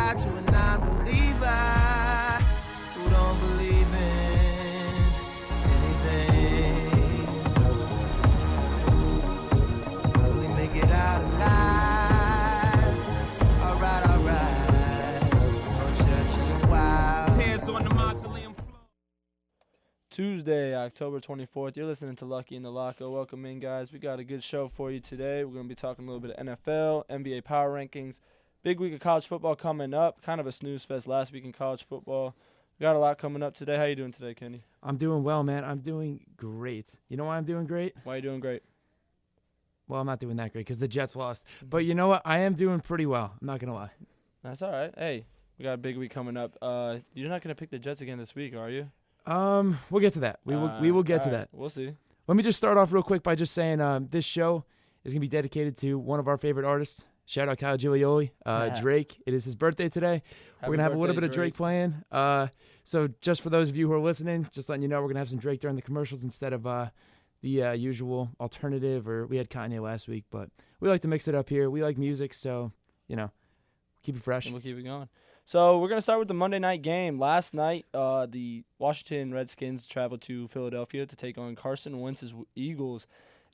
lie to a non-believer who don't believe in anything. Will he make it out alive? Alright. No church in the wild. Tears on the mausoleum floor. Tuesday, October 24th. You're listening to Lucky in the Locko. Welcome in, guys. We got a good show for you today. We're going to be talking a little bit of NFL, NBA power rankings. Big week of college football coming up. Kind of a snooze fest last week in college football. We got a lot coming up today. How you doing today, Kenny? I'm doing well, man. I'm doing great. You know why I'm doing great? Why are you doing great? Well, I'm not doing that great because the Jets lost. But you know what? I am doing pretty well. I'm not going to lie. That's all right. Hey, we got a big week coming up. You're not going to pick the Jets again this week, are you? We'll get to that. We will get to that. We'll see. Let me just start off real quick by just saying this show is going to be dedicated to one of our favorite artists. Shout out Kyle Giglioli, Drake. It is his birthday today. We're going to have a little bit of Drake playing. So just for those of you who are listening, just letting you know, we're going to have some Drake during the commercials instead of the usual alternative, or we had Kanye last week. But we like to mix it up here. We like music, so, keep it fresh. And we'll keep it going. So we're going to start with the Monday night game. Last night, the Washington Redskins traveled to Philadelphia to take on Carson Wentz's Eagles.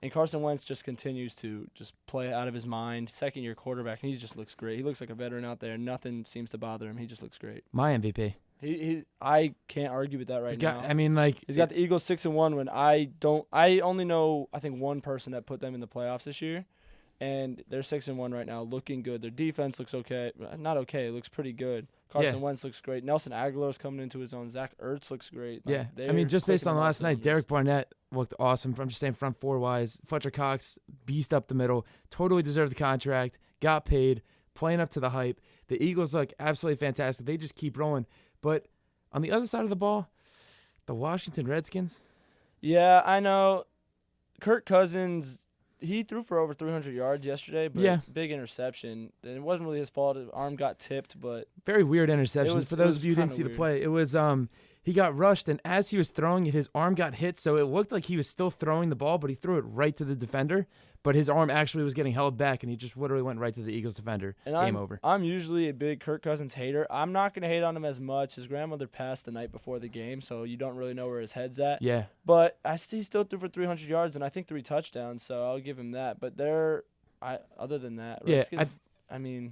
And Carson Wentz just continues to just play out of his mind. Second-year quarterback, and he just looks great. He looks like a veteran out there. Nothing seems to bother him. He just looks great. My MVP. I can't argue with that now. He's got the Eagles 6-1 when I only know, I think, one person that put them in the playoffs this year. And they're 6-1 right now, looking good. Their defense looks okay. Not okay. It looks pretty good. Carson Wentz looks great. Nelson Aguilar's coming into his own. Zach Ertz looks great. Just based on last night, Derek Barnett looked awesome. I'm just saying front four-wise. Fletcher Cox, beast up the middle. Totally deserved the contract. Got paid. Playing up to the hype. The Eagles look absolutely fantastic. They just keep rolling. But on the other side of the ball, the Washington Redskins. Yeah, I know. Kirk Cousins, he threw for over 300 yards yesterday, but big interception. And it wasn't really his fault. His arm got tipped, but very weird interception. For those of you who didn't see the play, it was he got rushed, and as he was throwing it, his arm got hit, so it looked like he was still throwing the ball, but he threw it right to the defender. But his arm actually was getting held back, and he just literally went right to the Eagles defender. And Game over. I'm usually a big Kirk Cousins hater. I'm not going to hate on him as much. His grandmother passed the night before the game, so you don't really know where his head's at. Yeah. But he still threw for 300 yards, and I think 3 touchdowns, so I'll give him that. But other than that, Redskins,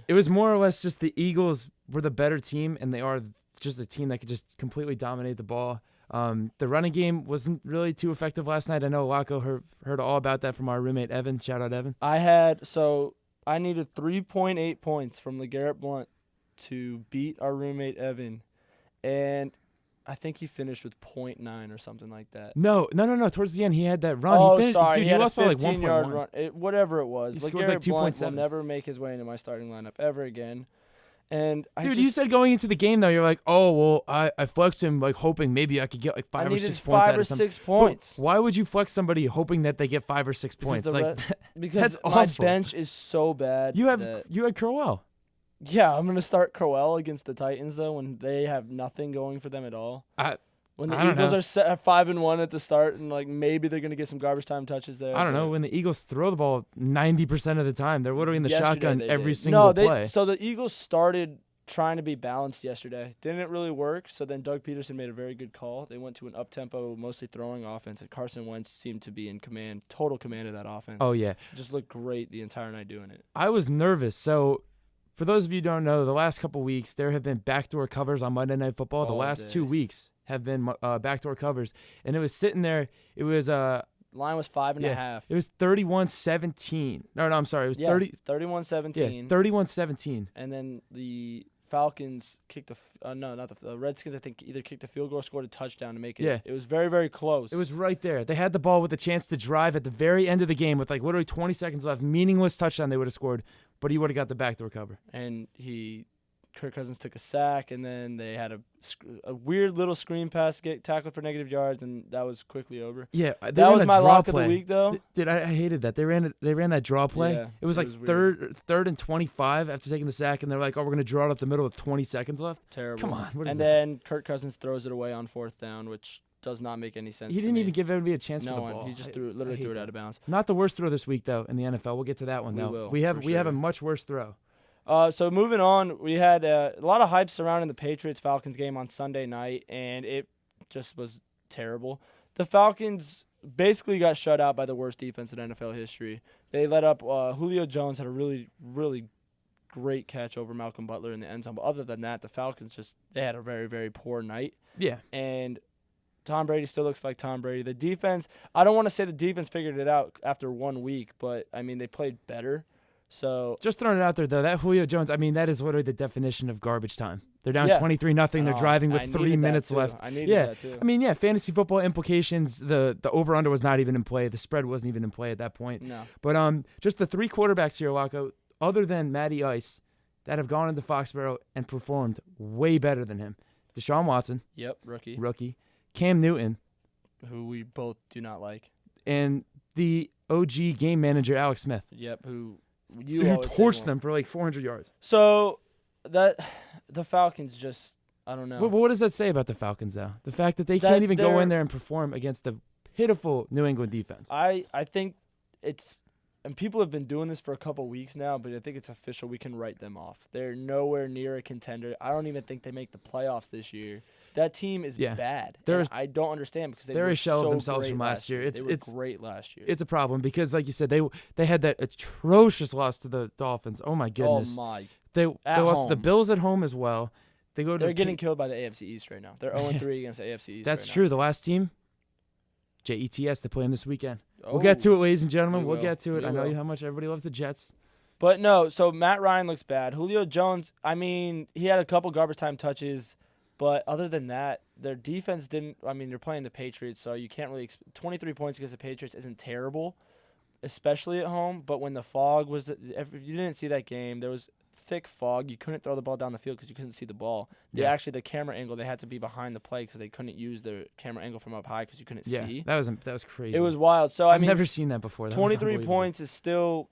it was more or less just the Eagles were the better team, and they are just a team that could just completely dominate the ball. The running game wasn't really too effective last night. I know Locko heard all about that from our roommate Evan. Shout out Evan. I needed 3.8 points from LeGarrette Blount to beat our roommate Evan, and I think he finished with 0.9 or something like that. No. Towards the end, he had that run. He had lost a by 15-yard run. Whatever it was. LeGarrette Blount will 2.7. never make his way into my starting lineup ever again. And you said going into the game, though, you're like, oh, well, I flexed him, like, hoping maybe I could get, like, 5 or 6 points out of something. 5 or 6 points. But why would you flex somebody hoping that they get 5 or 6 points? Because that's my awful. bench is so bad. You had Crowell. Yeah, I'm going to start Crowell against the Titans, though, when they have nothing going for them at all. When the Eagles are set at 5-1 at the start, and like maybe they're gonna get some garbage time touches there. I don't know. When the Eagles throw the ball 90% of the time, they're literally in the shotgun every single play. So the Eagles started trying to be balanced yesterday. Didn't really work. So then Doug Peterson made a very good call. They went to an up-tempo, mostly throwing offense, and Carson Wentz seemed to be in command, total command of that offense. Oh yeah, just looked great the entire night doing it. I was nervous. So for those of you who don't know, the last couple weeks there have been backdoor covers on Monday Night Football. The last 2 weeks have been backdoor covers, and it was sitting there. It was line was 5.5. It was 31-17. No, I'm sorry. It was 31-17. Yeah, 31-17. And then the Falcons kicked the Redskins, I think, either kicked a field goal or scored a touchdown to make it. Yeah. It was very, very close. It was right there. They had the ball with a chance to drive at the very end of the game with like literally 20 seconds left. Meaningless touchdown they would have scored, but he would have got the backdoor cover. And Kirk Cousins took a sack, and then they had a weird little screen pass get tackled for negative yards, and that was quickly over. Yeah, that was my lock of the week, though. I hated that. They ran that draw play. Yeah, it was like third and 25 after taking the sack, and they're like, oh, we're going to draw it up the middle with 20 seconds left. Terrible. Come on. What is and that? Then Kirk Cousins throws it away on 4th down, which does not make any sense. He didn't even give anybody a chance for the ball. He just threw it out of bounds. Not the worst throw this week, though, in the NFL. We'll get to that one, though. We have a much worse throw. So moving on, we had a lot of hype surrounding the Patriots-Falcons game on Sunday night, and it just was terrible. The Falcons basically got shut out by the worst defense in NFL history. They let up Julio Jones had a really, really great catch over Malcolm Butler in the end zone. But other than that, the Falcons they had a very, very poor night. Yeah. And Tom Brady still looks like Tom Brady. The defense, I don't want to say the defense figured it out after 1 week, but, I mean, they played better. So just throwing it out there, though, that Julio Jones, I mean, that is literally the definition of garbage time. They're down 23-0. They're driving with 3 minutes left. I needed that, too. I mean, fantasy football implications, the over-under was not even in play. The spread wasn't even in play at that point. No. But just the 3 quarterbacks here, Locko, other than Matty Ice, that have gone into Foxborough and performed way better than him. Deshaun Watson. Yep, rookie. Cam Newton. Who we both do not like. And the OG game manager, Alex Smith. Yep, who torched them for like 400 yards. So the Falcons just, I don't know. But what does that say about the Falcons, though? The fact that they can't even go in there and perform against the pitiful New England defense. I think it's, and people have been doing this for a couple weeks now, but I think it's official. We can write them off. They're nowhere near a contender. I don't even think they make the playoffs this year. That team is bad. I don't understand because they're a shell of themselves from last year. They were great last year. It's a problem because, like you said, they had that atrocious loss to the Dolphins. Oh my goodness! Oh my! They lost to the Bills at home as well. They're getting killed by the AFC East right now. They're 0-3 against the AFC East. That's true. The last team, Jets, they're playing this weekend. We'll get to it, ladies and gentlemen. We'll get to it. I know how much everybody loves the Jets. But no, so Matt Ryan looks bad. Julio Jones, I mean, he had a couple garbage time touches. But other than that, their defense didn't – I mean, you're playing the Patriots, so you can't really – 23 points against the Patriots isn't terrible, especially at home. But when the fog was – if you didn't see that game, there was thick fog. You couldn't throw the ball down the field because you couldn't see the ball. The camera angle, they had to be behind the play because they couldn't use their camera angle from up high because you couldn't see. That was crazy. It was wild. So I've never seen that before. 23 points is still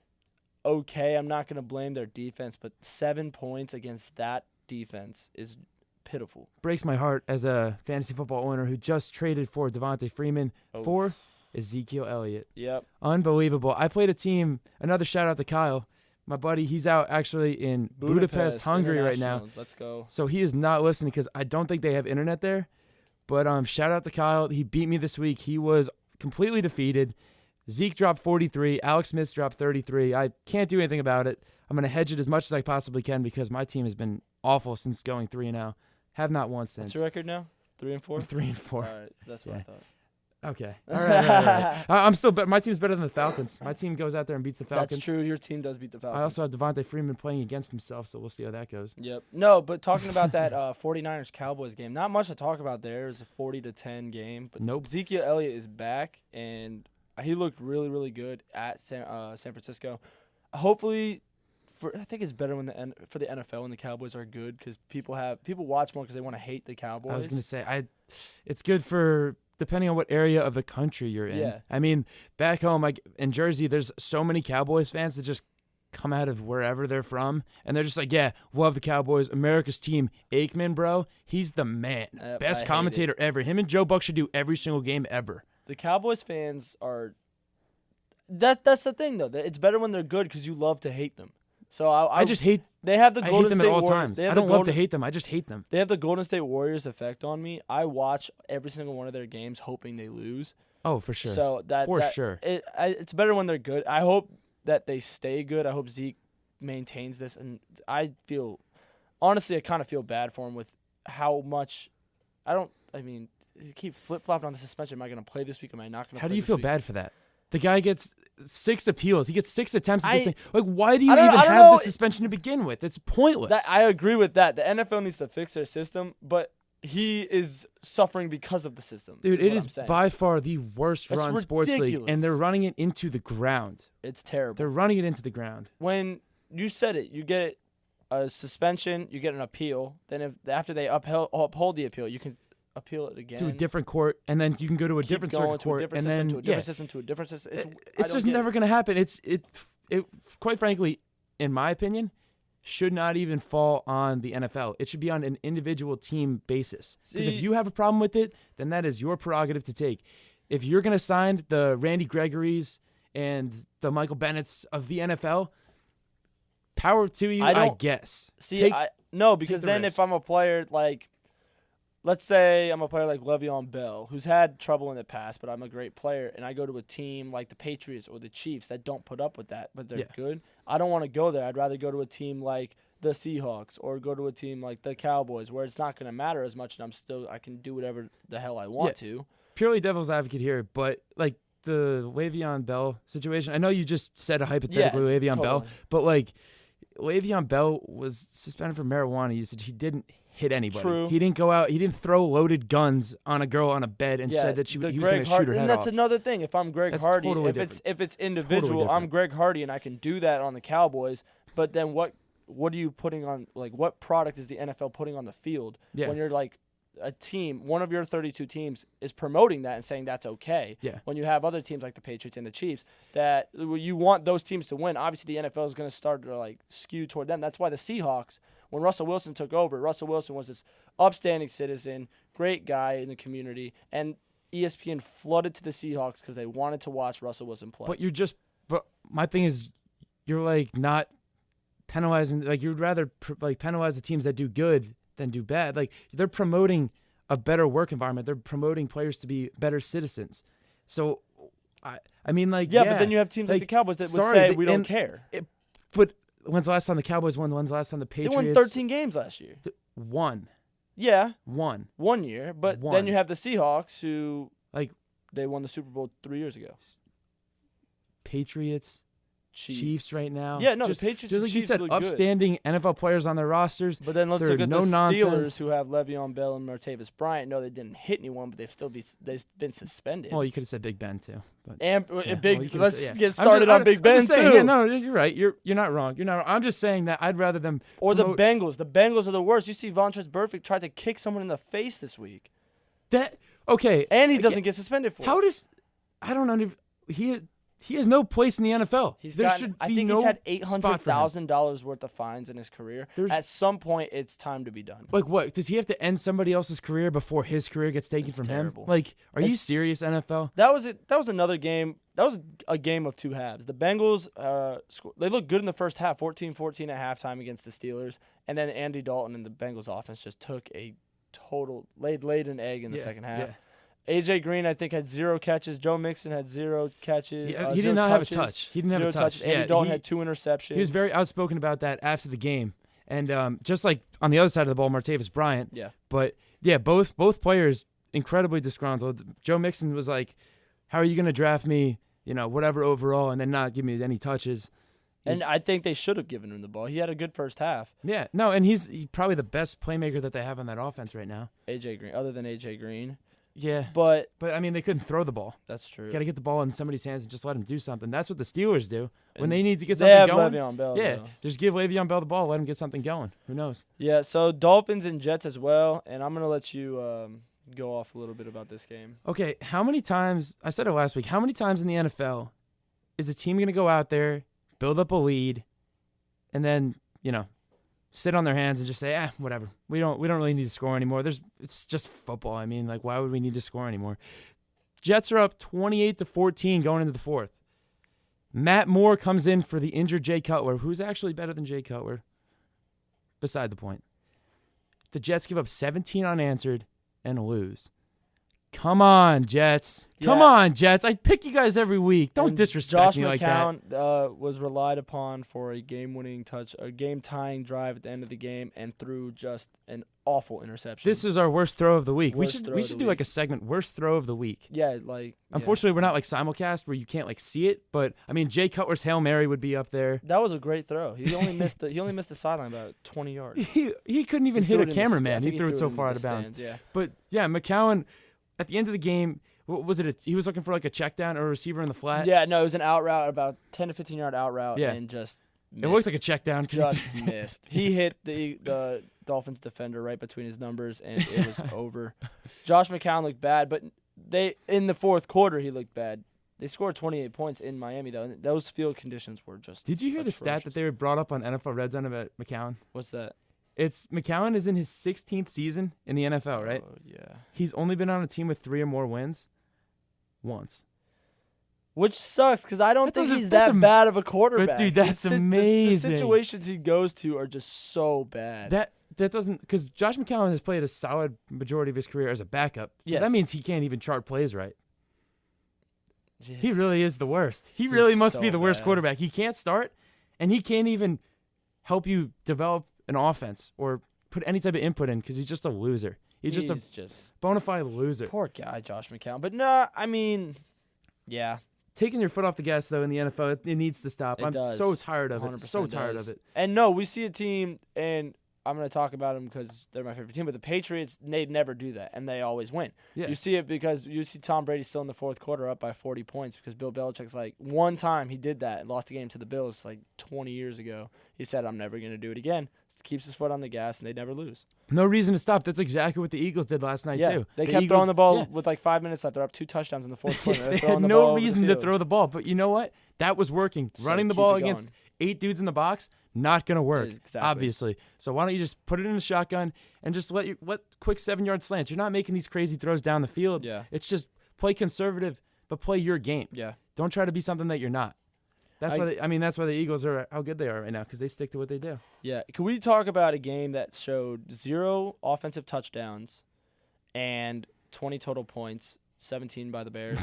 okay. I'm not going to blame their defense, but 7 points against that defense is – pitiful. Breaks my heart as a fantasy football owner who just traded for Devontae Freeman for Ezekiel Elliott. Yep. Unbelievable. I played a team, another shout out to Kyle. My buddy, he's out actually in Budapest, Hungary right now. Let's go. So he is not listening because I don't think they have internet there. But shout out to Kyle. He beat me this week. He was completely defeated. Zeke dropped 43. Alex Smith dropped 33. I can't do anything about it. I'm going to hedge it as much as I possibly can because my team has been awful since going 3-0. Have not won since. What's your record now? 3-4? 3-4. All right, that's what I thought. Okay. All right. I'm still. My team's better than the Falcons. My team goes out there and beats the Falcons. That's true. Your team does beat the Falcons. I also have Devontae Freeman playing against himself, so we'll see how that goes. Yep. No, but talking about that 49ers-Cowboys game, not much to talk about there. It was a 40-10 game. But nope. Ezekiel Elliott is back, and he looked really, really good at San Francisco. Hopefully. I think it's better for the NFL when the Cowboys are good because people watch more because they want to hate the Cowboys. I was going to say it's good for depending on what area of the country you're in. Yeah. I mean, back home in Jersey, there's so many Cowboys fans that just come out of wherever they're from, and they're just like, yeah, love the Cowboys, America's team. Aikman, bro, he's the man, best commentator ever. Him and Joe Buck should do every single game ever. The Cowboys fans are. That's the thing though. It's better when they're good because you love to hate them. So I just hate. They have the Golden State State at all times. I don't love to hate them. I just hate them. They have the Golden State Warriors effect on me. I watch every single one of their games, hoping they lose. Oh, for sure. So sure. It's better when they're good. I hope that they stay good. I hope Zeke maintains this, and I kind of feel bad for him with how much. You keep flip flopping on the suspension. Am I going to play this week? Am I not going to? How do you feel bad for that? The guy gets 6 appeals. He gets 6 attempts at this thing. Like, why do you even have the suspension to begin with? It's pointless. I agree with that. The NFL needs to fix their system, but he is suffering because of the system. Dude, it is by far the worst run sports league, and they're running it into the ground. It's terrible. They're running it into the ground. When you said it, you get a suspension, you get an appeal. Then after they uphold the appeal, you can appeal it again to a different court, and then you can go to a different circuit court, and then to a different system, to a different system. It's just never going to happen. It quite frankly, in my opinion, should not even fall on the NFL. It should be on an individual team basis. Because if you have a problem with it, then that is your prerogative to take. If you're going to sign the Randy Gregorys and the Michael Bennett's of the NFL, power to you, I guess. See, no, because then if I'm a player like, let's say I'm a player like Le'Veon Bell, who's had trouble in the past, but I'm a great player, and I go to a team like the Patriots or the Chiefs that don't put up with that, but they're good. I don't want to go there. I'd rather go to a team like the Seahawks or go to a team like the Cowboys, where it's not going to matter as much, and I can do whatever the hell I want to. Purely devil's advocate here, but like the Le'Veon Bell situation, I know you just said a hypothetical Le'Veon Bell, but like Le'Veon Bell was suspended for marijuana usage. He didn't hit anybody. True. He didn't go out. He didn't throw loaded guns on a girl on a bed and said that he was going to shoot her head off. And that's off. another thing. If I'm Greg Hardy, if it's individual, totally I'm Greg Hardy and I can do that on the Cowboys. But then what are you putting on? Like, what product is the NFL putting on the field when you're like a team? One of your 32 teams is promoting that and saying that's okay. Yeah. When you have other teams like the Patriots and the Chiefs that you want those teams to win, obviously the NFL is going to start to like skew toward them. That's why the Seahawks, when Russell Wilson took over, Russell Wilson was this upstanding citizen, great guy in the community, and ESPN flooded to the Seahawks because they wanted to watch Russell Wilson play. But my thing is, you're like not penalizing. Like you'd rather penalize the teams that do good than do bad. Like they're promoting a better work environment. They're promoting players to be better citizens. So, I mean, like but then you have teams like the Cowboys that would say we don't care. But when's the last time the Cowboys won? When's the last time the Patriots? They won 13 games last year. One. Yeah. One. 1 year. But then you have the Seahawks who they won the Super Bowl 3 years ago. Patriots. Chiefs right now. Yeah, no, the Patriots just like Chiefs you said, upstanding NFL players on their rosters. But then let's look at the Steelers who have Le'Veon Bell and Martavis Bryant. No, they didn't hit anyone, but they've been suspended. Well, you could have said Big Ben too. But, let's get started on Big Ben too. Yeah, no, you're right. You're not wrong. You're not. I'm just saying that I'd rather them. Or the Bengals. The Bengals are the worst. You see, Vontaze Burfict tried to kick someone in the face this week. And he doesn't get suspended for it. I don't know. He has no place in the NFL. I think he's had $800,000 worth of fines in his career. At some point, it's time to be done. Like what? Does he have to end somebody else's career before his career gets taken from him? Like, are you serious, NFL? That was another game. That was a game of two halves. The Bengals, they looked good in the first half, 14-14 at halftime against the Steelers, and then Andy Dalton and the Bengals offense just took a total laid an egg in the second half. Yeah. A.J. Green, I think, had 0 catches. Joe Mixon had 0 catches. He did not have a touch. He didn't have a touch. Andy Dalton had 2 interceptions. He was very outspoken about that after the game. And just like on the other side of the ball, Martavis Bryant. Yeah. But, yeah, both players incredibly disgruntled. Joe Mixon was like, how are you going to draft me, whatever overall, and then not give me any touches? And I think they should have given him the ball. He had a good first half. Yeah. No, and he's probably the best playmaker that they have on that offense right now. A.J. Green, other than A.J. Green. Yeah, but I mean, they couldn't throw the ball. That's true. Got to get the ball in somebody's hands and just let him do something. That's what the Steelers do when they need to get something going. Le'Veon Bell. Yeah, just give Le'Veon Bell the ball, let him get something going. Who knows? Yeah. So Dolphins and Jets as well, and I'm gonna let you go off a little bit about this game. Okay, how many times? I said it last week. How many times in the NFL is a team gonna go out there, build up a lead, and then sit on their hands and just say, whatever. We don't really need to score anymore. It's just football. I mean, like, why would we need to score anymore? Jets are up 28-14 going into the fourth. Matt Moore comes in for the injured Jay Cutler, who's actually better than Jay Cutler. Beside the point. The Jets give up 17 unanswered and lose. Come on, Jets. Come on, Jets. I pick you guys every week. Don't disrespect me like that. Josh McCown was relied upon for a game-winning touch, a game-tying drive at the end of the game, and threw just an awful interception. This is our worst throw of the week. We should do like a segment, worst throw of the week. Yeah, unfortunately, we're not like simulcast where you can't like see it, but I mean, Jay Cutler's Hail Mary would be up there. That was a great throw. He only missed the sideline about 20 yards. He couldn't even hit a cameraman. He threw it so far out of bounds. Yeah. But yeah, McCown. At the end of the game, what was it? He was looking for like a check down or a receiver in the flat. Yeah, no, it was an out route, about 10 to 15 yard out route, and just missed. It looked like a check down. Just missed. He hit the Dolphins defender right between his numbers, and it was over. Josh McCown looked bad, but in the fourth quarter he looked bad. They scored 28 points in Miami though, and those field conditions were just. Did you hear atrocious. The stat that they were brought up on NFL Red Zone about McCown? What's that? It's McCown is in his 16th season in the NFL, right? Oh, yeah. He's only been on a team with 3 or more wins once. Which sucks because I don't think he's that bad of a quarterback. But dude, that's amazing. The situations he goes to are just so bad. That doesn't, because Josh McCown has played a solid majority of his career as a backup. So that means he can't even chart plays right. He really is the worst. He really must be the worst quarterback. He can't start, and he can't even help you develop an offense or put any type of input in because he's just a loser. He's just a bona fide loser. Poor guy, Josh McCown. But no, I mean, yeah. Taking your foot off the gas, though, in the NFL, it needs to stop. I'm so tired of it. So tired of it. And no, we see a team, and I'm going to talk about them because they're my favorite team, but the Patriots, they never do that, and they always win. Yeah. You see it because you see Tom Brady still in the fourth quarter up by 40 points because Bill Belichick's like, one time he did that and lost the game to the Bills like 20 years ago. He said, I'm never going to do it again. Keeps his foot on the gas, and they never lose. No reason to stop. That's exactly what the Eagles did last night, too. They kept throwing the ball with like 5 minutes left. They're up 2 touchdowns in the fourth quarter. They had no reason to throw the ball. But you know what? That was working. So running the ball against 8 dudes in the box, not going to work, obviously. So why don't you just put it in a shotgun and just let quick 7-yard slants. You're not making these crazy throws down the field. Yeah. It's just play conservative, but play your game. Yeah. Don't try to be something that you're not. That's why the Eagles are how good they are right now because they stick to what they do. Yeah. Can we talk about a game that showed 0 offensive touchdowns and 20 total points, 17 by the Bears?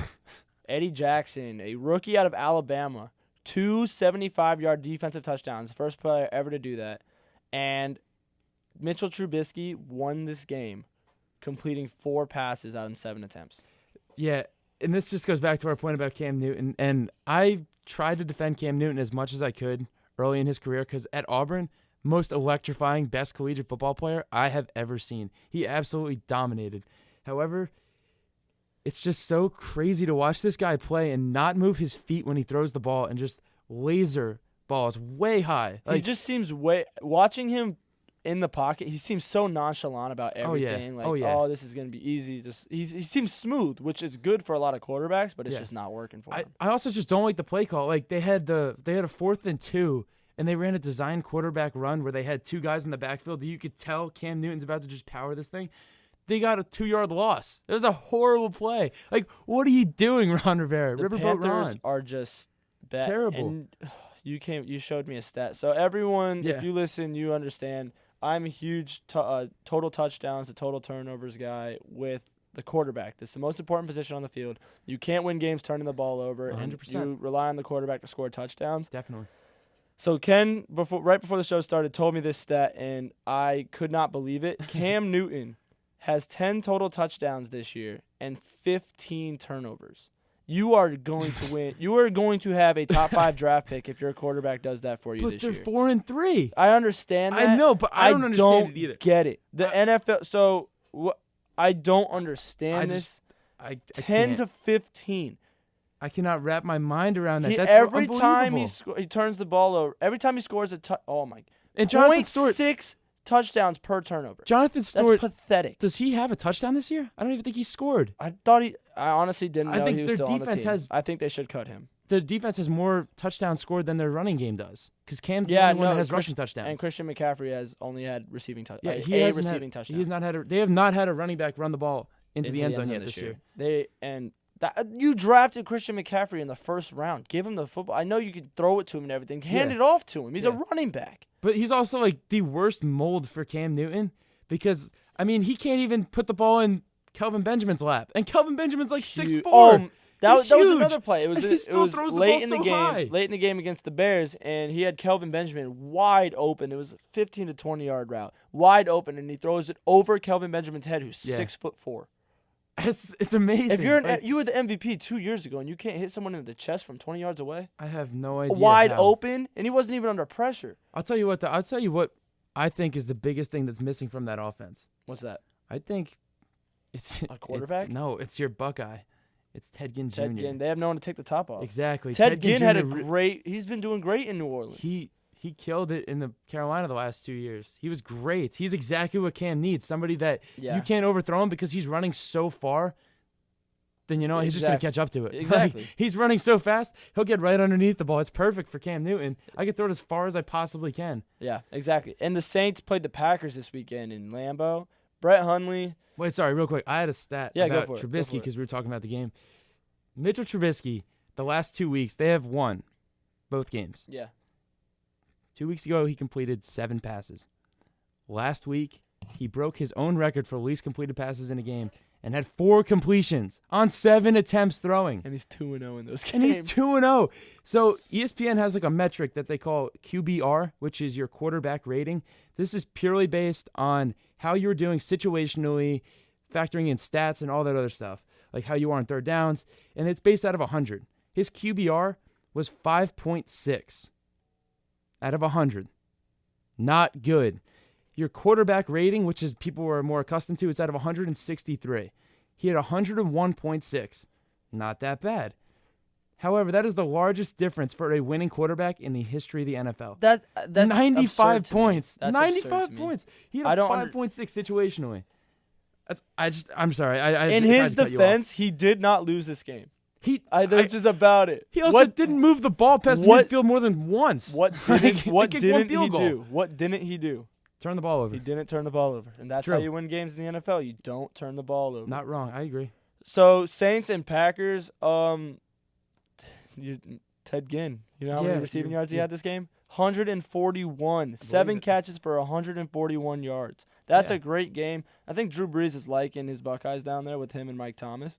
Eddie Jackson, a rookie out of Alabama, 2 75-yard defensive touchdowns, the first player ever to do that. And Mitchell Trubisky won this game, completing 4 passes out in 7 attempts. Yeah, and this just goes back to our point about Cam Newton. And I tried to defend Cam Newton as much as I could early in his career because at Auburn, most electrifying, best collegiate football player I have ever seen. He absolutely dominated. However, it's just so crazy to watch this guy play and not move his feet when he throws the ball and just laser balls way high. He just seems watching him in the pocket, he seems so nonchalant about everything. Oh, this is going to be easy. He seems smooth, which is good for a lot of quarterbacks, but it's just not working for him. I also just don't like the play call. Like they had a 4th and 2, and they ran a design quarterback run where they had 2 guys in the backfield that you could tell Cam Newton's about to just power this thing. They got a 2-yard loss. It was a horrible play. Like, what are you doing, Ron Rivera? The Panthers are just bad. Terrible. And you showed me a stat. So everyone, if you listen, you understand. I'm a huge total touchdowns to total turnovers guy with the quarterback. This is the most important position on the field. You can't win games turning the ball over, 100%. And you rely on the quarterback to score touchdowns. Definitely. So Ken, right before the show started, told me this stat, and I could not believe it. Cam Newton has 10 total touchdowns this year and 15 turnovers. You are going to win. You are going to have a top 5 draft pick if your quarterback does that for you this year. But they're 4 and 3. I understand that. I know, but I don't understand it either. Get it. The NFL. So I don't understand this. 10 to 15. I cannot wrap my mind around that. That's every time he turns the ball over. Every time he scores a oh my. And Jonathan Stewart, 0.6 touchdowns per turnover. Jonathan Stewart. That's pathetic. Does he have a touchdown this year? I don't even think he scored. I honestly didn't know he was still on the team. I think they should cut him. The defense has more touchdowns scored than their running game does. Because Cam's the only one that has rushing touchdowns. And Christian McCaffrey has only had receiving touchdowns. Yeah, he has receiving touchdowns. He has not had. They have not had a running back run the ball into the end zone yet this year. You drafted Christian McCaffrey in the first round. Give him the football. I know you can throw it to him and everything. Hand it off to him. He's a running back. But he's also like the worst mold for Cam Newton because, I mean, he can't even put the ball in Kelvin Benjamin's lap. And Kelvin Benjamin's like 6'4". That was another play. It was late in the game. Late in the game against the Bears, and he had Kelvin Benjamin wide open. It was a 15 to 20-yard route. Wide open, and he throws it over Kelvin Benjamin's head, who's 6'4". It's amazing. If you were the MVP 2 years ago and you can't hit someone in the chest from 20 yards away, I have no idea. Wide open, and he wasn't even under pressure. I'll tell you what I think is the biggest thing that's missing from that offense. What's that? I think it's a quarterback. It's your Buckeye. It's Ted Ginn Jr. Ted Ginn. They have no one to take the top off. Exactly. Ted Ginn had he's been doing great in New Orleans. He killed it in the Carolina the last 2 years. He was great. He's exactly what Cam needs. Somebody that you can't overthrow him because he's running so far. Then he's just going to catch up to it. Exactly. He's running so fast, he'll get right underneath the ball. It's perfect for Cam Newton. I can throw it as far as I possibly can. Yeah, exactly. And the Saints played the Packers this weekend in Lambeau. Brett Hundley. Wait, sorry, real quick. I had a stat about Trubisky because we were talking about the game. Mitchell Trubisky, the last 2 weeks, they have won both games. Yeah. 2 weeks ago, he completed 7 passes. Last week, he broke his own record for least completed passes in a game and had 4 completions on 7 attempts throwing. And he's 2-0 in those games. And he's 2-0. So ESPN has like a metric that they call QBR, which is your quarterback rating. This is purely based on how you're doing situationally, factoring in stats and all that other stuff, like how you are on third downs. And it's based out of 100. His QBR was 5.6 out of 100. Not good. Your quarterback rating, which is people are more accustomed to, it's out of 163. He had 101.6. Not that bad. However, that is the largest difference for a winning quarterback in the history of the NFL. That's 95 points. That's 95 points. He had a 5.6 situationally. I'm sorry. In his defense, he did not lose this game. That's just about it. He also didn't move the ball past midfield more than once. What didn't he do? What didn't he do? Turn the ball over. He didn't turn the ball over. And that's how you win games in the NFL. You don't turn the ball over. Not wrong. I agree. So, Saints and Packers, Ted Ginn, you know how many receiving yards he had this game? 141. 7 catches for 141 yards. That's a great game. I think Drew Brees is liking his Buckeyes down there with him and Mike Thomas.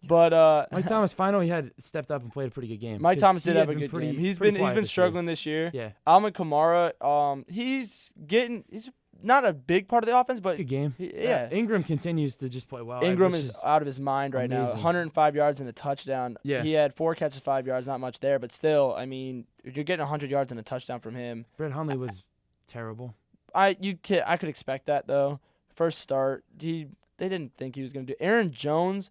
But Mike Thomas finally had stepped up and played a pretty good game. Mike Thomas did have a good game. He's been struggling this year. Yeah. Alvin Kamara, he's not a big part of the offense, but good game. Yeah. Ingram continues to just play well. Ingram is out of his mind right now. 105 yards and a touchdown. Yeah. He had 4 catches, 5 yards, not much there, but still, I mean, you're getting 100 yards and a touchdown from him. Brett Hundley was terrible. I could expect that though. First start, they didn't think he was going to do. Aaron Jones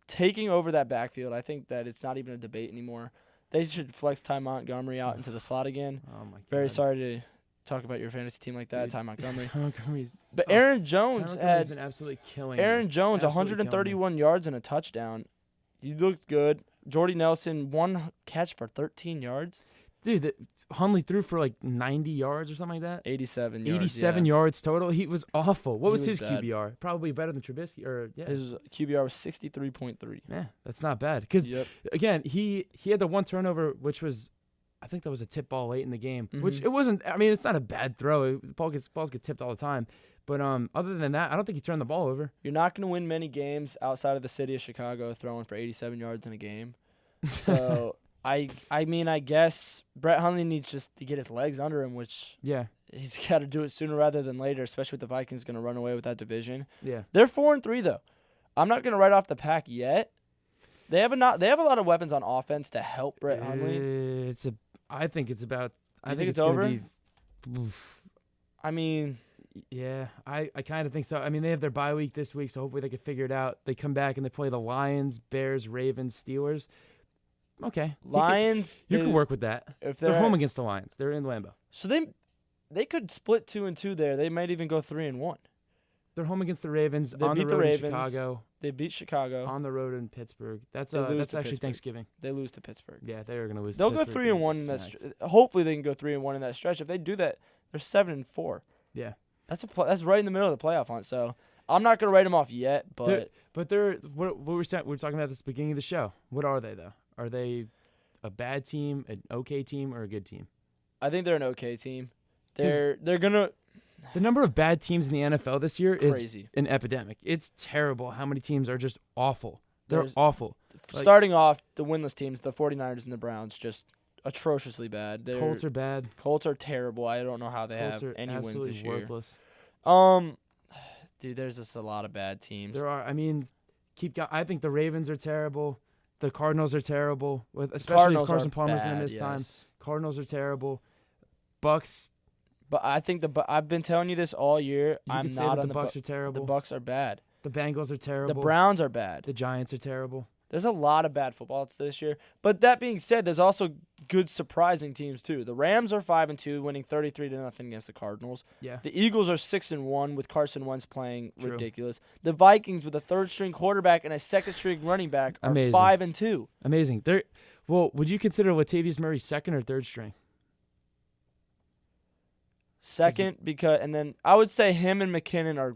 taking over that backfield. I think that it's not even a debate anymore. They should flex Ty Montgomery out into the slot again. Oh my God. Very sorry to talk about your fantasy team like that, Dude, Ty Montgomery. Ty Montgomery's, but Aaron Jones has been absolutely killing. Aaron Jones, 131 yards and a touchdown. He looked good. Jordy Nelson, 1 catch for 13 yards. Dude, Hundley threw for like 90 yards or something like that. 87 yards. 87 yards total. He was awful. What was his bad. QBR? Probably better than Trubisky. His QBR was 63.3. Yeah, that's not bad. Because, again, he had the 1 turnover, which was, I think that was a tip ball late in the game, which it wasn't. I mean, it's not a bad throw. Balls get tipped all the time. But other than that, I don't think he turned the ball over. You're not going to win many games outside of the city of Chicago throwing for 87 yards in a game. So, I mean, I guess Brett Hundley needs just to get his legs under him, which he's got to do it sooner rather than later, especially with the Vikings going to run away with that division. Yeah. They're 4-3, though. I'm not going to write off the pack yet. They have a lot of weapons on offense to help Brett Hundley. I think it's about. I think it's over. I mean, yeah, I kind of think so. I mean, they have their bye week this week, so hopefully they can figure it out. They come back and they play the Lions, Bears, Ravens, Steelers. Okay, Lions. You can work with that. If they're home against the Lions, they're in Lambeau. So they could split 2-2 there. They might even go 3-1. They're home against the Ravens. They on beat the road the Ravens. in Chicago. They beat Chicago. On the road in Pittsburgh. That's actually Pittsburgh. Thanksgiving. They lose to Pittsburgh. Yeah, they're gonna lose. They'll go 3-1 in that. Hopefully, they can go 3-1 in that stretch. If they do that, they're 7-4. Yeah, that's right in the middle of the playoff hunt. So I'm not gonna write them off yet, but they're what we were talking about at the beginning of the show. What are they though? Are they a bad team, an okay team, or a good team? I think they're an okay team. They're gonna. The number of bad teams in the NFL this year crazy. Is an epidemic. It's terrible how many teams are just awful. They're awful. Starting off, the winless teams, the 49ers and the Browns, just atrociously bad. Colts are bad. Colts are terrible. I don't know how they have any wins this year. Worthless. Dude, there's just a lot of bad teams. There are. I mean, I think the Ravens are terrible. The Cardinals are terrible, especially if Carson Palmer's going to miss time. Cardinals are terrible. Bucks. But I think I've been telling you this all year. I'm not on the Bucks are terrible. The Bucks are bad. The Bengals are terrible. The Browns are bad. The Giants are terrible. There's a lot of bad football this year. But that being said, there's also good surprising teams too. The Rams are 5-2, winning 33-0 against the Cardinals. Yeah. The Eagles are 6-1 with Carson Wentz playing ridiculous. The Vikings with a third-string quarterback and a second-string running back are 5-2. Amazing. Would you consider Latavius Murray second or third string? Second, and then I would say him and McKinnon are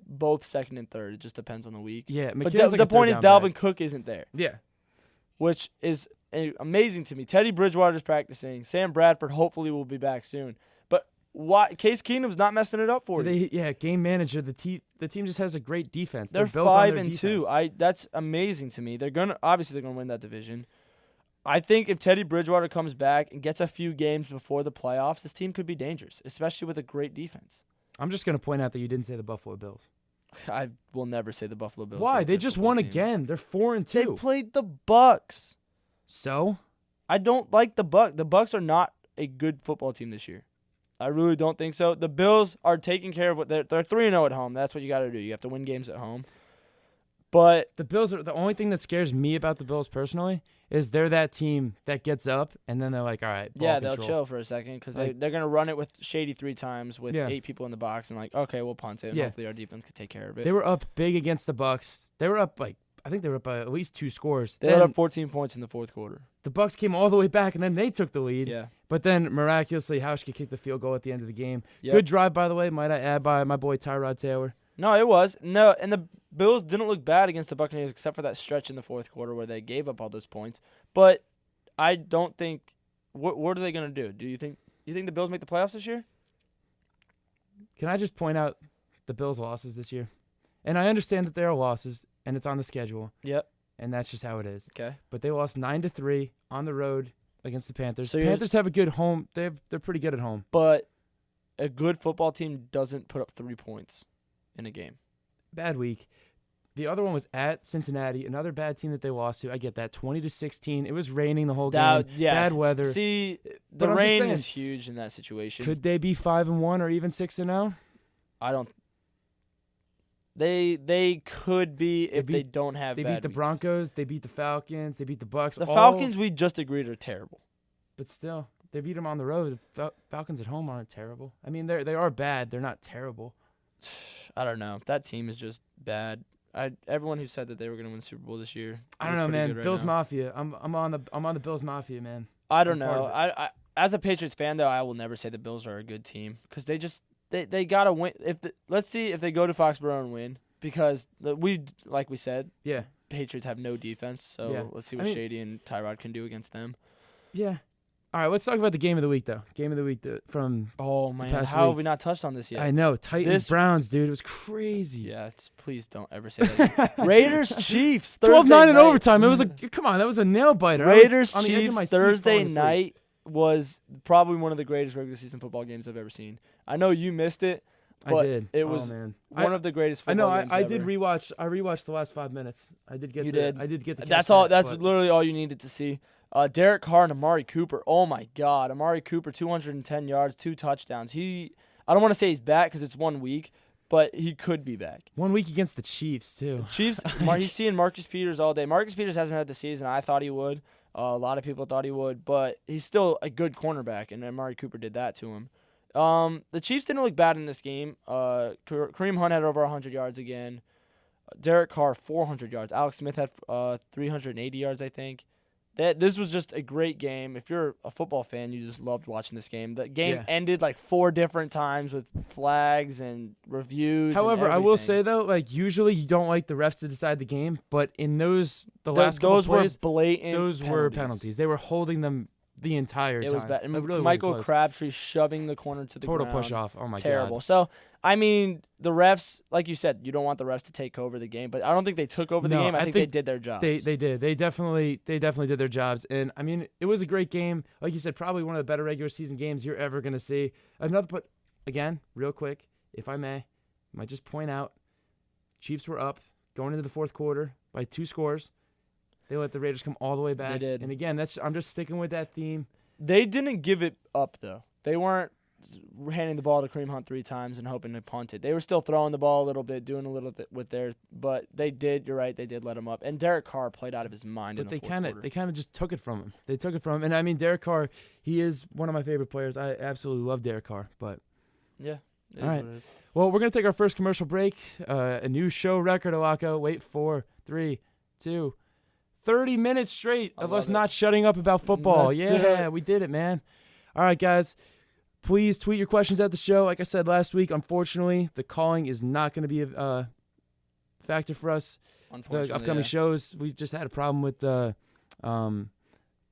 both second and third. It just depends on the week. Yeah, but the point is Dalvin Cook isn't there. Yeah, which is amazing to me. Teddy Bridgewater's practicing. Sam Bradford hopefully will be back soon. But why Case Keenum's not messing it up for you. Game manager. The team just has a great defense. They're built on their 5-2. That's amazing to me. They're gonna win that division. I think if Teddy Bridgewater comes back and gets a few games before the playoffs, this team could be dangerous, especially with a great defense. I'm just gonna point out that you didn't say the Buffalo Bills. I will never say the Buffalo Bills. Why? They just won again. They're 4-2. They played the Bucks. So? I don't like the Bucks. The Bucks are not a good football team this year. I really don't think so. The Bills are taking care of what they're 3-0 at home. That's what you got to do. You have to win games at home. But the Bills are the only thing that scares me about the Bills personally is they're that team that gets up and then they're like, all right, ball they'll control. chill for a second because they're going to run it with Shady 3 times with 8 people in the box and like, okay, we'll punt it. And hopefully our defense can take care of it. They were up big against the Bucks. They were up I think they were up by at least 2 scores. They had up 14 points in the fourth quarter. The Bucks came all the way back, and then they took the lead. Yeah. But then, miraculously, Hauschka kicked the field goal at the end of the game. Yep. Good drive, by the way, might I add, by my boy Tyrod Taylor. No, it was. No, and the Bills didn't look bad against the Buccaneers except for that stretch in the fourth quarter where they gave up all those points. But I don't think what are they going to do? Do you think the Bills make the playoffs this year? Can I just point out the Bills' losses this year? And I understand that they are losses, and it's on the schedule. Yep. And that's just how it is. Okay. But they lost 9-3 on the road against the Panthers. So the Panthers have a good home. They're pretty good at home. But a good football team doesn't put up 3 points in a game. Bad week. The other one was at Cincinnati, another bad team that they lost to. I get that, 20-16. It was raining the whole game. Yeah. Bad weather. See, the rain is huge in that situation. Could they be 5-1 or even 6-0? I don't. They could be if they don't have. They bad beat the weeks. Broncos. They beat the Falcons. They beat the Bucks. The Falcons, we just agreed, are terrible. But still, they beat them on the road. The Falcons at home aren't terrible. I mean, they are bad. They're not terrible. I don't know. That team is just bad. Everyone who said that they were going to win the Super Bowl this year. I don't know, man. Bills Mafia. I'm on the Bills Mafia, man. I don't know. I as a Patriots fan though, I will never say the Bills are a good team because they gotta win. Let's see if they go to Foxborough and win because like we said, Patriots have no defense. So let's see what Shady and Tyrod can do against them. Yeah. All right, let's talk about the game of the week, though. Game of the week from man, the past how week. have we not touched on this yet? I know. Titans-Browns, dude. It was crazy. Yeah, please don't ever say that. Raiders-Chiefs. Raiders-Chiefs. 12-9 in overtime. It was come on, that was a nail-biter. Raiders-Chiefs Thursday night was probably one of the greatest regular season football games I've ever seen. I know you missed it, but I did. It was one of the greatest football games I ever. did rewatch. I rewatched the last 5 minutes. I did get the That's all. That's literally all you needed to see. Derek Carr and Amari Cooper. Oh, my God. Amari Cooper, 210 yards, 2 touchdowns. I don't want to say he's back because it's 1 week, but he could be back. 1 week against the Chiefs, too. Chiefs, he's seeing Marcus Peters all day. Marcus Peters hasn't had the season I thought he would. A lot of people thought he would, but he's still a good cornerback, and Amari Cooper did that to him. The Chiefs didn't look bad in this game. Kareem Hunt had over 100 yards again. Derek Carr, 400 yards. Alex Smith had 380 yards, I think. This was just a great game. If you're a football fan, you just loved watching this game. The game ended like 4 different times with flags and reviews. However, I will say though, usually you don't like the refs to decide the game, but in last couple plays, were blatant. Those were penalties. They were holding them the entire time. It was bad. And really Michael Crabtree shoving the corner to the ground. Total push off. Oh my God. Terrible. So I mean, the refs, like you said, you don't want the refs to take over the game, but I don't think they took over the game. I think they did their jobs. They did. They definitely did their jobs. And I mean, it was a great game. Like you said, probably one of the better regular season games you're ever gonna see. But again, real quick, if I might just point out, Chiefs were up going into the fourth quarter by 2 scores. They let the Raiders come all the way back. They did. And again, I'm just sticking with that theme. They didn't give it up though. They weren't handing the ball to Kareem Hunt 3 times and hoping to punt it. They were still throwing the ball a little bit, doing a little bit with theirs, but they did. You're right. They did let him up. And Derek Carr played out of his mind in the fourth quarter. They kind of just took it from him. They took it from him. And I mean, Derek Carr, he is one of my favorite players. I absolutely love Derek Carr. But yeah, all right. Well, we're gonna take our first commercial break. A new show record, Locko. Wait for 3, 2. 30 minutes straight of us not shutting up about football. We did it, man. All right, guys. Please tweet your questions at the show. Like I said last week, unfortunately, the calling is not going to be a factor for us. The upcoming shows, we've just had a problem with the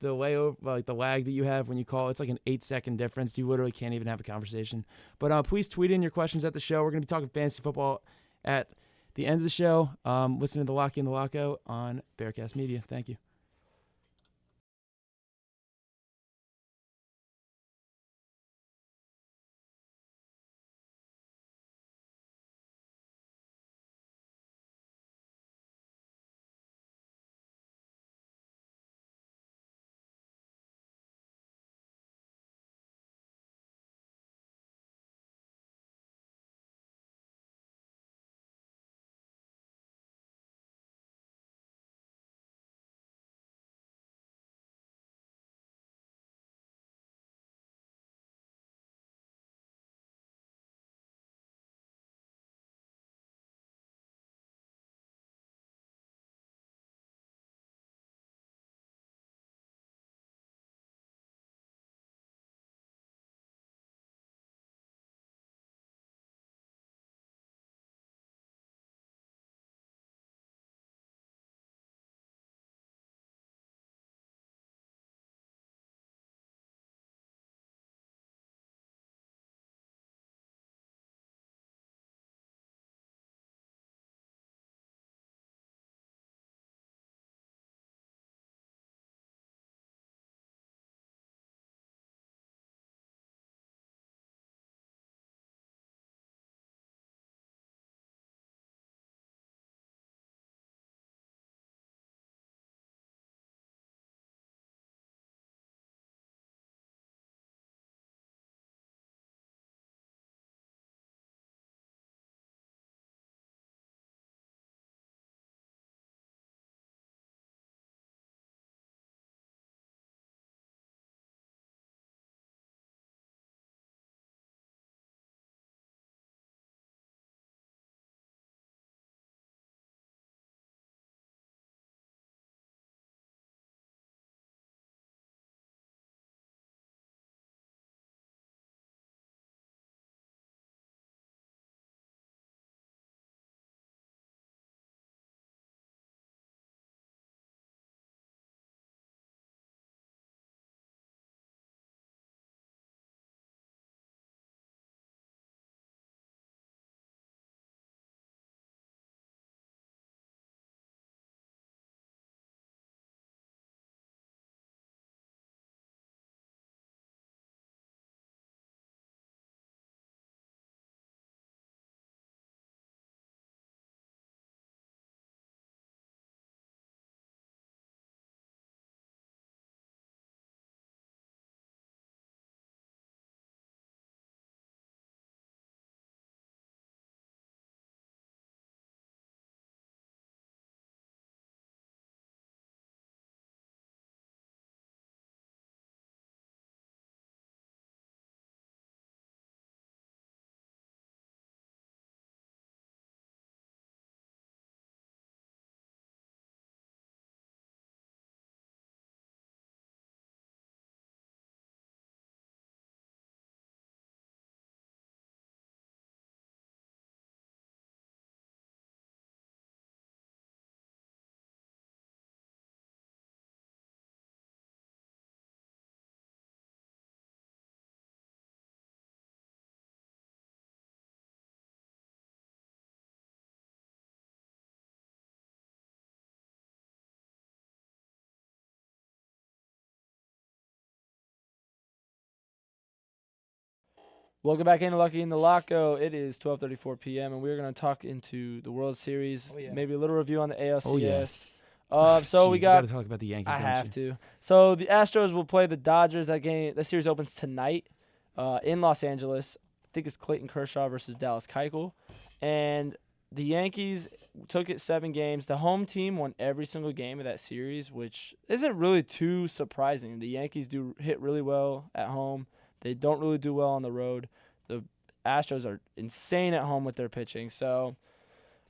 the the lag that you have when you call. It's like an 8-second difference. You literally can't even have a conversation. But please tweet in your questions at the show. We're going to be talking fantasy football at the end of the show. Listening to the Locko and the Locko on Bearcast Media. Thank you. Welcome back into Lucky in the Locko. It is 12:34 p.m. and we're going to talk into the World Series. Maybe a little review on the ALCS. So we got to talk about the Yankees. I have to. So the Astros will play the Dodgers. That series opens tonight in Los Angeles. I think it's Clayton Kershaw versus Dallas Keuchel, and the Yankees took it 7 games. The home team won every single game of that series, which isn't really too surprising. The Yankees do hit really well at home. They don't really do well on the road. The Astros are insane at home with their pitching. So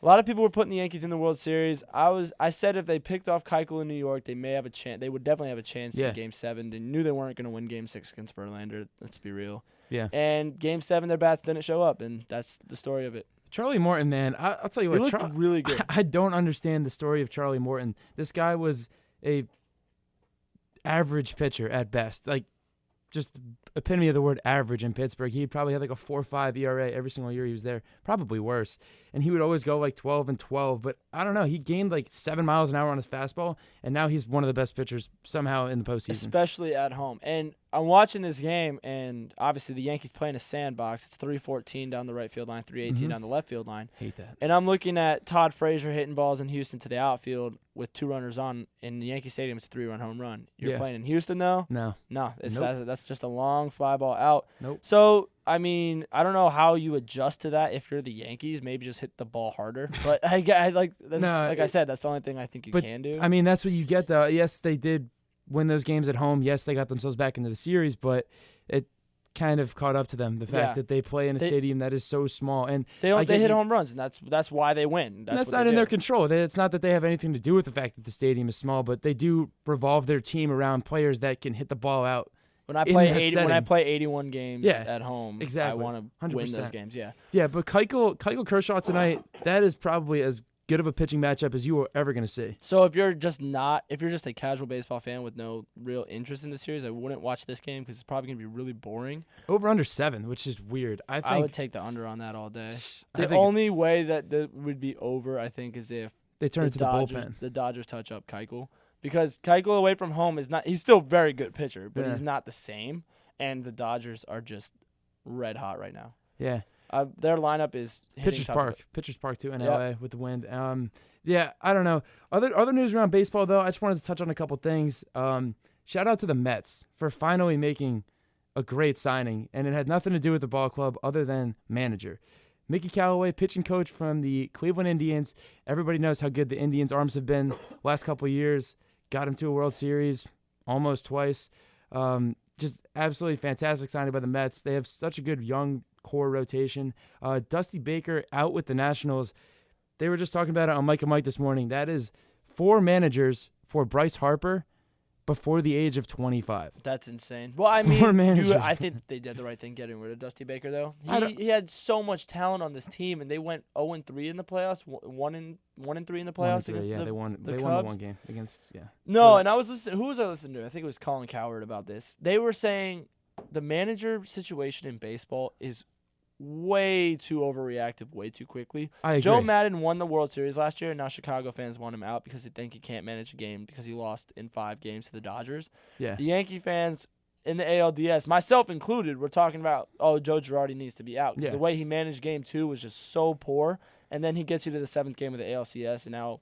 a lot of people were putting the Yankees in the World Series. I said if they picked off Keuchel in New York, they may have a chance. They would definitely have a chance in Game 7. They knew they weren't going to win Game 6 against Verlander. Let's be real. Yeah. And Game 7, their bats didn't show up, and that's the story of it. Charlie Morton, man, I'll tell you what. He looked really good. I don't understand the story of Charlie Morton. This guy was average pitcher at best. Like, just epitome of the word average in Pittsburgh. He probably had like a 4.5 ERA every single year he was there, probably worse. And he would always go like 12-12. But I don't know. He gained like 7 miles an hour on his fastball, and now he's one of the best pitchers somehow in the postseason. Especially at home. And I'm watching this game, and obviously the Yankees play in a sandbox. It's 314 down the right field line, 318 down the left field line. Hate that. And I'm looking at Todd Frazier hitting balls in Houston to the outfield with 2 runners on. In the Yankee Stadium, it's a 3-run home run. You're playing in Houston, though? No. That's just a long fly ball out. Nope. So, I mean, I don't know how you adjust to that if you're the Yankees. Maybe just hit the ball harder. But I said, that's the only thing I think you can do. I mean, that's what you get, though. Yes, they did win those games at home. Yes, they got themselves back into the series, but it kind of caught up to them, the fact that they play in a stadium that is so small. And they hit home runs, and that's why they win. That's not in their control. It's not that they have anything to do with the fact that the stadium is small, but they do revolve their team around players that can hit the ball out. When I play 81 games at home, exactly. I want to win those games. Yeah, but Keuchel Kershaw tonight, that is probably as good of a pitching matchup as you are ever going to see. So if you're just a casual baseball fan with no real interest in the series, I wouldn't watch this game because it's probably going to be really boring. Over under 7, which is weird. I would take the under on that all day. The only way that would be over, I think, is if they turn it to the bullpen. The Dodgers touch up Keuchel. Because Keuchel away from home he's still a very good pitcher, but he's not the same. And the Dodgers are just red hot right now. Yeah. Their lineup is Pitchers Park too in LA with the wind. I don't know. Other news around baseball though, I just wanted to touch on a couple things. Shout out to the Mets for finally making a great signing, and it had nothing to do with the ball club other than manager. Mickey Callaway, pitching coach from the Cleveland Indians. Everybody knows how good the Indians' arms have been last couple of years. Got him to a World Series almost twice. Just absolutely fantastic signing by the Mets. They have such a good young core rotation. Dusty Baker out with the Nationals. They were just talking about it on Mike and Mike this morning. That is 4 managers for Bryce Harper before the age of 25. That's insane. Well, I mean, I think they did the right thing getting rid of Dusty Baker, though. He had so much talent on this team, and they went 0-3 in the playoffs, 1-3 in the playoffs against the they won the the one game against No, and I was listening. Who was I listening to? I think it was Colin Cowherd about this. They were saying the manager situation in baseball is way too overreactive, way too quickly. I agree. Joe Madden won the World Series last year, and now Chicago fans want him out because they think he can't manage a game because he lost in 5 games to the Dodgers. Yeah. The Yankee fans in the ALDS, myself included, were talking about, Joe Girardi needs to be out. The way he managed Game 2 was just so poor, and then he gets you to the 7th game of the ALCS, and now,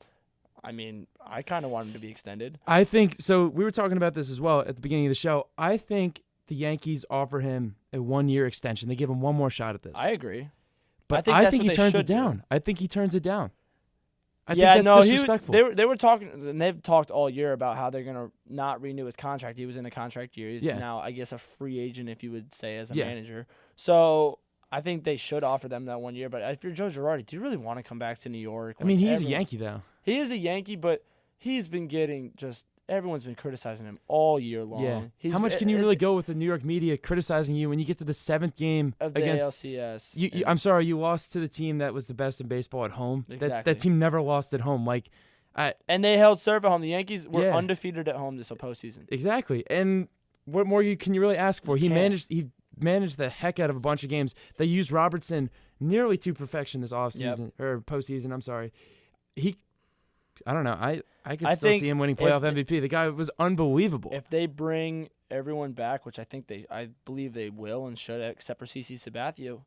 I mean, I kind of want him to be extended. I think so. We were talking about this as well at the beginning of the show. I think the Yankees offer him a 1-year extension. They give him one more shot at this. I agree. But I think he turns it down. I think he turns it down. I think that's disrespectful. They were talking, and they've talked all year about how they're going to not renew his contract. He was in a contract year. He's now, I guess, a free agent, if you would say, as a manager. So I think they should offer them that 1 year. But if you're Joe Girardi, do you really want to come back to New York? I mean, he's a Yankee, though. He is a Yankee, but he's been getting just – everyone's been criticizing him all year long. Yeah. How much can you really go with the New York media criticizing you when you get to the 7th game of the against ALCS? I'm sorry, you lost to the team that was the best in baseball at home. Exactly. That team never lost at home. And they held serve at home. The Yankees were undefeated at home this postseason. Exactly. And what more can you really ask for? He managed the heck out of a bunch of games. They used Robertson nearly to perfection this offseason or postseason. I'm sorry. I don't know. I could still see him winning playoff MVP. The guy was unbelievable. If they bring everyone back, which I believe they will and should, except for CC Sabathia.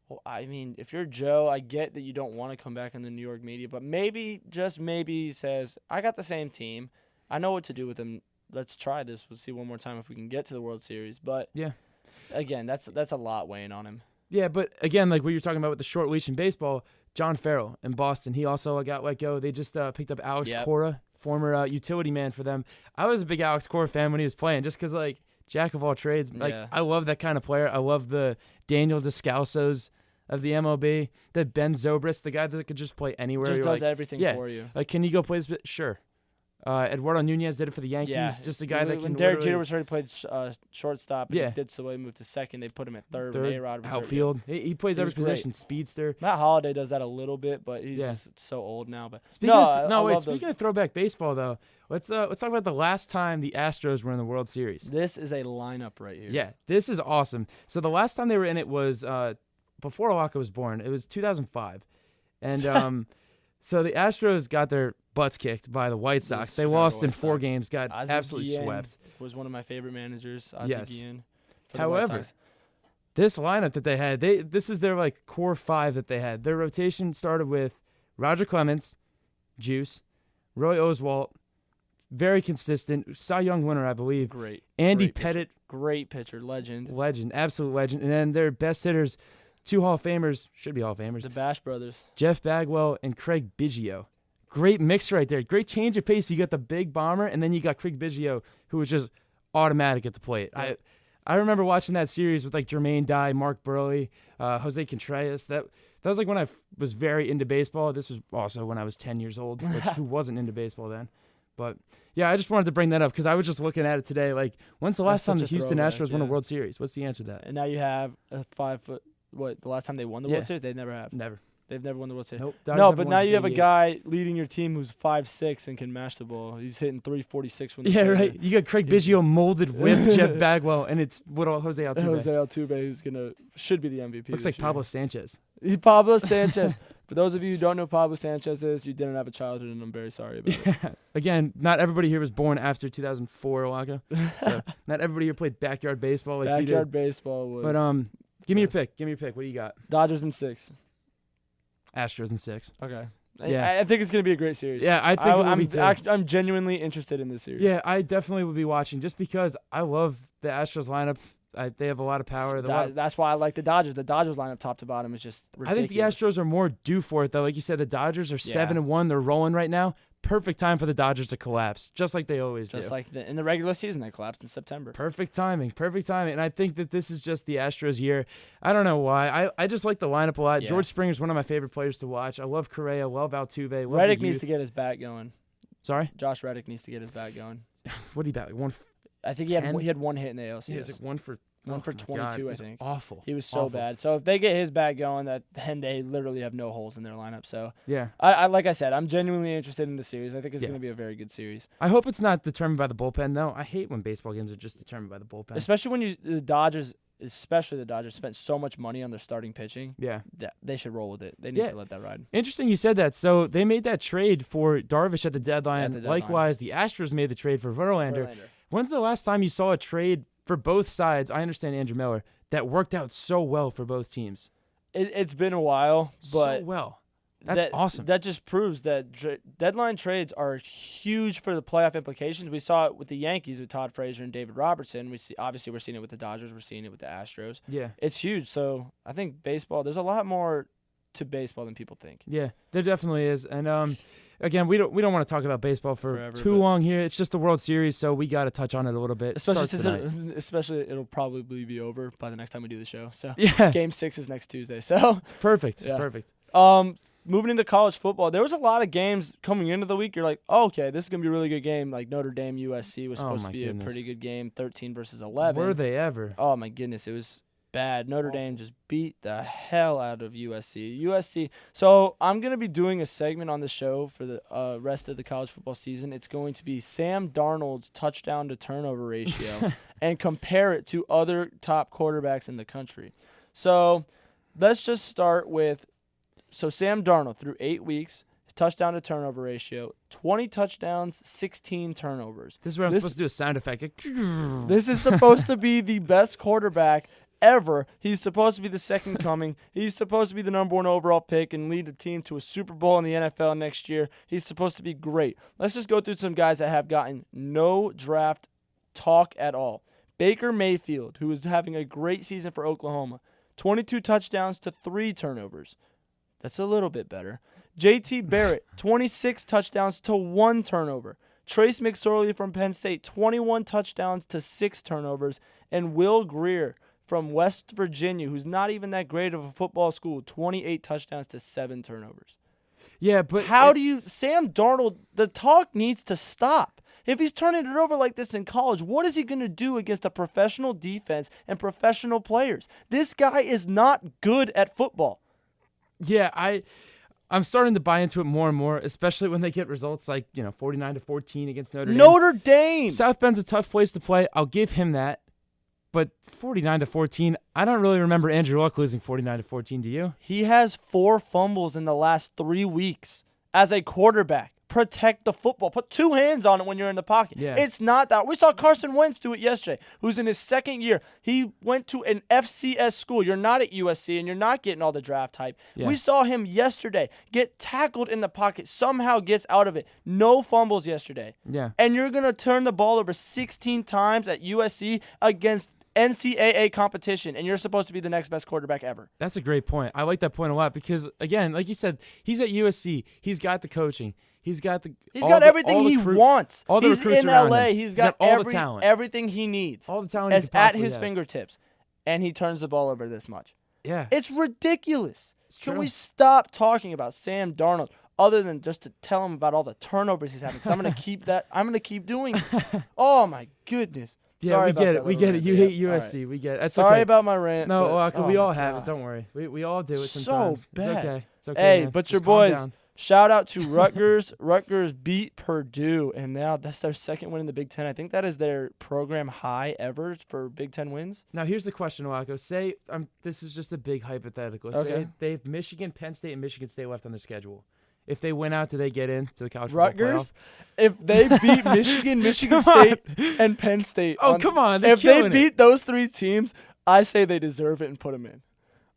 Well, I mean, if you're Joe, I get that you don't want to come back in the New York media, but maybe, just maybe, he says, I got the same team. I know what to do with them. Let's try this. We'll see one more time if we can get to the World Series. But again, that's a lot weighing on him. Yeah, but again, like what you're talking about with the short leash in baseball, John Farrell in Boston, he also got let go. They just picked up Alex Cora, former utility man for them. I was a big Alex Cora fan when he was playing, just because, like, jack of all trades. Like, I love that kind of player. I love the Daniel Descalsos of the MLB, the Ben Zobrist, the guy that could just play anywhere. Just does everything for you. Like, can you go play this? Sure. Eduardo Nunez did it for the Yankees. Yeah. Just a guy that can. When Derek Jeter was already played shortstop, Yeah. and did so he moved to second. They put him at third. Third, A-Rod was outfield. He plays every position. Speedster. Matt Holliday does that a little bit, but he's just so old now. But speaking of throwback baseball, though, let's talk about the last time the Astros were in the World Series. This is a lineup right here. Yeah, this is awesome. So the last time they were in it was before Locko was born. It was 2005, and so the Astros got their butts kicked by the White Sox. They lost in 4 games, got absolutely swept. Was one of my favorite managers, Yes. For However, this lineup that they had, this is their like core 5 that they had. Their rotation started with Roger Clemens, Juice, Roy Oswalt, very consistent, Cy Young winner, I believe. Great. Andy Pettit. Great pitcher, legend. Legend, absolute legend. And then their best hitters, 2 Hall of Famers, should be Hall of Famers. The Bash brothers. Jeff Bagwell and Craig Biggio. Great mix right there. Great change of pace. You got the big bomber, and then you got Craig Biggio, who was just automatic at the plate. Yeah. I remember watching that series with like Jermaine Dye, Mark Burley, Jose Contreras. That was like when I was very into baseball. This was also when I was 10 years old, which who wasn't into baseball then. But yeah, I just wanted to bring that up because I was just looking at it today. Like, when's the last time the Houston Astros won a World Series? What's the answer to that? And now you have a 5 foot. What, the last time they won the World Series? They never have. Never. They've never won the World Series. Nope. No, but now you have a guy leading your team who's 5'6" and can mash the ball. He's hitting 346 when right. You got Craig Biggio molded with Jeff Bagwell, and it's Jose Altuve. Jose Altuve, who's should be the MVP. Looks like Pablo Sanchez. Pablo Sanchez. For those of you who don't know who Pablo Sanchez is, you didn't have a childhood, and I'm very sorry about it. Again, not everybody here was born after 2004, Locko. So not everybody here played backyard baseball like you did. Backyard baseball was. But give me your pick. Give me your pick. What do you got? Dodgers in 6. Astros in 6. Okay. Yeah. I think it's going to be a great series. Yeah, I think it will be too. I'm genuinely interested in this series. Yeah, I definitely will be watching just because I love the Astros lineup. They have a lot of power. That's why I like the Dodgers. The Dodgers lineup top to bottom is just ridiculous. I think the Astros are more due for it, though. Like you said, the Dodgers are 7-1. They're rolling right now. Perfect time for the Dodgers to collapse, just like they always do. Just like in the regular season, they collapsed in September. Perfect timing. And I think that this is just the Astros' year. I don't know why. I just like the lineup a lot. Yeah. George Springer's one of my favorite players to watch. I love Correa, love Altuve. Reddick needs to get his bat going. Sorry? Josh Reddick needs to get his bat going. What did he bat? I think he had one hit in the ALCS. Yeah, it was like 1 for 22, God, I think. Awful. He was so bad. So if they get his bat going, then they literally have no holes in their lineup. So yeah, I like I said, I'm genuinely interested in the series. I think it's going to be a very good series. I hope it's not determined by the bullpen, though. I hate when baseball games are just determined by the bullpen. Especially when the Dodgers spent so much money on their starting pitching. Yeah. They should roll with it. They need to let that ride. Interesting you said that. So they made that trade for Darvish at the deadline. Likewise, the Astros made the trade for Verlander. When's the last time you saw a trade for both sides? I understand Andrew Miller. That worked out so well for both teams. It's been a while, but so well. That's awesome. That just proves that deadline trades are huge for the playoff implications. We saw it with the Yankees with Todd Frazier and David Robertson. Obviously we're seeing it with the Dodgers. We're seeing it with the Astros. Yeah, it's huge. So I think baseball. There's a lot more to baseball than people think. Yeah, there definitely is. And again, we don't want to talk about baseball for forever, too long here. It's just the World Series, so we got to touch on it a little bit. Especially it'll probably be over by the next time we do the show. So yeah, Game 6 is next Tuesday. So perfect. Yeah. Perfect. Moving into college football, there was a lot of games coming into the week. You're like, oh, okay, this is gonna be a really good game. Like Notre Dame USC was supposed to be a pretty good game, 13 versus 11. Were they ever? Oh my goodness, it was bad. Notre Dame just beat the hell out of USC. So I'm going to be doing a segment on the show for the rest of the college football season. It's going to be Sam Darnold's touchdown to turnover ratio and compare it to other top quarterbacks in the country. So let's just start with Sam Darnold through 8 weeks. Touchdown to turnover ratio, 20 touchdowns, 16 turnovers. This is where I'm supposed to do a sound effect. This is supposed to be the best quarterback ever. He's supposed to be the second coming. He's supposed to be the number 1 overall pick and lead a team to a Super Bowl in the NFL next year. He's supposed to be great. Let's just go through some guys that have gotten no draft talk at all. Baker Mayfield, who is having a great season for Oklahoma, 22 touchdowns to 3 turnovers. That's a little bit better. J.T. Barrett, 26 touchdowns to 1 turnover. Trace McSorley from Penn State, 21 touchdowns to 6 turnovers. And Will Grier from West Virginia, who's not even that great of a football school, 28 touchdowns to 7 turnovers. Yeah, but how do you Sam Darnold? The talk needs to stop. If he's turning it over like this in college, what is he going to do against a professional defense and professional players? This guy is not good at football. Yeah, I'm starting to buy into it more and more, especially when they get results like 49-14 against Notre Dame. Notre Dame. South Bend's a tough place to play. I'll give him that. But 49-14, I don't really remember Andrew Luck losing 49-14. Do you? He has 4 fumbles in the last 3 weeks as a quarterback. Protect the football. Put 2 hands on it when you're in the pocket. Yeah. It's not that. We saw Carson Wentz do it yesterday, who's in his 2nd year. He went to an FCS school. You're not at USC, and you're not getting all the draft hype. Yeah. We saw him yesterday get tackled in the pocket, somehow gets out of it. No fumbles yesterday. Yeah. And you're going to turn the ball over 16 times at USC against NCAA competition, and you're supposed to be the next best quarterback ever. That's a great point. I like that point a lot because, again, like you said, he's at USC. He's got the coaching. He's got everything he wants. All the he's recruits in around LA. him. He's got all the talent. Everything he needs. All the talent he could at possibly his have. fingertips, and he turns the ball over this much. Yeah. It's ridiculous. Can true. we stop talking about Sam Darnold other than just to tell him about all the turnovers he's having? Because I'm going to keep that. I'm going to keep doing it. Oh, my goodness. Yeah, Sorry we get about it. We that get it. rant. You Yeah, hate USC. all right. We get it. That's Sorry okay. about my rant. No, but, we all my have God. it. Don't worry. We all do it So sometimes. bad. It's okay. It's okay. Hey, man. but Just your calm boys, down. shout out to Rutgers. Rutgers beat Purdue, and now that's their 2nd win in the Big Ten. I think that is their program high ever for Big Ten wins. Now, here's the question, Locko. Say, this is just a big hypothetical. Okay. Say they have Michigan, Penn State, and Michigan State left on their schedule. If they win out, do they get into the college football Rutgers, playoff? if they beat Michigan State, and Penn State. Come on. If they beat those 3 teams, I say they deserve it and put them in.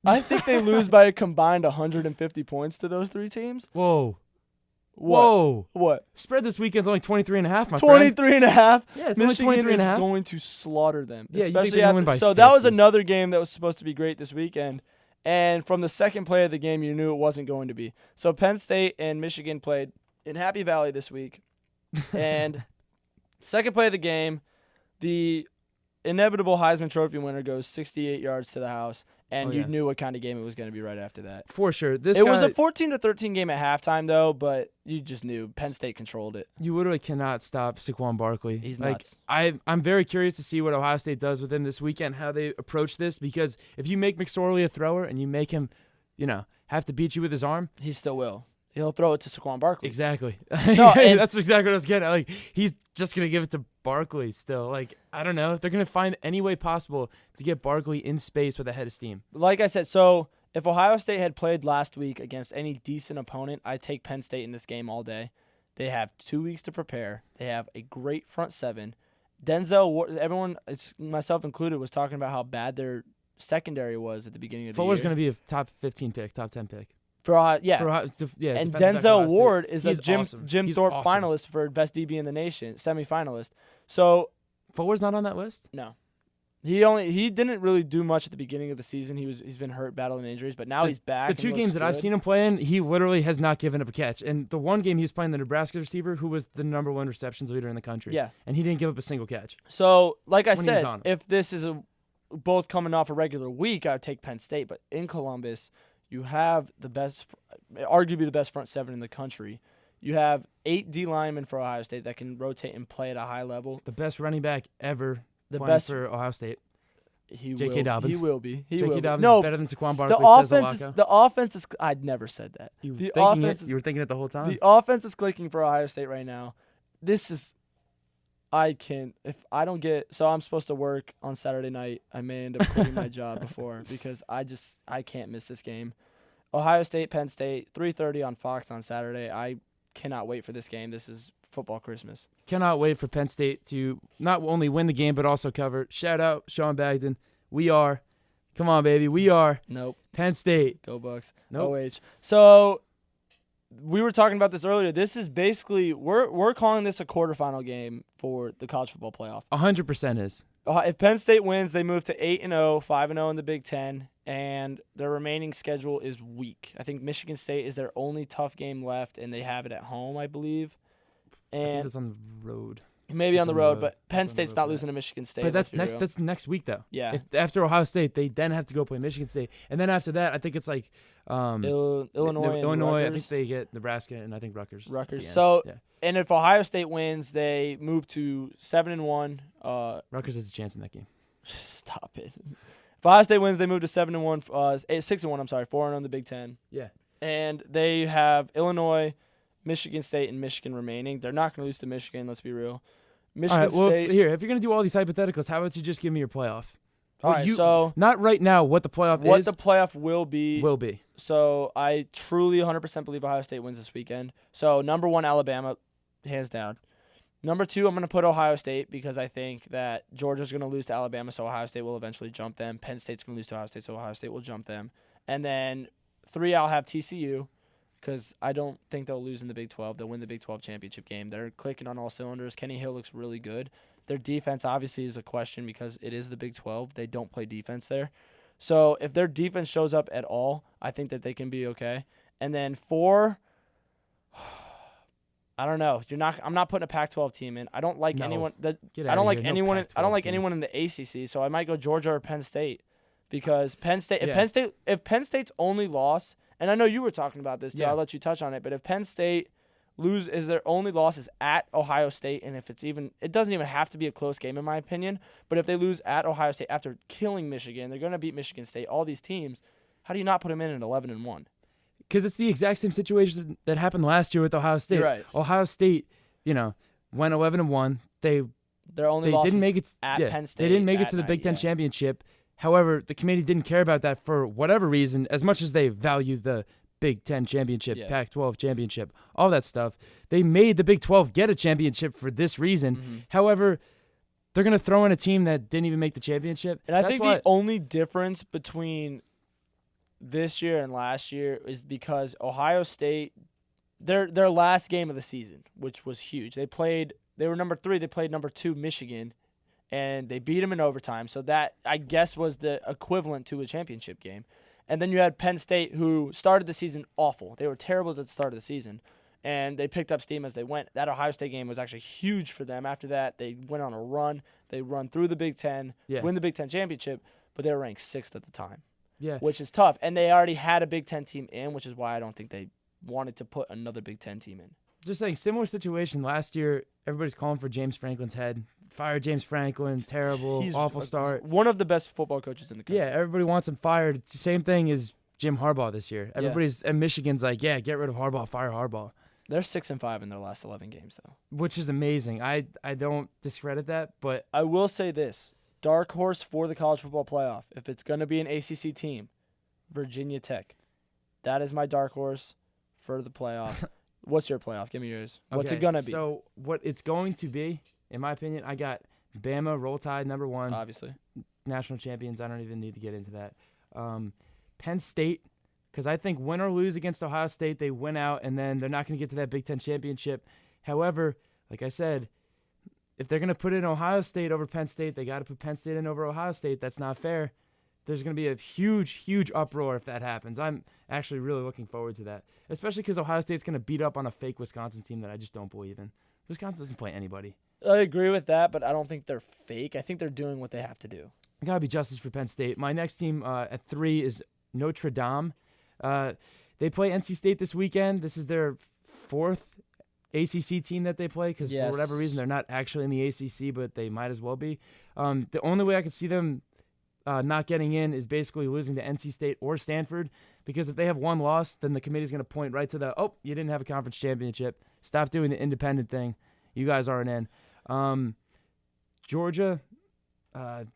I think they lose by a combined 150 points to those 3 teams. Whoa. What? Whoa. What? Spread this weekend's only 23.5, my friend. 23 and a half. Yeah, it's Michigan only 23 and a is half. going to slaughter them. Yeah, you think especially they're gonna win by so that was 50. another game that was supposed to be great this weekend. And from the second play of the game, you knew it wasn't going to be. So Penn State and Michigan played in Happy Valley this week. And second play of the game, the inevitable Heisman Trophy winner goes 68 yards to the house. And you knew what kind of game it was going to be right after that. For sure. It was a 14-13 game at halftime, though, but you just knew Penn State controlled it. You literally cannot stop Saquon Barkley. He's nuts. I'm very curious to see what Ohio State does with him this weekend, how they approach this, because if you make McSorley a thrower and you make him, have to beat you with his arm. He still will. He'll throw it to Saquon Barkley. Exactly. No, that's exactly what I was getting at. He's just going to give it to Barkley still. I don't know. They're going to find any way possible to get Barkley in space with a head of steam. Like I said, so if Ohio State had played last week against any decent opponent, I'd take Penn State in this game all day. They have 2 weeks to prepare. They have a great front 7. Denzel, everyone, it's myself included, was talking about how bad their secondary was at the beginning of the year. Fuller's going to be a top 15 pick, top 10 pick. For Ohio, yeah. And Denzel Ward is a Jim Thorpe finalist for best DB in the nation, semifinalist. So Fuller's not on that list? No. He didn't really do much at the beginning of the season. He's been hurt, battling injuries, but now he's back. The 2 games that I've seen him play in, he literally has not given up a catch. And the one game he was playing the Nebraska receiver, who was the #1 receptions leader in the country. Yeah. And he didn't give up a single catch. So, like I said, if this is both coming off a regular week, I would take Penn State. But in Columbus, you have arguably the best front 7 in the country. You have 8 D linemen for Ohio State that can rotate and play at a high level. The best running back ever for Ohio State. J.K. Dobbins. He will be. J.K. Dobbins is better than Saquon Barkley. The offense is. I'd never said that. You were thinking it the whole time. The offense is clicking for Ohio State right now. This is. I can't. If I don't get. So I'm supposed to work on Saturday night. I may end up quitting my job before because I can't miss this game. Ohio State, Penn State, 3:30 on Fox on Saturday. I cannot wait for this game. This is football Christmas. Cannot wait for Penn State to not only win the game but also cover. Shout out Sean Bagden. Come on, baby. We are. Nope. Penn State. Go Bucks. Nope. OH. So we were talking about this earlier. This is basically we're calling this a quarterfinal game for the college football playoff. 100% is. If Penn State wins, they move to 8-0, 5-0 in the Big Ten, and their remaining schedule is weak. I think Michigan State is their only tough game left, and they have it at home, I believe. I think it's on the road. Maybe on the road, but Penn State's not losing to Michigan State. But that's next week though. Yeah. After Ohio State, they then have to go play Michigan State, and then after that, I think it's like Illinois. Illinois. I think they get Nebraska, and I think Rutgers. So, and if Ohio State wins, they move to 7-1. Rutgers has a chance in that game. Stop it. If Ohio State wins, they move to 7-1. 6-1. I'm sorry, 4-0 in the Big Ten. Yeah. And they have Illinois, Michigan State, and Michigan remaining. They're not going to lose to Michigan. Let's be real. Michigan State. If you're going to do all these hypotheticals, how about you just give me your playoff? All right, so not right now what the playoff is. What the playoff will be. So I truly 100% believe Ohio State wins this weekend. So number 1, Alabama, hands down. Number 2, I'm going to put Ohio State because I think that Georgia's going to lose to Alabama, so Ohio State will eventually jump them. Penn State's going to lose to Ohio State, so Ohio State will jump them. And then 3, I'll have TCU because I don't think they'll lose in the Big 12. They'll win the Big 12 championship game. They're clicking on all cylinders. Kenny Hill looks really good. Their defense obviously is a question because it is the Big 12. They don't play defense there. So if their defense shows up at all, I think that they can be okay. And then 4, I don't know. I'm not putting a Pac-12 team in. I don't like anyone that I don't like anyone I don't like anyone in the ACC, so I might go Georgia or Penn State because Penn State if Penn State's only loss, and I know you were talking about this too. I'll let you touch on it, but if Penn State is their only loss is at Ohio State, and if it doesn't even have to be a close game in my opinion, but if they lose at Ohio State after killing Michigan, they're going to beat Michigan State, all these teams, how do you not put them in at 11-1? Because it's the exact same situation that happened last year with Ohio State. You're right. Ohio State, went 11-1. Their only loss didn't make it at Penn State. They didn't make it to the Big Ten championship. However, the committee didn't care about that for whatever reason, as much as they value the Big Ten championship, Pac-12 championship, all that stuff. They made the Big 12 get a championship for this reason. Mm-hmm. However, they're going to throw in a team that didn't even make the championship. And I think the only difference between this year and last year is because Ohio State, their last game of the season, which was huge. They were number 3. They played number 2 Michigan, and they beat them in overtime. So that, I guess, was the equivalent to a championship game. And then you had Penn State, who started the season awful. They were terrible at the start of the season, and they picked up steam as they went. That Ohio State game was actually huge for them. After that, they went on a run. They run through the Big Ten, win the Big Ten championship, but they were ranked 6th at the time. Yeah, which is tough. And they already had a Big Ten team in, which is why I don't think they wanted to put another Big Ten team in. Just like similar situation last year, everybody's calling for James Franklin's head. Fire James Franklin, terrible, awful start. One of the best football coaches in the country. Yeah, everybody wants him fired. Same thing as Jim Harbaugh this year. And Michigan's like, get rid of Harbaugh, fire Harbaugh. They're 6-5 in their last 11 games, though. Which is amazing. I don't discredit that, but I will say this. Dark horse for the college football playoff. If it's going to be an ACC team, Virginia Tech. That is my dark horse for the playoff. What's your playoff? Give me yours. What's it going to be? So what it's going to be, in my opinion, I got Bama, Roll Tide, number 1. Obviously. National champions. I don't even need to get into that. Penn State, because I think win or lose against Ohio State, they win out, and then they're not going to get to that Big Ten championship. However, like I said, if they're going to put in Ohio State over Penn State, they got to put Penn State in over Ohio State. That's not fair. There's going to be a huge, huge uproar if that happens. I'm actually really looking forward to that, especially because Ohio State's going to beat up on a fake Wisconsin team that I just don't believe in. Wisconsin doesn't play anybody. I agree with that, but I don't think they're fake. I think they're doing what they have to do. Got to be justice for Penn State. My next team at 3 is Notre Dame. They play NC State this weekend. This is their 4th ACC team that they play because for whatever reason they're not actually in the ACC, but they might as well be. The only way I could see them not getting in is basically losing to NC State or Stanford, because if they have one loss, then the committee's going to point right to you didn't have a conference championship. Stop doing the independent thing. You guys aren't in. Georgia,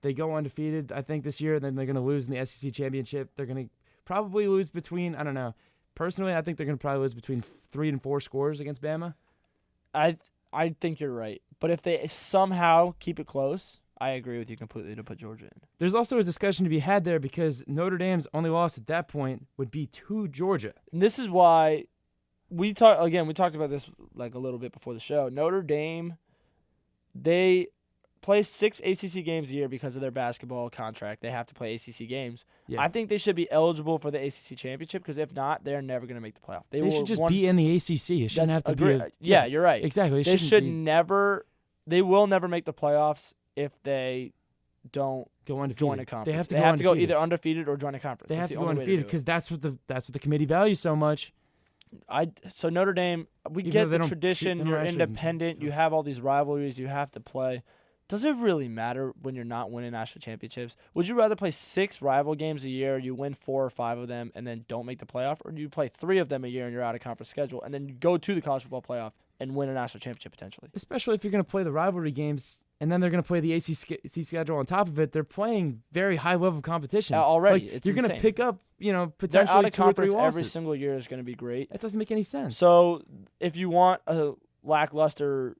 they go undefeated, I think, this year. Then they're going to lose in the SEC championship. They're going to probably lose between, I don't know. Personally, I think they're going to probably lose between 3 and 4 scores against Bama. I think you're right. But if they somehow keep it close, I agree with you completely to put Georgia in. There's also a discussion to be had there because Notre Dame's only loss at that point would be to Georgia. And this is why we talked about this like a little bit before the show. Notre Dame, they play 6 ACC games a year because of their basketball contract. They have to play ACC games. Yeah. I think they should be eligible for the ACC championship because if not, they're never going to make the playoff. They should just be in the ACC. It shouldn't have to be. Yeah, you're right. Exactly. They should never they will never make the playoffs if they don't go undefeated. Join a conference. They have to go either undefeated or join a conference. They have to go undefeated because that's what the committee values so much. So Notre Dame, we get the tradition. You're independent. You have all these rivalries you have to play. Does it really matter when you're not winning national championships? Would you rather play 6 rival games a year, you win 4 or 5 of them, and then don't make the playoff, or do you play 3 of them a year and you're out of conference schedule, and then you go to the college football playoff and win a national championship potentially? Especially if you're going to play the rivalry games, and then they're going to play the ACC schedule on top of it. They're playing very high level competition already. You're going to pick up, potentially 2 or 3 losses. Every single year is going to be great. That doesn't make any sense. So if you want a lackluster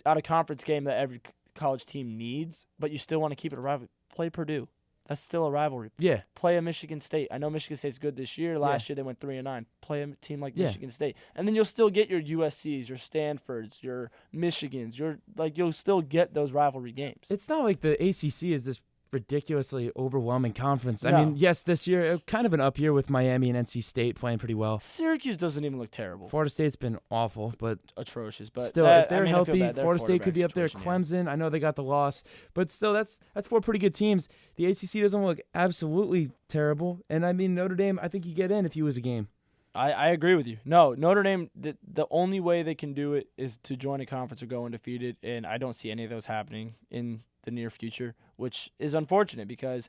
out of conference game that every college team needs, but you still want to keep it a rivalry, play Purdue. That's still a rivalry. Yeah. Play a Michigan State. I know Michigan State's good this year. Last year they went 3-9. Play a team like Michigan State, and then you'll still get your USCs, your Stanfords, your Michigans. You'll still get those rivalry games. It's not like the ACC is this ridiculously overwhelming conference. No. I mean, yes, this year kind of an up year with Miami and NC State playing pretty well. Syracuse doesn't even look terrible. Florida State's been awful, but atrocious. But still, if they're healthy, Florida State could be up there. Yeah. Clemson, I know they got the loss, but still, that's 4 pretty good teams. The ACC doesn't look absolutely terrible, and I mean Notre Dame, I think you get in if you lose a game. I agree with you. No, Notre Dame, the only way they can do it is to join a conference or go undefeated, and I don't see any of those happening in the near future, which is unfortunate because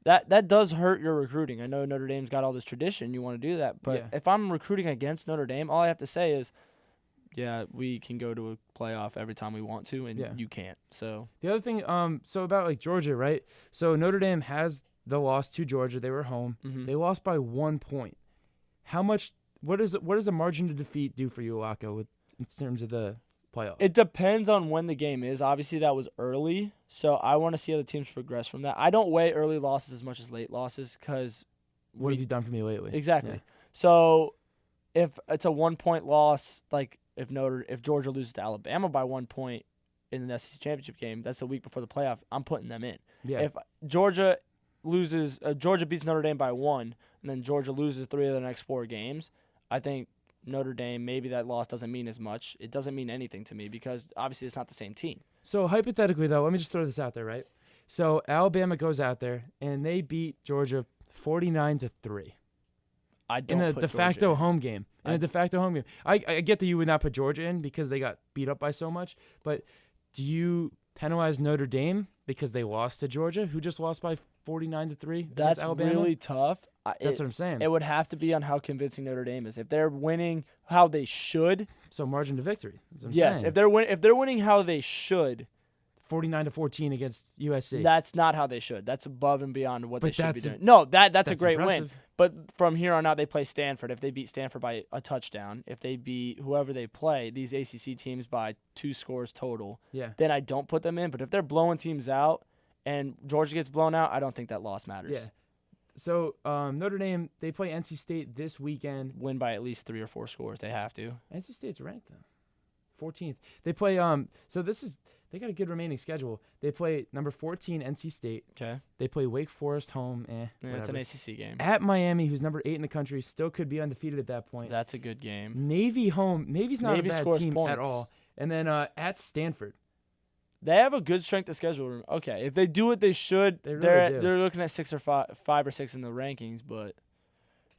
that does hurt your recruiting. I know Notre Dame's got all this tradition. You want to do that. But if I'm recruiting against Notre Dame, all I have to say is, yeah, we can go to a playoff every time we want to, and you can't. So the other thing, so about like Georgia, right? So Notre Dame has the loss to Georgia. They were home. Mm-hmm. They lost by 1 point. How much? What does a margin to defeat do for you, Locko, in terms of the playoff? It depends on when the game is. Obviously, that was early, so I want to see how the teams progress from that. I don't weigh early losses as much as late losses because what have you done for me lately? Exactly. Yeah. So if it's a 1 point loss, like if Georgia loses to Alabama by 1 point in the SEC championship game, that's a week before the playoff. I'm putting them in. Yeah. If Georgia beats Notre Dame by 1, and then Georgia loses 3 of the next 4 games, I think Notre Dame, maybe that loss doesn't mean as much. It doesn't mean anything to me because obviously it's not the same team. So hypothetically, though, let me just throw this out there, right? So Alabama goes out there and they beat Georgia 49-3. I don't in a put de facto Georgia home game. I get that you would not put Georgia in because they got beat up by so much, but do you penalize Notre Dame because they lost to Georgia, who just lost by 49-3? That's Alabama? really tough. That's what I'm saying. It would have to be on how convincing Notre Dame is. If they're winning how they should, so margin to victory. That's what I'm yes, saying. if they're winning how they should, 49-14 against USC. That's not how they should. That's above and beyond what they should be doing. That's a great impressive win. But from here on out, they play Stanford. If they beat Stanford by a touchdown, if they beat whoever they play, these ACC teams by 2 scores total, then I don't put them in. But if they're blowing teams out and Georgia gets blown out, I don't think that loss matters. Yeah. So Notre Dame, they play NC State this weekend. Win by at least 3 or 4 scores. They have to. NC State's ranked though, 14th. They play they got a good remaining schedule. They play number 14 NC State. Okay. They play Wake Forest home. It's an ACC game. At Miami, who's number 8 in the country, still could be undefeated at that point. That's a good game. Navy home. Navy's not a bad team points at all. And then at Stanford. They have a good strength of schedule. Okay, if they do what they should, they're looking at 6 or 5 or 6 in the rankings, but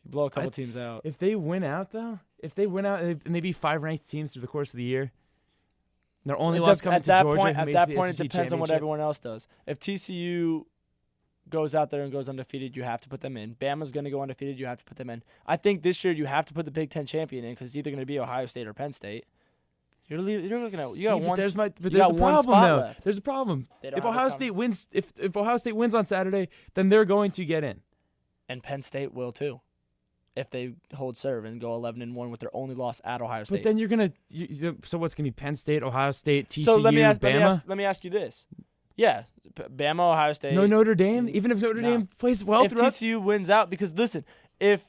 you blow a couple teams out. If they win out, though, and they beat 5 ranked teams through the course of the year, their only loss coming to Georgia. At that point, it depends on what everyone else does. If TCU goes out there and goes undefeated, you have to put them in. Bama's going to go undefeated, you have to put them in. I think this year you have to put the Big Ten champion in because it's either going to be Ohio State or Penn State. You're looking at there's a problem though. Left. There's a problem. If Ohio State wins, if Ohio State wins on Saturday, then they're going to get in. And Penn State will too, if they hold serve and go 11-1 with their only loss at Ohio State. But then you're gonna. So what's gonna be Penn State, Ohio State, TCU, so Bama? Let me ask you this. Yeah, Bama, Ohio State. No Notre Dame. Even if Notre Dame plays well, if TCU wins out, because listen, let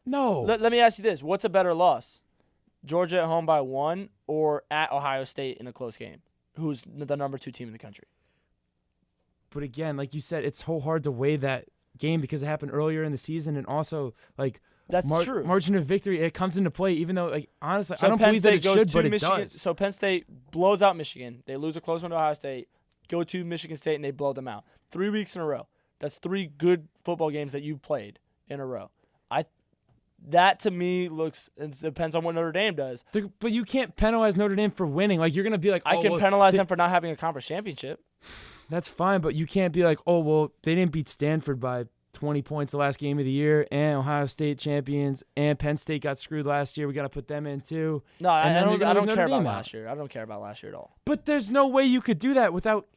me ask you this: what's a better loss? Georgia at home by 1 or at Ohio State in a close game? Who's the number 2 team in the country? But again, like you said, it's so hard to weigh that game because it happened earlier in the season, and also like that's true. Margin of victory, it comes into play. Even though, like honestly, I don't believe that it should, but it does. So Penn State blows out Michigan. They lose a close one to Ohio State. Go to Michigan State, and they blow them out. 3 weeks in a row. That's 3 good football games that you played in a row. That to me looks. It depends on what Notre Dame does. But you can't penalize Notre Dame for winning. Like, you're gonna be like, I can penalize them for not having a conference championship. That's fine, but you can't be like, oh well, they didn't beat Stanford by 20 points the last game of the year, and Ohio State champions, and Penn State got screwed last year. We got to put them in too. No, I don't care about last year. I don't care about last year at all. But there's no way you could do that without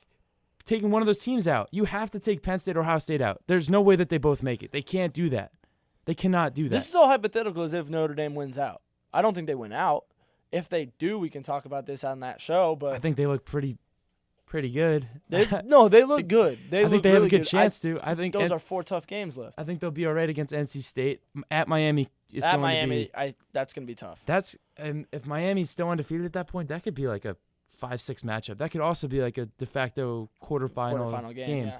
taking one of those teams out. You have to take Penn State or Ohio State out. There's no way that they both make it. They can't do that. They cannot do that. This is all hypothetical as if Notre Dame wins out. I don't think they win out. If they do, we can talk about this on that show. But I think they look pretty good. They look good. I think they have a good chance to. I think those are 4 tough games left. I think they'll be all right against NC State. At Miami, that's going to be tough. And if Miami's still undefeated at that point, that could be like a 5-6 matchup. That could also be like a de facto quarterfinal game.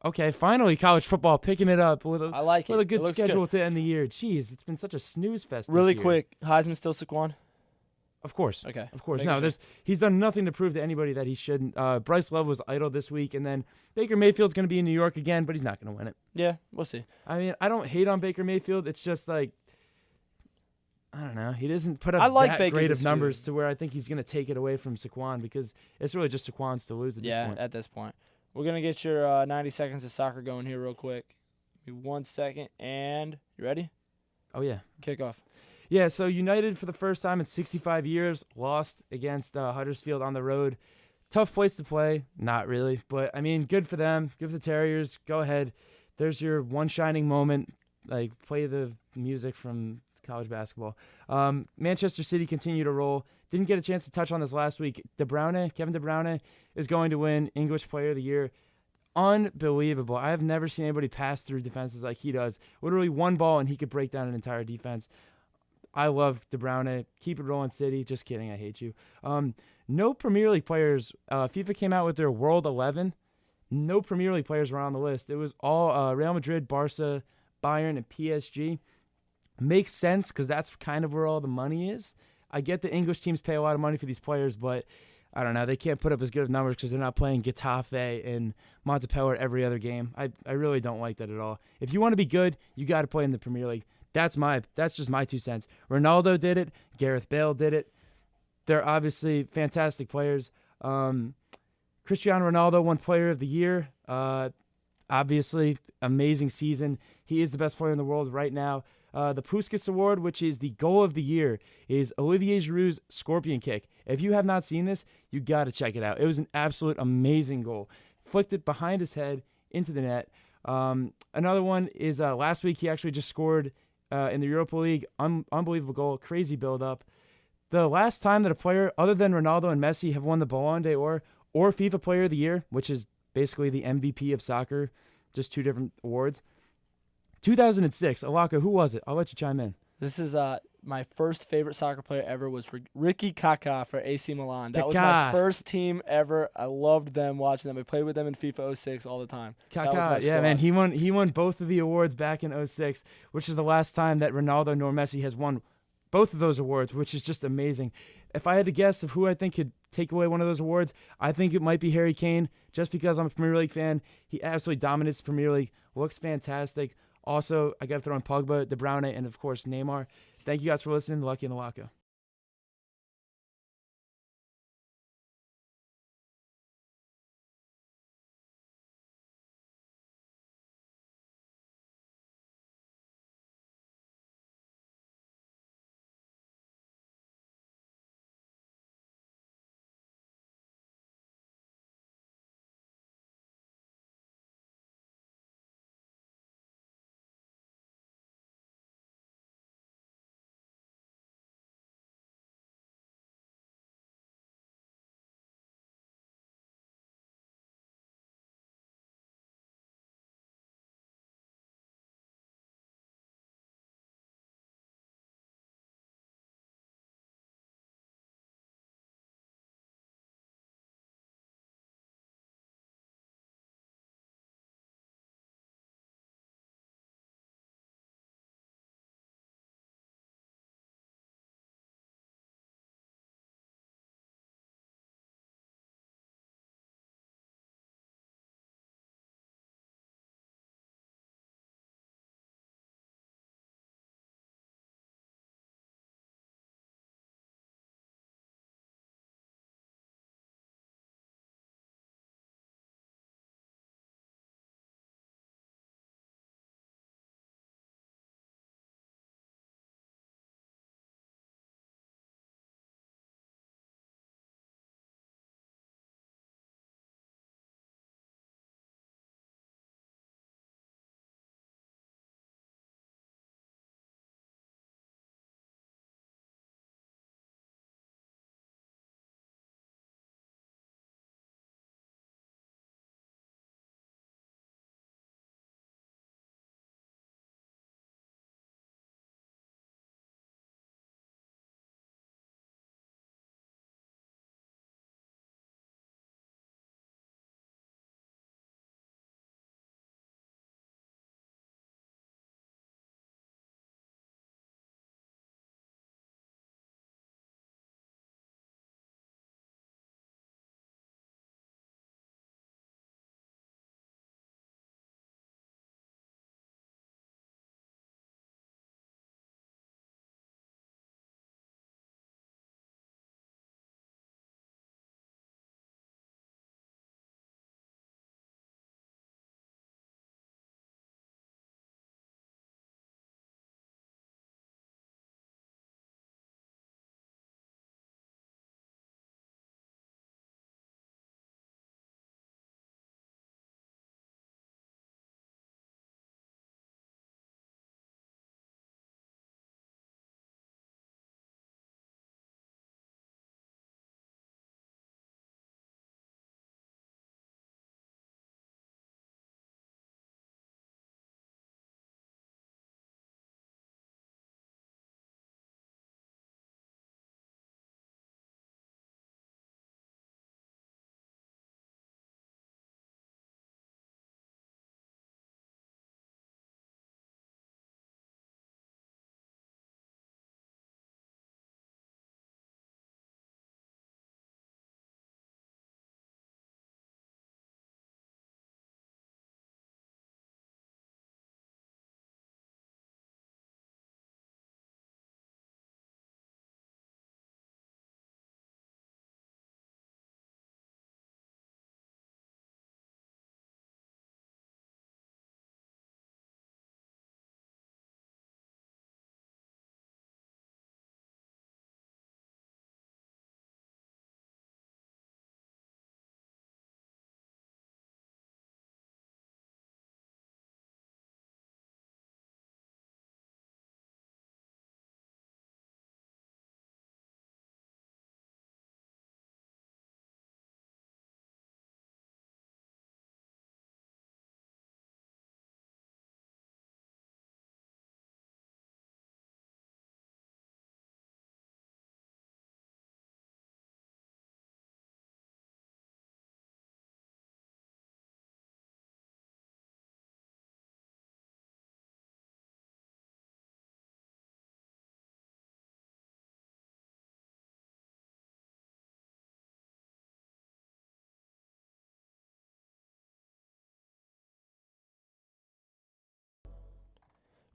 Okay. Finally, college football picking it up with a good schedule to end the year. Jeez, it's been such a snooze fest. Really this year. quick, Heisman still Saquon? Of course. Okay. Of course. No, he's done nothing to prove to anybody that he shouldn't. Bryce Love was idle this week, and then Baker Mayfield's going to be in New York again, but he's not going to win it. Yeah, we'll see. I mean, I don't hate on Baker Mayfield. It's just like, I don't know. He doesn't put up that great of numbers to where I think he's going to take it away from Saquon, because it's really just Saquon's to lose at this point. Yeah, at this point. We're going to get your 90 seconds of soccer going here real quick. Give me 1 second, and you ready? Oh, yeah. Kick off. Yeah, so United for the first time in 65 years lost against Huddersfield on the road. Tough place to play. Not really. But, I mean, good for them. Good for the Terriers. Go ahead. There's your one shining moment. Like, play the music from college basketball. Manchester City continue to roll. Didn't get a chance to touch on this last week. Kevin De Bruyne is going to win English Player of the Year. Unbelievable. I have never seen anybody pass through defenses like he does. Literally one ball, and he could break down an entire defense. I love De Bruyne. Keep it rolling, City. Just kidding. I hate you. No Premier League players. FIFA came out with their World 11. No Premier League players were on the list. It was all Real Madrid, Barca, Bayern, and PSG. Makes sense because that's kind of where all the money is. I get the English teams pay a lot of money for these players, but I don't know. They can't put up as good of numbers because they're not playing Getafe and Montpellier every other game. I really don't like that at all. If you want to be good, you got to play in the Premier League. That's just my 2 cents. Ronaldo did it. Gareth Bale did it. They're obviously fantastic players. Cristiano Ronaldo won Player of the Year. Obviously, amazing season. He is the best player in the world right now. The Puskas Award, which is the goal of the year, is Olivier Giroud's Scorpion Kick. If you have not seen this, you got to check it out. It was an absolute amazing goal. Flicked it behind his head into the net. Another one is last week he actually just scored in the Europa League. Unbelievable goal. Crazy build-up. The last time that a player other than Ronaldo and Messi have won the Ballon d'Or or FIFA Player of the Year, which is basically the MVP of soccer, just 2 different awards, 2006. Locko, who was it? I'll let you chime in. This is my first favorite soccer player ever was Ricky Kaká for AC Milan. That was my first team ever. I loved them, watching them. I played with them in FIFA 06 all the time. Kaká, yeah, man, he won both of the awards back in 06, which is the last time that Ronaldo nor Messi has won both of those awards, which is just amazing. If I had to guess of who I think could take away one of those awards, I think it might be Harry Kane, just because I'm a Premier League fan. He absolutely dominates the Premier League, looks fantastic. Also, I got to throw in Pogba, De Bruyne, and, of course, Neymar. Thank you guys for listening to Lucky and the Locko.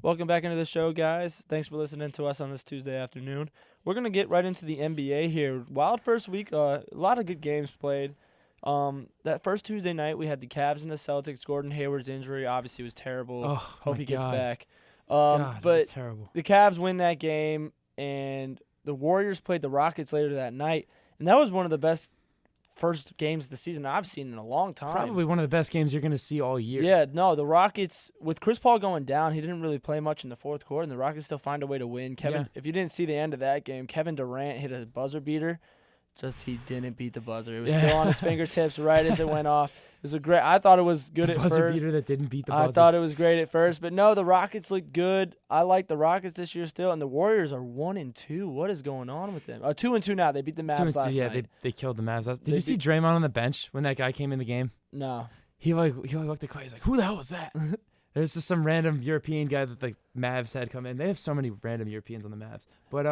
Welcome back into the show, guys. Thanks for listening to us on this Tuesday afternoon. We're going to get right into the NBA here. Wild first week, a lot of good games played. That first Tuesday night, we had the Cavs and the Celtics. Gordon Hayward's injury obviously was terrible. Oh, Hope he gets back. God, but terrible. The Cavs win that game, and the Warriors played the Rockets later that night. And that was one of the best first games of the season I've seen in a long time. Probably one of the best games you're going to see all year. Yeah, no, the Rockets, with Chris Paul going down, he didn't really play much in the fourth quarter, and the Rockets still find a way to win. If you didn't see the end of that game, Kevin Durant hit a buzzer beater. Just he didn't beat the buzzer. It was still on his fingertips right as it went off. It was a great. I thought it was good at first. Buzzer beater that didn't beat the buzzer. I thought it was great at first, but no, the Rockets look good. I like the Rockets this year still, and the Warriors are 1-2. What is going on with them? 2-2 now. They beat the Mavs last night. Yeah, they killed the Mavs. Did you see Draymond on the bench when that guy came in the game? No. He looked at Clay. He's like, "Who the hell was that?" There's just some random European guy that the Mavs had come in. They have so many random Europeans on the Mavs. But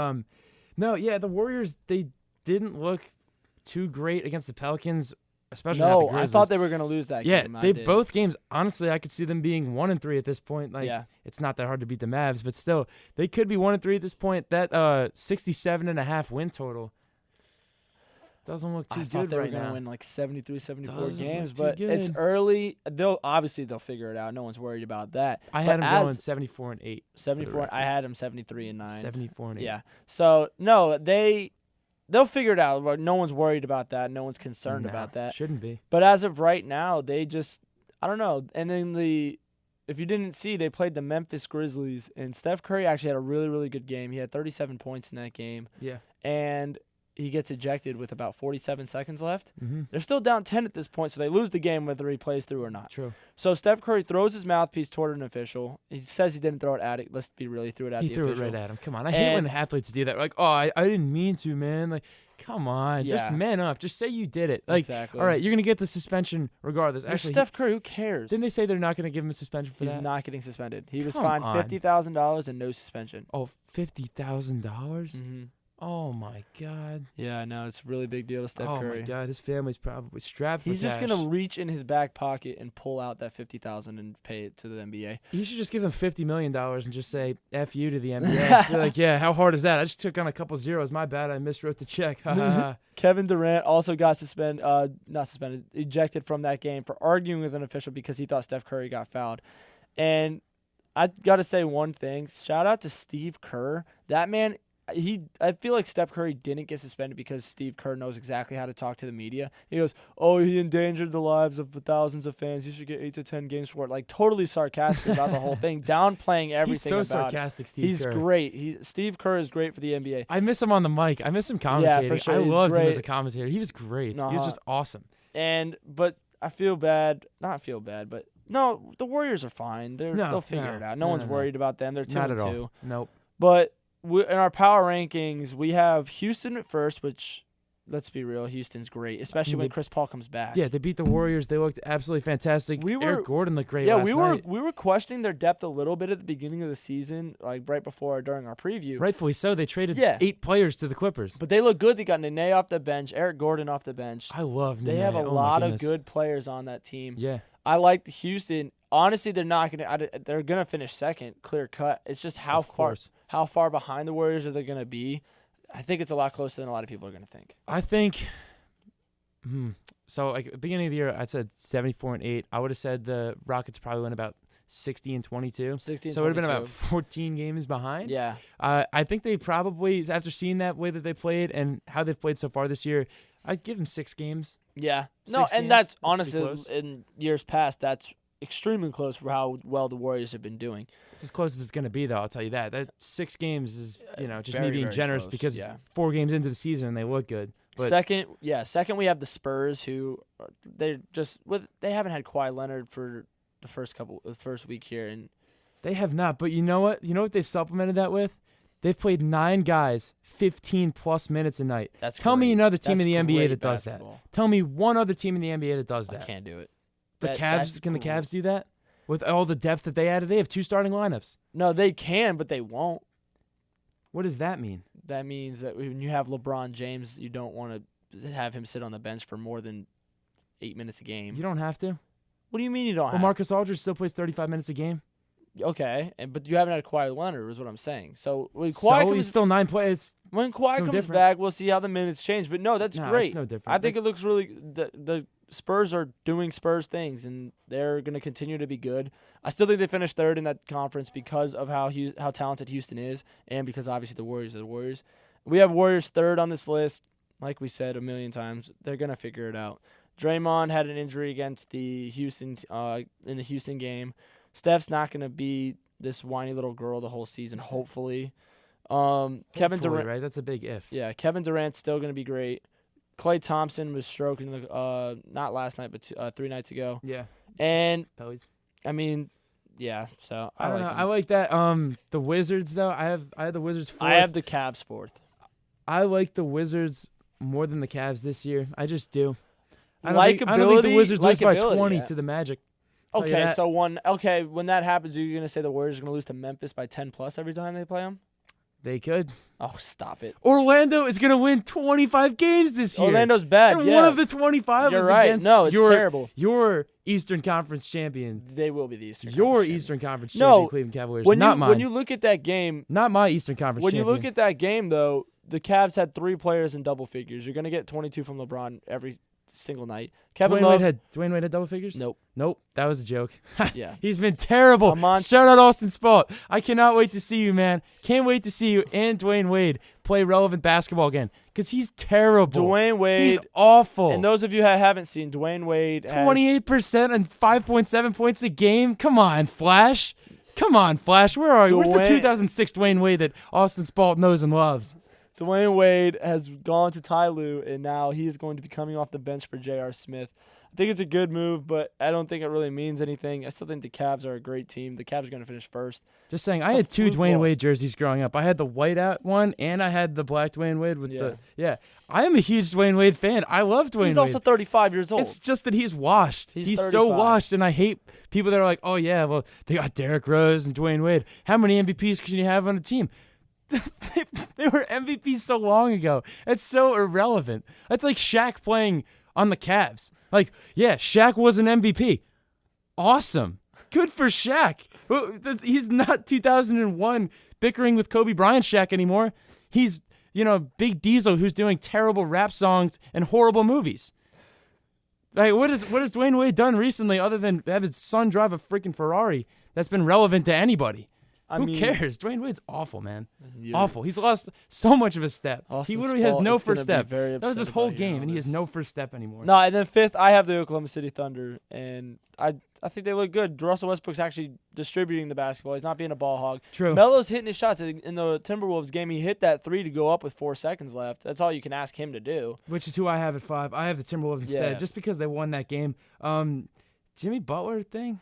no, yeah, the Warriors, they didn't look too great against the Pelicans, especially not the Grizzlies. I thought they were going to lose that game. Yeah, both games, honestly, I could see them being 1-3 at this point. Like, it's not that hard to beat the Mavs, but still, they could be 1-3 at this point. That 67.5 win total doesn't look too good right now. I thought they were going to win like 73, 74 games, but it's early. They'll figure it out. No one's worried about that. I had them going 74-8. 74. I had them 73-9. 74-8. Yeah. So no, they'll figure it out. No one's worried about that. No one's concerned about that. Shouldn't be. But as of right now, they just, I don't know. And then if you didn't see, they played the Memphis Grizzlies, and Steph Curry actually had a really, really good game. He had 37 points in that game. Yeah. And he gets ejected with about 47 seconds left. Mm-hmm. They're still down 10 at this point, so they lose the game whether he plays through or not. True. So Steph Curry throws his mouthpiece toward an official. He says he didn't throw it at it. Let's be real, he threw it at the official. He threw it right at him. Come on. I hate when athletes do that. Like, oh, I didn't mean to, man. Like, come on. Just man up. Just say you did it. Like, exactly. All right, you're going to get the suspension regardless. Actually, Steph Curry, who cares? Didn't they say they're not going to give him a suspension for that? He's not getting suspended. He was fined $50,000 and no suspension. Oh, $50,000? Mm-hmm. Oh, my God. Yeah, I know. It's a really big deal to Steph Curry. Oh, my God. His family's probably strapped for He's cash. just going to reach in his back pocket and pull out that $50,000 and pay it to the NBA. You should just give them $50 million and just say, F you to the NBA. You're like, yeah, how hard is that? I just took on a couple zeros. My bad. I miswrote the check. Kevin Durant also got ejected from that game for arguing with an official because he thought Steph Curry got fouled. And I got to say one thing. Shout out to Steve Kerr. That man, I feel like Steph Curry didn't get suspended because Steve Kerr knows exactly how to talk to the media. He goes, "Oh, he endangered the lives of thousands of fans. He should get 8 to 10 games for it." Like, totally sarcastic about the whole thing, downplaying everything. He's so sarcastic, Steve Kerr. He's great. Steve Kerr is great for the NBA. I miss him on the mic. I miss him commentating. Yeah, for sure. I loved him as a commentator. He was great. Uh-huh. He was just awesome. But I feel bad. Not feel bad, but no, the Warriors are fine. They'll figure it out. No one's worried about them. They're 2-2. Not at all. Nope. But in our power rankings, we have Houston at first, which, let's be real, Houston's great, especially when Chris Paul comes back. Yeah, they beat the Warriors. They looked absolutely fantastic. Eric Gordon looked great last night. We were questioning their depth a little bit at the beginning of the season, like right before or during our preview. Rightfully so. They traded 8 players to the Clippers. But they look good. They got Nene off the bench, Eric Gordon off the bench. I love Nene. They have a lot of good players on that team. Yeah. I like Houston. Honestly, they're gonna finish second, clear cut. It's just how far behind the Warriors are they gonna be. I think it's a lot closer than a lot of people are gonna think. I think. So, like, at the beginning of the year, I said 74-8. I would have said the Rockets probably went about 60-22. So it would have been about 14 games behind. Yeah. I think they probably, after seeing that way that they played and how they've played so far this year, I'd give them 6 games. Yeah. That's honestly, in years past, that's extremely close for how well the Warriors have been doing. It's as close as it's going to be, though, I'll tell you that. That 6 games is, just very, me being generous close, because 4 games into the season and they look good. But second we have the Spurs, who they haven't had Kawhi Leonard for the first week here, and they have not. But you know what? You know what they've supplemented that with? They've played 9 guys 15-plus minutes a night. Tell me another team in the NBA that does that. Tell me one other team in the NBA that does that. I can't do it. The Cavs, can the Cavs do that? With all the depth that they added, they have 2 starting lineups. No, they can, but they won't. What does that mean? That means that when you have LeBron James, you don't want to have him sit on the bench for more than 8 minutes a game. You don't have to. What do you mean you don't have to? Well, Marcus Aldridge still plays 35 minutes a game. Okay, but you haven't had Kawhi Leonard, is what I'm saying. So when Kawhi he's still 9 points. When Kawhi comes back, we'll see how the minutes change. But no, that's great. It's no different. I think it looks really. The Spurs are doing Spurs things, and they're going to continue to be good. I still think they finished third in that conference because of how talented Houston is, and because obviously the Warriors are the Warriors. We have Warriors third on this list, like we said a million times. They're going to figure it out. Draymond had an injury against the Houston in the Houston game. Steph's not going to be this whiny little girl the whole season, hopefully. Kevin Durant, right? That's a big if. Yeah, Kevin Durant's still going to be great. Klay Thompson was stroking not last night, but 3 nights ago. Yeah. And Pellies. I mean, yeah. So I don't know. I like that. The Wizards though. I have the Wizards fourth. I have the Cavs fourth. I like the Wizards more than the Cavs this year. I just do. I don't think the Wizards lose by 20 to the Magic. Okay, so when that happens, are you gonna say the Warriors are gonna lose to Memphis by 10+ every time they play them? They could. Oh, stop it! Orlando is gonna win 25 games this year. Orlando's bad. And one of the 25 You're is right. against no, it's terrible. Your Eastern Conference champion. They will be the Eastern. Your Conference Eastern Conference champion. champion, Cleveland Cavaliers. Not mine. When you look at that game, not my Eastern Conference. When you look at that game, though, the Cavs had 3 players in double figures. You're gonna get 22 from LeBron every single night. Dwayne Wade had double figures? Nope. That was a joke. Yeah. He's been terrible. Shout out Austin Spalt. I cannot wait to see you, man. Can't wait to see you and Dwayne Wade play relevant basketball again because he's terrible. Dwayne Wade. He's awful. And those of you who haven't seen, Dwayne Wade 28% and 5.7 points a game? Come on, Flash. Where are you? Where's the 2006 Dwayne Wade that Austin Spalt knows and loves? Dwayne Wade has gone to Ty Lue, and now he's going to be coming off the bench for J.R. Smith. I think it's a good move, but I don't think it really means anything. I still think the Cavs are a great team. The Cavs are going to finish first. Just saying, I had 2 Dwayne Wade jerseys growing up. I had the whiteout one, and I had the black Dwayne Wade with the. Yeah. I am a huge Dwayne Wade fan. I love Dwayne Wade. He's also 35 years old. It's just that he's washed. He's 35. so washed, and I hate people that are like, oh, yeah, well, they got Derrick Rose and Dwayne Wade. How many MVPs can you have on a team? They were MVPs so long ago. It's so irrelevant. That's like Shaq playing on the Cavs. Like, yeah, Shaq was an MVP. Awesome. Good for Shaq. He's not 2001 bickering with Kobe Bryant Shaq anymore. He's, Big Diesel who's doing terrible rap songs and horrible movies. Like, what has Dwayne Wade done recently other than have his son drive a freaking Ferrari that's been relevant to anybody? Who cares? Dwayne Wade's awful, man. Awful. He's lost so much of his step. He literally has no first step. That was his whole game, and he has no first step anymore. No, and then fifth, I have the Oklahoma City Thunder, and I think they look good. Russell Westbrook's actually distributing the basketball. He's not being a ball hog. True. Melo's hitting his shots. In the Timberwolves game, he hit that 3 to go up with 4 seconds left. That's all you can ask him to do. Which is who I have at 5. I have the Timberwolves instead, just because they won that game. Jimmy Butler thing?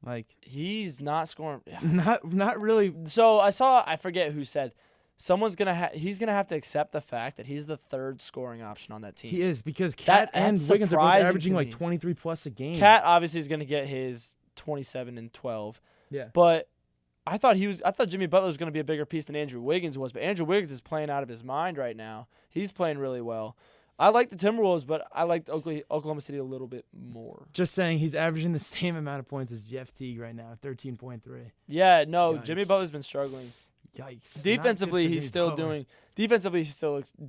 Like, he's not scoring. Not really. So I forget who said, he's gonna have to accept the fact that he's the 3rd scoring option on that team. He is, because Cat and Wiggins are both averaging like 23 plus a game. Cat obviously is gonna get his 27 and 12. Yeah. But I thought Jimmy Butler was gonna be a bigger piece than Andrew Wiggins was, but Andrew Wiggins is playing out of his mind right now. He's playing really well. I like the Timberwolves, but I like Oklahoma City a little bit more. Just saying, he's averaging the same amount of points as Jeff Teague right now, 13.3. Yeah, no, Yikes. Jimmy Butler's been struggling. Yikes. Defensively, he still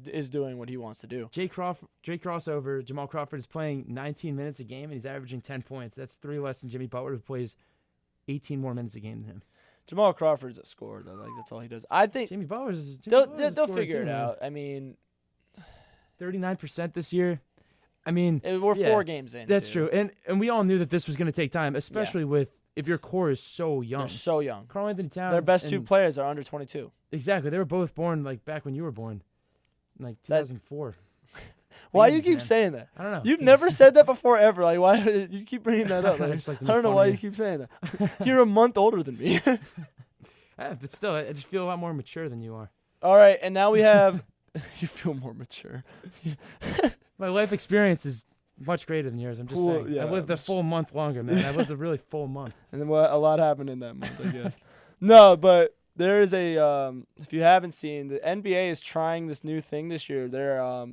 is doing what he wants to do. Jay Crossover, Jamal Crawford is playing 19 minutes a game, and he's averaging 10 points. That's 3 less than Jimmy Butler, who plays 18 more minutes a game than him. Jamal Crawford's a scorer, though. Like, that's all he does. I think Jimmy Butler's they'll figure it out. I mean, 39% this year. I mean, we're 4 games in. That's true. And we all knew that this was going to take time, especially with if your core is so young. They're so young. Karl Anthony Towns. Their best 2 players are under 22. Exactly. They were both born like back when you were born, like 2004. Why do you keep saying that? I don't know. You've never said that before ever. Like, why you keep bringing that up? Like, I don't know why you keep saying that. You're a month older than me. But still, I just feel a lot more mature than you are. All right, and now we have. You feel more mature. My life experience is much greater than yours. I'm just saying. Yeah, I lived a full month longer, man. I lived a really full month. And then a lot happened in that month, I guess. No, but there is a. If you haven't seen, the NBA is trying this new thing this year. They're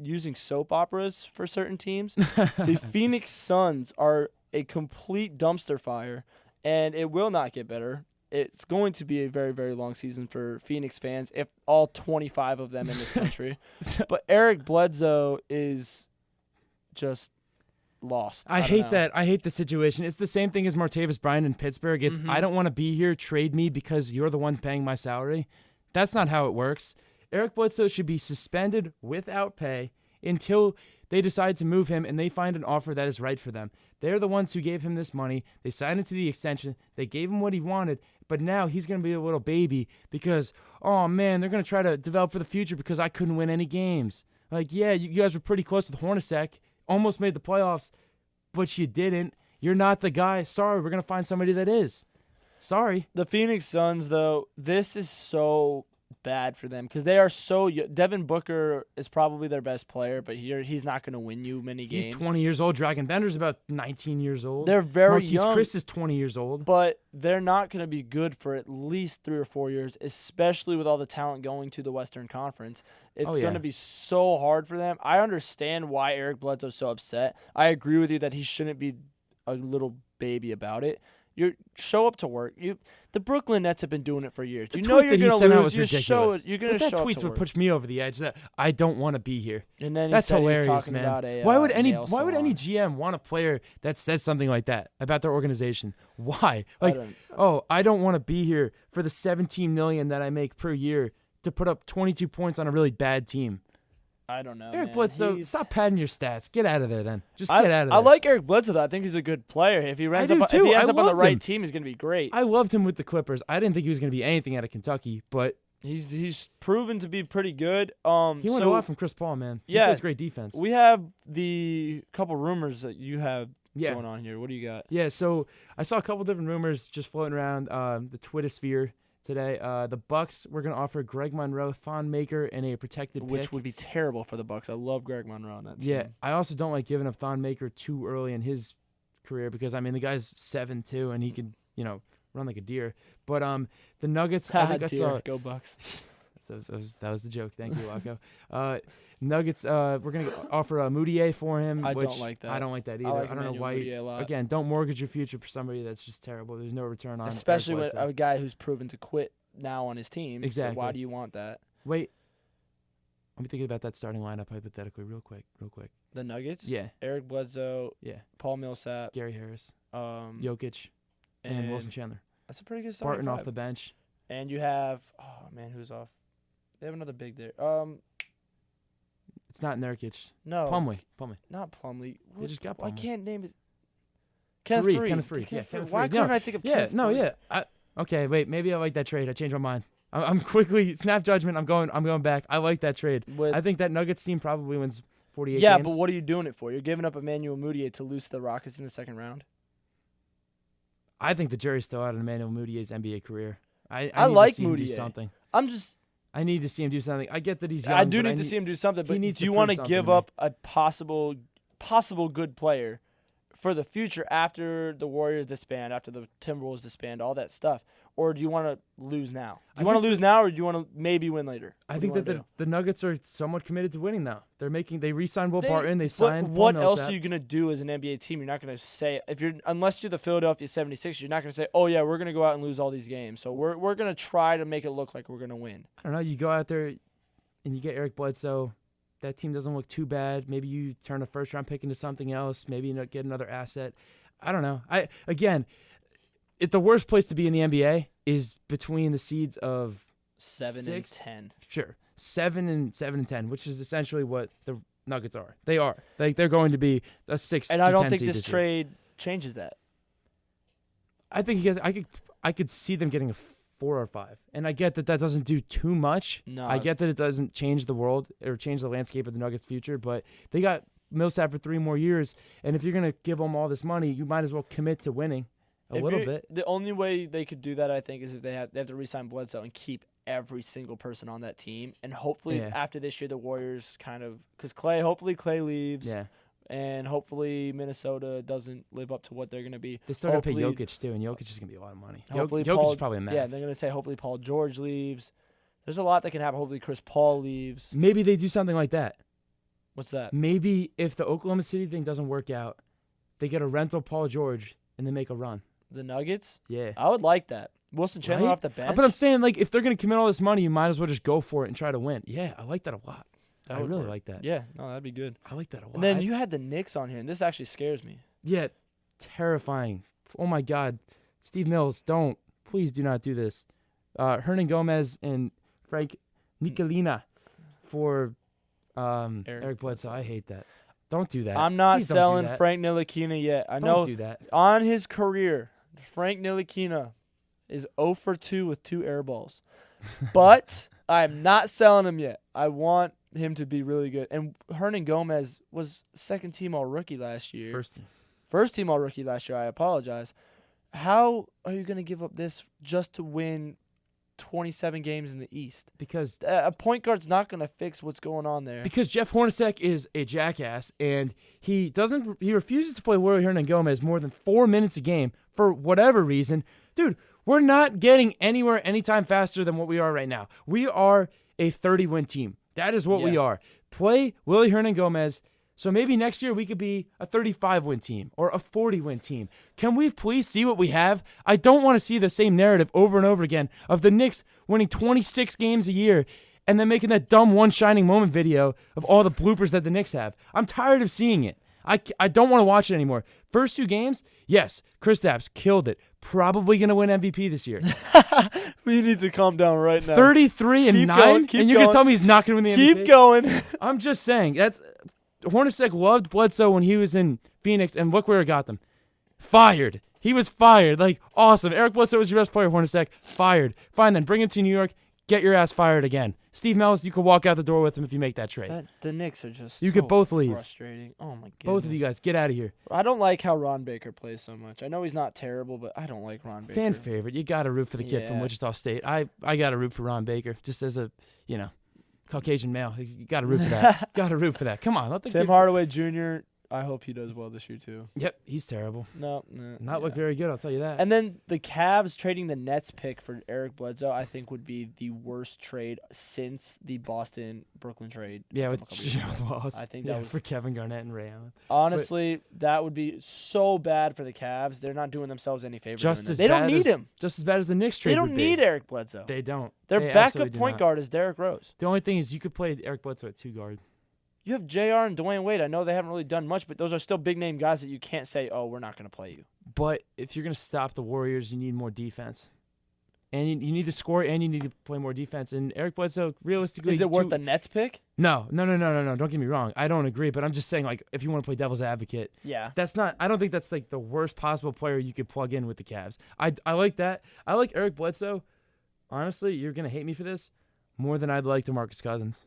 using soap operas for certain teams. The Phoenix Suns are a complete dumpster fire, and it will not get better. It's going to be a very, very long season for Phoenix fans, if all 25 of them in this country. But Eric Bledsoe is just lost. I hate that. I hate the situation. It's the same thing as Martavis Bryant in Pittsburgh. It's I don't want to be here. Trade me because you're the one paying my salary. That's not how it works. Eric Bledsoe should be suspended without pay until they decide to move him and they find an offer that is right for them. They're the ones who gave him this money. They signed him to the extension. They gave him what he wanted. But now he's going to be a little baby because, oh, man, they're going to try to develop for the future because I couldn't win any games. Like, yeah, you guys were pretty close with Hornacek. Almost made the playoffs, but you didn't. You're not the guy. Sorry, we're going to find somebody that is. Sorry. The Phoenix Suns, though, this is so bad for them because they are so Devin Booker is probably their best player, but he's not going to win you many games. He's 20 years old. Dragon Bender's about 19 years old. They're very Marquise young. Chris is 20 years old. But they're not going to be good for at least 3 or 4 years, especially with all the talent going to the Western Conference. It's going to be so hard for them. I understand why Eric Bledsoe's so upset. I agree with you that he shouldn't be a little baby about it. You show up to work. The Brooklyn Nets have been doing it for years. You know you're going to lose. You show it. You're going to show up to work. That tweet's what pushed me over the edge. That I don't want to be here. And then that's hilarious, man. About why would any GM want a player that says something like that about their organization? Why? Like, I don't want to be here for the $17 million that I make per year to put up 22 points on a really bad team. I don't know. Eric Bledsoe, stop padding your stats. Get out of there then. Just get out of there. I like Eric Bledsoe, though. I think he's a good player. If he ends up on the right team, he's going to be great. I loved him with the Clippers. I didn't think he was going to be anything out of Kentucky, but he's proven to be pretty good. He learned a lot from Chris Paul, man. He plays great defense. We have the couple rumors that you have going on here. What do you got? Yeah, so I saw a couple different rumors just floating around the Twitter sphere today. The Bucks were going to offer Greg Monroe, Thon Maker, and a protected pick. Which would be terrible for the Bucks. I love Greg Monroe on that team. Yeah, I also don't like giving up Thon Maker too early in his career because, I mean, the guy's 7'2", and he could, run like a deer. But the Nuggets, I think I saw... Go Bucks. That was the joke. Thank you, Locko. Nuggets, we're going to offer Moutier for him. I don't like that. I don't like that either. I don't know why. Again, don't mortgage your future for somebody that's just terrible. There's no return on it. Especially with a guy who's proven to quit now on his team. Exactly. So why do you want that? Wait. Let me think about that starting lineup hypothetically real quick. The Nuggets? Yeah. Eric Bledsoe. Yeah. Paul Millsap. Gary Harris. Jokic. And Wilson Chandler. That's a pretty good starting Barton off the bench. And you have, who's off? They have another big there. It's not Nurkic. No. Plumlee. Not Plumlee. They just got Plumlee. I can't name it. Kenneth Faried. Why couldn't I think of Kenneth Faried? Okay, wait. Maybe I like that trade. I changed my mind. I'm quickly snap judgment. I'm going back. I like that trade. I think that Nuggets team probably wins 48 games. Yeah, but what are you doing it for? You're giving up Emmanuel Mudiay to lose to the Rockets in the second round. I think the jury's still out on Emmanuel Mudiay's NBA career. I like to see him do Mudiay. something. I need to see him do something. I get that he's young. I do need to see him do something, but do you want to give up a possible good player for the future after the Warriors disband, after the Timberwolves disband, all that stuff? Or do you want to lose now? Do you want to lose now, or do you want to maybe win later? I think that the Nuggets are somewhat committed to winning now. They re-signed Will Barton. They signed Paul What Millsap. else are you going to do as an NBA team? You're not going to say, unless you're the Philadelphia 76ers, you're not going to say, oh, yeah, we're going to go out and lose all these games. So we're going to try to make it look like we're going to win. I don't know. You go out there and you get Eric Bledsoe. That team doesn't look too bad. Maybe you turn a first-round pick into something else. Maybe you get another asset. I don't know. The worst place to be in the NBA is between the seeds of 7 and 10. Sure, 7 and 10, which is essentially what the Nuggets are. They are. They're going to be a 6. And I don't think this trade changes that. I think I could see them getting a 4 or 5, and I get that doesn't do too much. No, I get that it doesn't change the world or change the landscape of the Nuggets' future, but they got Millsap for 3 more years, and if you're gonna give them all this money, you might as well commit to winning. A little bit. The only way they could do that, I think, is if they have to re-sign Bledsoe and keep every single person on that team. And hopefully after this year, the Warriors because hopefully Clay leaves. Yeah. And hopefully Minnesota doesn't live up to what they're going to be. They still got to pay Jokic, too, and Jokic is going to be a lot of money. Hopefully Jokic is probably a max. Yeah, they're going to say hopefully Paul George leaves. There's a lot that can happen. Hopefully Chris Paul leaves. Maybe they do something like that. What's that? Maybe if the Oklahoma City thing doesn't work out, they get a rental Paul George and they make a run. The Nuggets? Yeah. I would like that. Wilson Chandler off the bench? But I'm saying, like, if they're going to commit all this money, you might as well just go for it and try to win. Yeah, I like that a lot. I really like that. Yeah, no, that'd be good. I like that a lot. And then you had the Knicks on here, and this actually scares me. Yeah, terrifying. Oh, my God. Steve Mills, please do not do this. Hernan Gomez and Frank Nicolina for Eric Bledsoe. I hate that. Don't do that. I'm not selling Frank Ntilikina yet. I know don't do that. On his career, Frank Ntilikina is 0 for 2 with 2 air balls. But I'm not selling him yet. I want him to be really good. And Hernan Gomez was second team all-rookie last year. First team all-rookie last year. I apologize. How are you going to give up this just to win 27 games in the East? Because a point guard's not going to fix what's going on there. Because Jeff Hornacek is a jackass, and he refuses to play Willie Hernan Gomez more than 4 minutes a game for whatever reason. Dude, we're not getting anywhere anytime faster than what we are right now. We are a 30-win team. That is what we are. Play Willie Hernan Gomez. So maybe next year we could be a 35-win team or a 40-win team. Can we please see what we have? I don't want to see the same narrative over and over again of the Knicks winning 26 games a year and then making that dumb one shining moment video of all the bloopers that the Knicks have. I'm tired of seeing it. I don't want to watch it anymore. First 2 games, yes, Kristaps killed it. Probably going to win MVP this year. We need to calm down right now. 33-9, and you're going to tell me he's not going to win the MVP? Keep going. I'm just saying. Hornacek loved Bledsoe when he was in Phoenix, and look where it got them. Fired. He was fired. Like, awesome. Eric Bledsoe was your best player, Hornacek. Fired. Fine, then bring him to New York. Get your ass fired again. Steve Mills, you could walk out the door with him if you make that trade. The Knicks are just You could both leave. Frustrating. Oh, my goodness. Both of you guys, get out of here. I don't like how Ron Baker plays so much. I know he's not terrible, but I don't like Ron Baker. Fan favorite. You got to root for the kid from Wichita State. I got to root for Ron Baker just as a, Caucasian male. You got to root for that. Got to root for that. Come on. Let the Tim kid Hardaway Jr., I hope he does well this year, too. Yep, he's terrible. Not look very good, I'll tell you that. And then the Cavs trading the Nets pick for Eric Bledsoe, I think would be the worst trade since the Boston-Brooklyn trade. Yeah, with Gerald Wallace. I think that was for Kevin Garnett and Ray Allen. Honestly, that would be so bad for the Cavs. They're not doing themselves any favors. They don't need him. Just as bad as the Knicks trade. They don't need Eric Bledsoe. They don't. Their backup point guard is Derrick Rose. The only thing is you could play Eric Bledsoe at 2 guard. You have JR and Dwayne Wade. I know they haven't really done much, but those are still big-name guys that you can't say, oh, we're not going to play you. But if you're going to stop the Warriors, you need more defense. And you need to score, and you need to play more defense. And Eric Bledsoe, realistically... Is it worth the Nets pick? No. Don't get me wrong. I don't agree, but I'm just saying, like, if you want to play devil's advocate... Yeah. That's not... I don't think that's, like, the worst possible player you could plug in with the Cavs. I like that. I like Eric Bledsoe. Honestly, you're going to hate me for this, more than I'd like DeMarcus Cousins.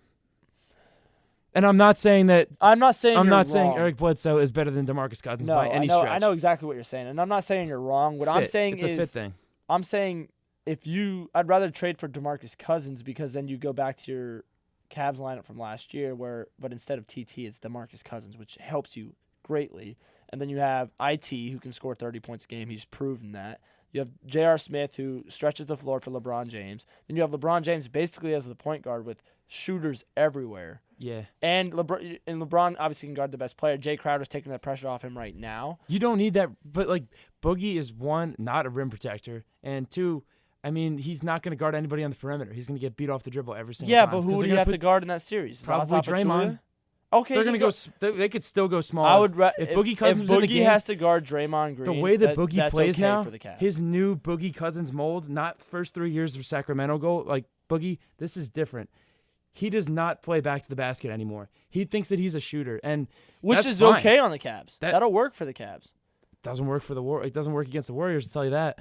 And I'm not saying that. I'm not saying Eric Bledsoe is better than DeMarcus Cousins by any stretch. I know exactly what you're saying, and I'm not saying you're wrong. What I'm saying is, it's a fit thing. I'm saying I'd rather trade for DeMarcus Cousins because then you go back to your Cavs lineup from last year, but instead of TT, it's DeMarcus Cousins, which helps you greatly. And then you have IT, who can score 30 points a game. He's proven that. You have J.R. Smith, who stretches the floor for LeBron James. Then you have LeBron James basically as the point guard with shooters everywhere. Yeah. And LeBron obviously can guard the best player. Jay Crowder's taking that pressure off him right now. You don't need that. But, like, Boogie is, 1, not a rim protector. And 2, I mean, he's not going to guard anybody on the perimeter. He's going to get beat off the dribble every single time. Yeah, but who would he have to guard in that series? Probably Draymond. Okay, they're gonna go. They could still go small. If Boogie Cousins if Boogie in the game, has to guard Draymond Green, the way that Boogie plays okay now, for the Cavs. His new Boogie Cousins mold, not first 3 years of Sacramento goal. Like Boogie, this is different. He does not play back to the basket anymore. He thinks that he's a shooter, and which is fine. Okay on the Cavs. That'll work for the Cavs. Doesn't work for the It doesn't work against the Warriors. To tell you that.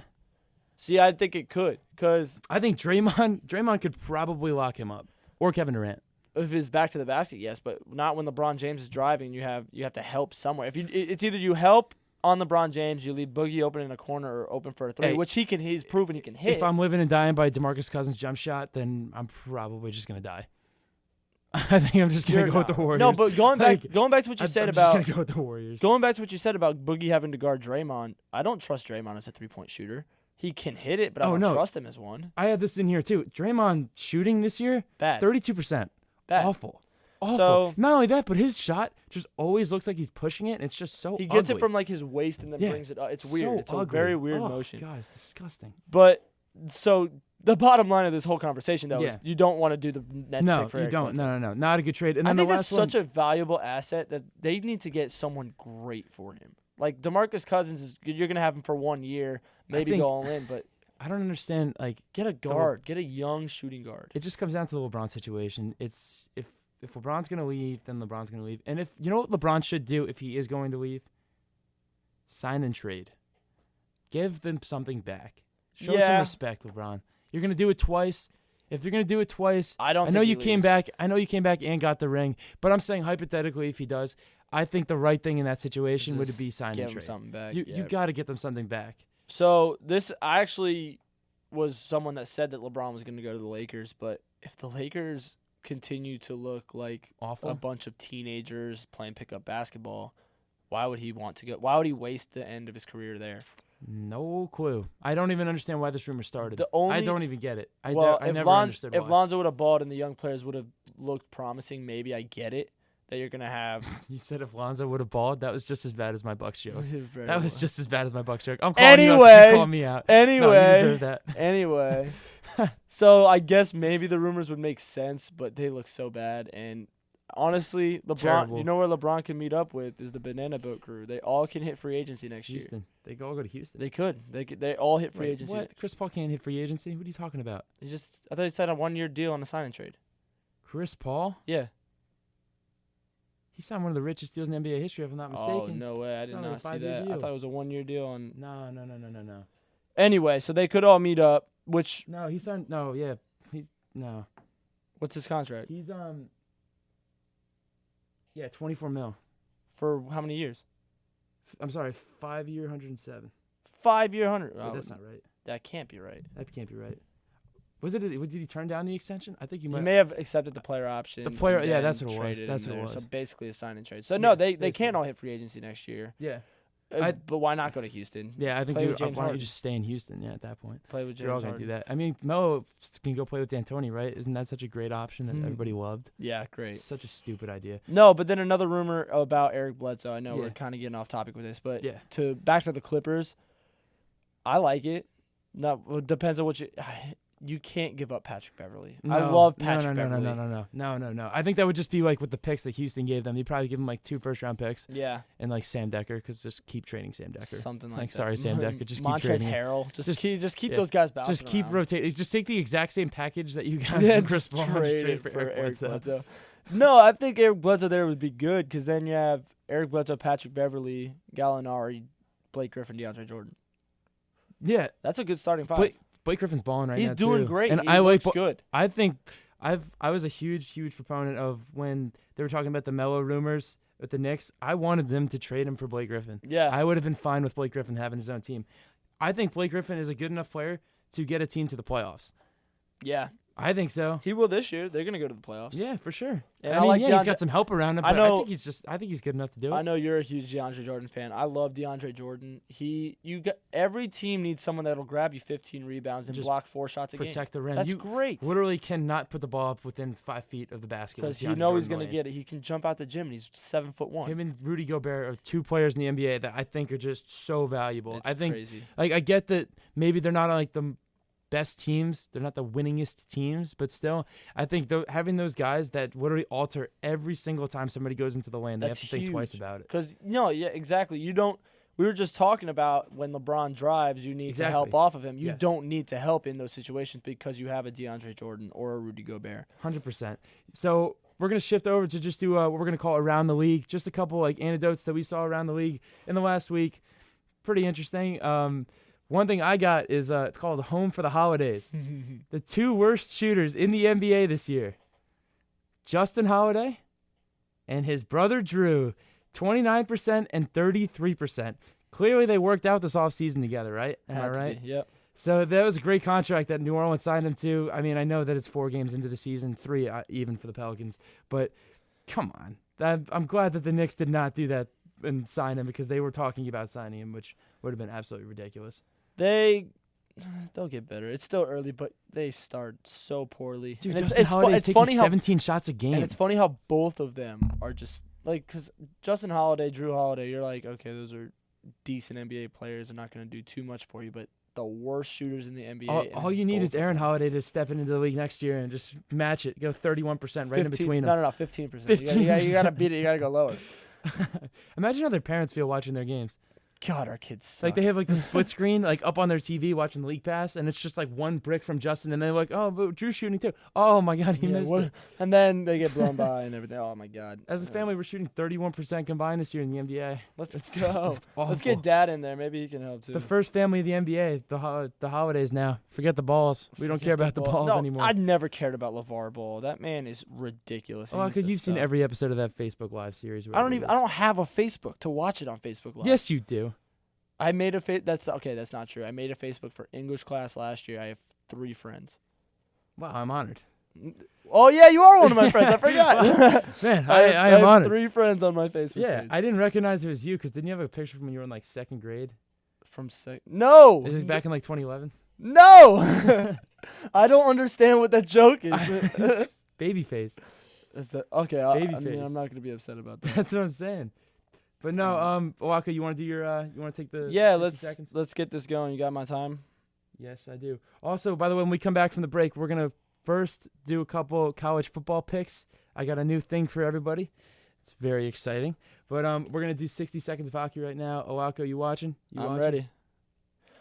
See, I think it could, because I think Draymond could probably lock him up, or Kevin Durant. If it's back to the basket, yes, but not when LeBron James is driving. You have to help somewhere. It's either you help on LeBron James, you leave Boogie open in a corner or open for a 3, which he's proven he can hit. If I'm living and dying by DeMarcus Cousins' jump shot, then I'm probably just gonna die. I think I'm just gonna go with the Warriors. No, but going back to what you said about just gonna go with the Warriors. Going back to what you said about Boogie having to guard Draymond, I don't trust Draymond as a 3-point shooter. He can hit it, but I don't trust him as one. I had this in here too. Draymond shooting this year, bad, 32%. Bad. Awful. awful. So not only that, but his shot just always looks like he's pushing it, and it's just so he gets ugly. it from like his waist and then brings it up. It's weird. So It's ugly. a very weird motion. God, it's disgusting. But so the bottom line of this whole conversation, though, is you don't want to do the Nets pick for Eric Bledsoe. No. Not a good trade. And then I think the that's last one, such a valuable asset that they need to get someone great for him. Like DeMarcus Cousins, you're going to have him for 1 year, maybe go all in, but I don't understand. Like, get a guard, get a young shooting guard. It just comes down to the LeBron situation. It's if LeBron's going to leave, then LeBron's going to leave. And if you know what LeBron should do if he is going to leave, sign and trade. Give them something back. Show some respect, LeBron. You're going to do it twice. If you're going to do it twice, I know you came back and got the ring, but I'm saying hypothetically if he does, I think the right thing in that situation would be sign and trade. Something back. You got to get them something back. So I actually was someone that said that LeBron was going to go to the Lakers, but if the Lakers continue to look like awful, a bunch of teenagers playing pickup basketball, why would he want to go? Why would he waste the end of his career there? No clue. I don't even understand why this rumor started. I don't even get it. I never understood why. If Lonzo would have balled and the young players would have looked promising, maybe I get it that you're going to have. You said if Lonzo would have balled, that was just as bad as my Bucks joke. That was just as bad as my Bucks joke. I'm calling you out. You called me out. Anyway. No, you deserve that. Anyway. So I guess maybe the rumors would make sense, but they look so bad. And honestly, LeBron, terrible. You know where LeBron can meet up with is the Banana Boat crew. They all can hit free agency next Houston. year. They all go to Houston. They could. They all hit free agency. What? Chris Paul can't hit free agency? What are you talking about? I thought he signed a 1-year deal on a sign and trade. Chris Paul? Yeah. He signed one of the richest deals in NBA history, if I'm not mistaken. Oh, no way. I did not see that. Deal. I thought it was a 1-year deal on. No. Anyway, so they could all meet up, which. No, he signed. No, yeah. No. What's his contract? He's, yeah, $24 million. For how many years? I'm sorry, 5-year, 107. 5-year, 100. Wait, that's not right. That can't be right. That can't be right. Did he turn down the extension? I think he may have accepted the player option. The player, yeah, that's what it was. That's what it was. So basically a sign and trade. So no, they can't all hit free agency next year. Yeah. But why not go to Houston? Yeah, I think why don't you just stay in Houston? Yeah, at that point. Play with James You're all going to do that. I mean, Melo can go play with D'Antoni, right? Isn't that such a great option that everybody loved? Yeah, great. Such a stupid idea. No, but then another rumor about Eric Bledsoe. I know we're kind of getting off topic with this, but back to the Clippers. I like it. No, it depends on what you can't give up Patrick Beverly. No, I love Patrick Beverly. No. I think that would just be like with the picks that Houston gave them. You'd probably give them like 2 first-round picks. Yeah. And like Sam Decker, because just keep trading Sam Decker. Something like that. Sorry, Sam Decker. Just keep Montrezl trading. Harrell. Just keep those guys bouncing Just keep around. rotating. Just take the exact same package that you got from Chris Paul and just trade for Eric Bledsoe. No, I think Eric Bledsoe there would be good because then you have Eric Bledsoe, Patrick Beverly, Gallinari, Blake Griffin, DeAndre Jordan. Yeah. That's a good starting 5. Blake Griffin's balling right now. He's doing great. And he looks good. I think I was a huge proponent of when they were talking about the Melo rumors with the Knicks. I wanted them to trade him for Blake Griffin. Yeah. I would have been fine with Blake Griffin having his own team. I think Blake Griffin is a good enough player to get a team to the playoffs. Yeah. I think so. He will this year. They're going to go to the playoffs. Yeah, for sure. And I mean, he's got some help around him, but I think he's good enough to do it. I know you're a huge DeAndre Jordan fan. I love DeAndre Jordan. Every team needs someone that'll grab you 15 rebounds and block 4 shots a game. Protect the rim. That's great. Literally cannot put the ball up within 5 feet of the basket. Because you know he's going to get it. He can jump out the gym, and he's 7'1". Him and Rudy Gobert are 2 players in the NBA that I think are just so valuable. I think crazy. Like I get that maybe they're not like the best teams, they're not the winningest teams, but still, I think having those guys that literally alter every single time somebody goes into the lane, they have to think twice about it. Because exactly. We were just talking about when LeBron drives, you need to help off of him. You don't need to help in those situations because you have a DeAndre Jordan or a Rudy Gobert. 100%. So we're going to shift over to just do what we're going to call Around the League. Just a couple like anecdotes that we saw around the league in the last week. Pretty interesting. One thing I got is it's called Home for the Holidays. The 2 worst shooters in the NBA this year, Justin Holiday and his brother Drew, 29% and 33%. Clearly they worked out this offseason together, right? Am I right? Yep. So that was a great contract that New Orleans signed him to. I mean, I know that it's 4 games into the season, 3 even for the Pelicans, but come on. I'm glad that the Knicks did not do that and sign him because they were talking about signing him, which would have been absolutely ridiculous. They they'll get better. It's still early, but they start so poorly. Dude, And Justin Holiday's taking 17 shots a game. And it's funny how both of them are just like, because Justin Holiday, Drew Holiday, you're like, okay, those are decent NBA players. They're not going to do too much for you, but the worst shooters in the NBA. All you need is Aaron Holiday to step into the league next year and just match it. Go 31% right in between them. No, 15%. 15%. You got to beat it. You got to go lower. Imagine how their parents feel watching their games. God, our kids suck. Like, they have, like, the split screen, like, up on their TV watching the league pass, and it's just, like, one brick from Justin, and they're like, oh, but Drew's shooting too. Oh, my God, he missed it. And then they get blown by and everything. Oh, my God. As a family, we're shooting 31% combined this year in the NBA. Let's go. Let's get Dad in there. Maybe he can help, too. The first family of the NBA, the Holidays now. Forget the balls. We don't care about the balls anymore. I never cared about LeVar Ball. That man is ridiculous. Oh, because you've seen every episode of that Facebook Live series. I don't have a Facebook to watch it on Facebook Live. Yes, you do. I made a that's not true. I made a Facebook for English class last year. I have 3 friends. Wow, I'm honored. Oh yeah, you are one of my friends. I forgot. Man, I am honored. 3 friends on my Facebook page. I didn't recognize it was you because didn't you have a picture from when you were in like 2nd grade? No. Is it back in like 2011? No. I don't understand what that joke is. Baby face. Okay? Baby face. I'm not gonna be upset about that. That's what I'm saying. But no, Locko, you want to do your? You want to take the? Yeah, 60 seconds? let's get this going. You got my time? Yes, I do. Also, by the way, when we come back from the break, we're gonna first do a couple college football picks. I got a new thing for everybody. It's very exciting. But we're gonna do 60 seconds of hockey right now. Locko, you watching? I'm ready.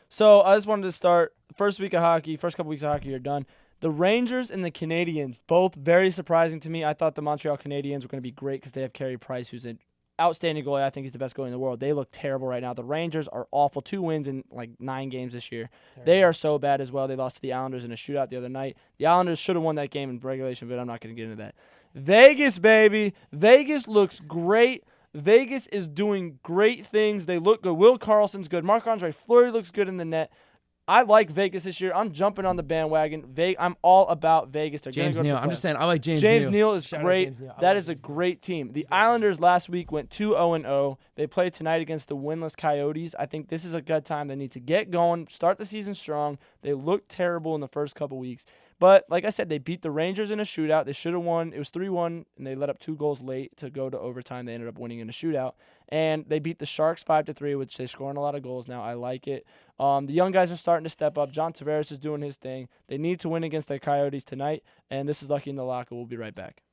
So I just wanted to start first couple weeks of hockey are done. The Rangers and the Canadiens, both very surprising to me. I thought the Montreal Canadiens were going to be great because they have Carey Price, who's an outstanding goalie. I think he's the best goalie in the world. They look terrible right now. The Rangers are awful. 2 wins in like 9 games this year. Terrible. They are so bad as well. They lost to the Islanders in a shootout the other night. The Islanders should have won that game in regulation, but I'm not going to get into that. Vegas, baby. Vegas looks great. Vegas is doing great things. They look good. Will Carlson's good. Marc-Andre Fleury looks good in the net. I like Vegas this year. I'm jumping on the bandwagon. I'm all about Vegas. They're James Neal. I'm just saying, I like James Neal. James Neal is great. That is a great team. The Islanders last week went 2-0-0. They play tonight against the winless Coyotes. I think this is a good time. They need to get going, start the season strong. They looked terrible in the first couple weeks. But like I said, they beat the Rangers in a shootout. They should have won. It was 3-1, and they let up 2 goals late to go to overtime. They ended up winning in a shootout. And they beat the Sharks 5-3, which they're scoring a lot of goals now. I like it. The young guys are starting to step up. John Tavares is doing his thing. They need to win against the Coyotes tonight. And this is Lucky in the Locko. We'll be right back.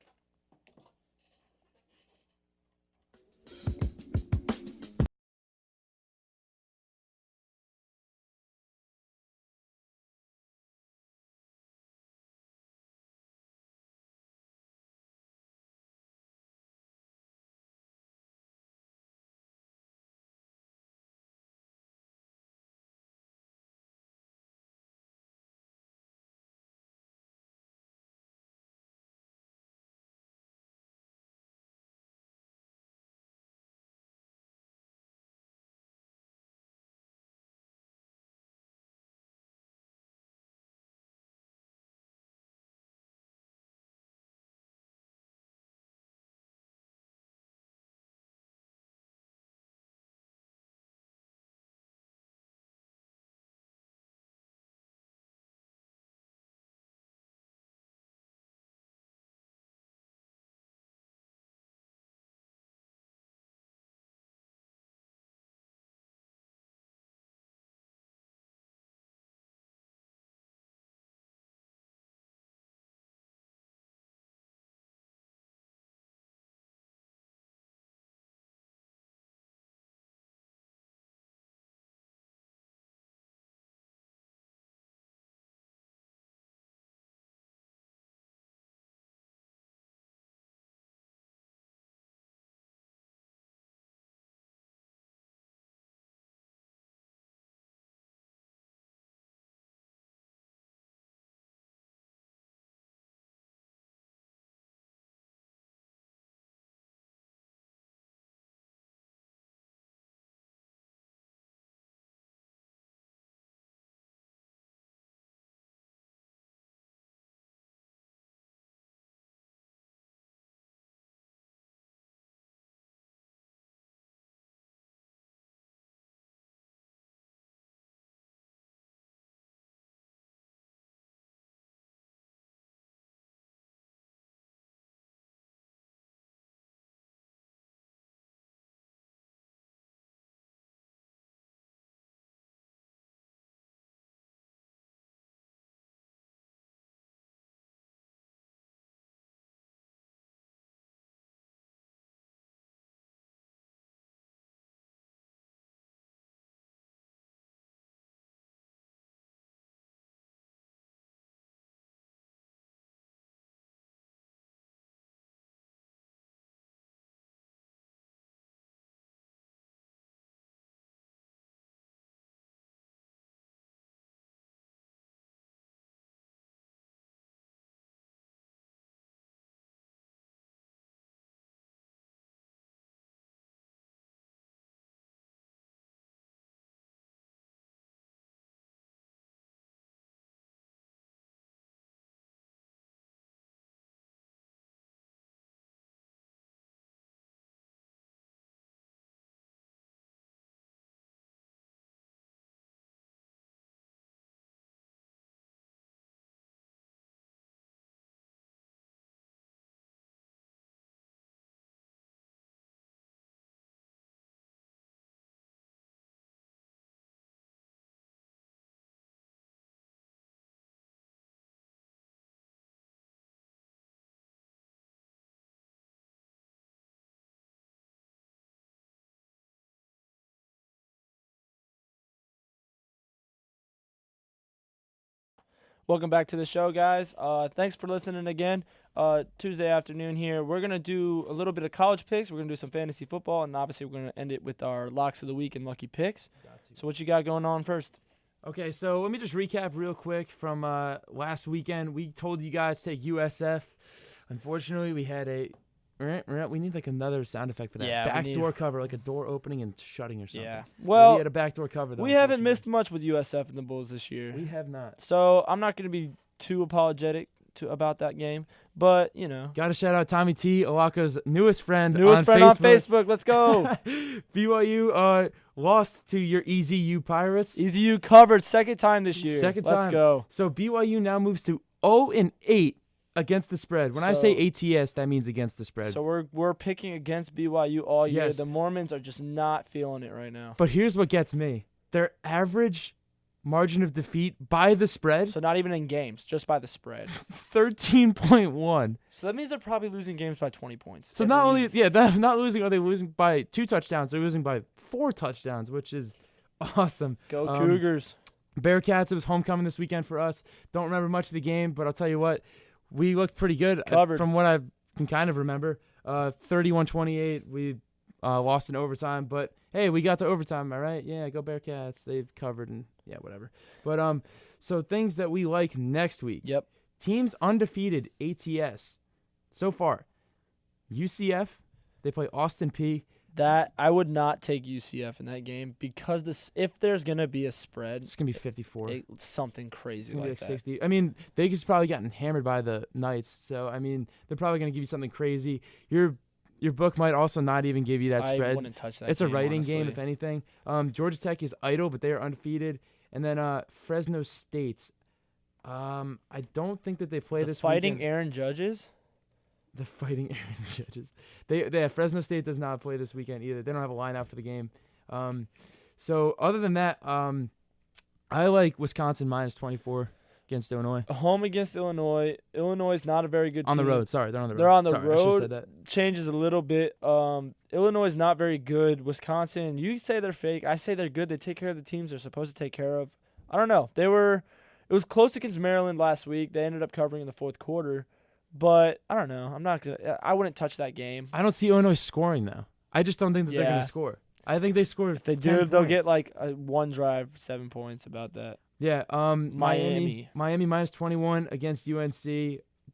Welcome back to the show, guys. Thanks for listening again. Tuesday afternoon here. We're going to do a little bit of college picks. We're going to do some fantasy football, and obviously we're going to end it with our locks of the week and lucky picks. So what you got going on first? Okay, so let me just recap real quick from last weekend. We told you guys to take USF. Unfortunately, we had we need like another sound effect for that. Yeah, backdoor cover, like a door opening and shutting or something. Yeah. Well, we had a backdoor cover, though. We haven't missed much with USF and the Bulls this year. We have not. So I'm not going to be too apologetic about that game, but, you know. Got to shout out Tommy T, Locko's newest friend on Facebook. Let's go. BYU lost to your EZU Pirates. EZU covered second time this year. Let's go. So BYU now moves to 0-8 against the spread. When I say ATS, that means against the spread. So we're picking against BYU all year. Yes. The Mormons are just not feeling it right now. But here's what gets me. Their average margin of defeat by the spread. So not even in games, just by the spread. 13.1. So that means they're probably losing games by 20 points. So not only, they're not losing, are they losing by 2 touchdowns? They're losing by 4 touchdowns, which is awesome. Go Cougars. Bearcats, it was homecoming this weekend for us. Don't remember much of the game, but I'll tell you what, we looked pretty good from what I can kind of remember. 31-28, we lost in overtime, but hey, we got to overtime, am I right? Yeah, go Bearcats. They've covered and yeah, whatever. But so things that we like next week. Yep. Teams undefeated ATS so far. UCF, they play Austin P. That I would not take UCF in that game because if there's gonna be a spread, it's gonna be 54. Something crazy like that. 60. I mean, Vegas probably gotten hammered by the Knights, so I mean, they're probably gonna give you something crazy. Your book might also not even give you that spread. I wouldn't touch that. It's game, a writing honestly. game, if anything. Georgia Tech is idle, but they are undefeated. And then Fresno State. I don't think that they play this Fighting weekend. Aaron Judges. The Fighting Aaron Judges. They Fresno State does not play this weekend either. They don't have a line out for the game. So other than that, I like Wisconsin minus 24 against Illinois. Home against Illinois. Illinois is not a very good team. On the road. Sorry, they're on the road. They're on the Sorry, road. I should have said that. Changes a little bit. Illinois is not very good. Wisconsin, you say they're fake. I say they're good. They take care of the teams they're supposed to take care of. I don't know. It was close against Maryland last week. They ended up covering in the fourth quarter. But I don't know. I wouldn't touch that game. I don't see Illinois scoring though. I just don't think that they're going to score. I think they score. If they do, they'll get like one drive, 7 points about that. Yeah. Miami minus 21 against UNC.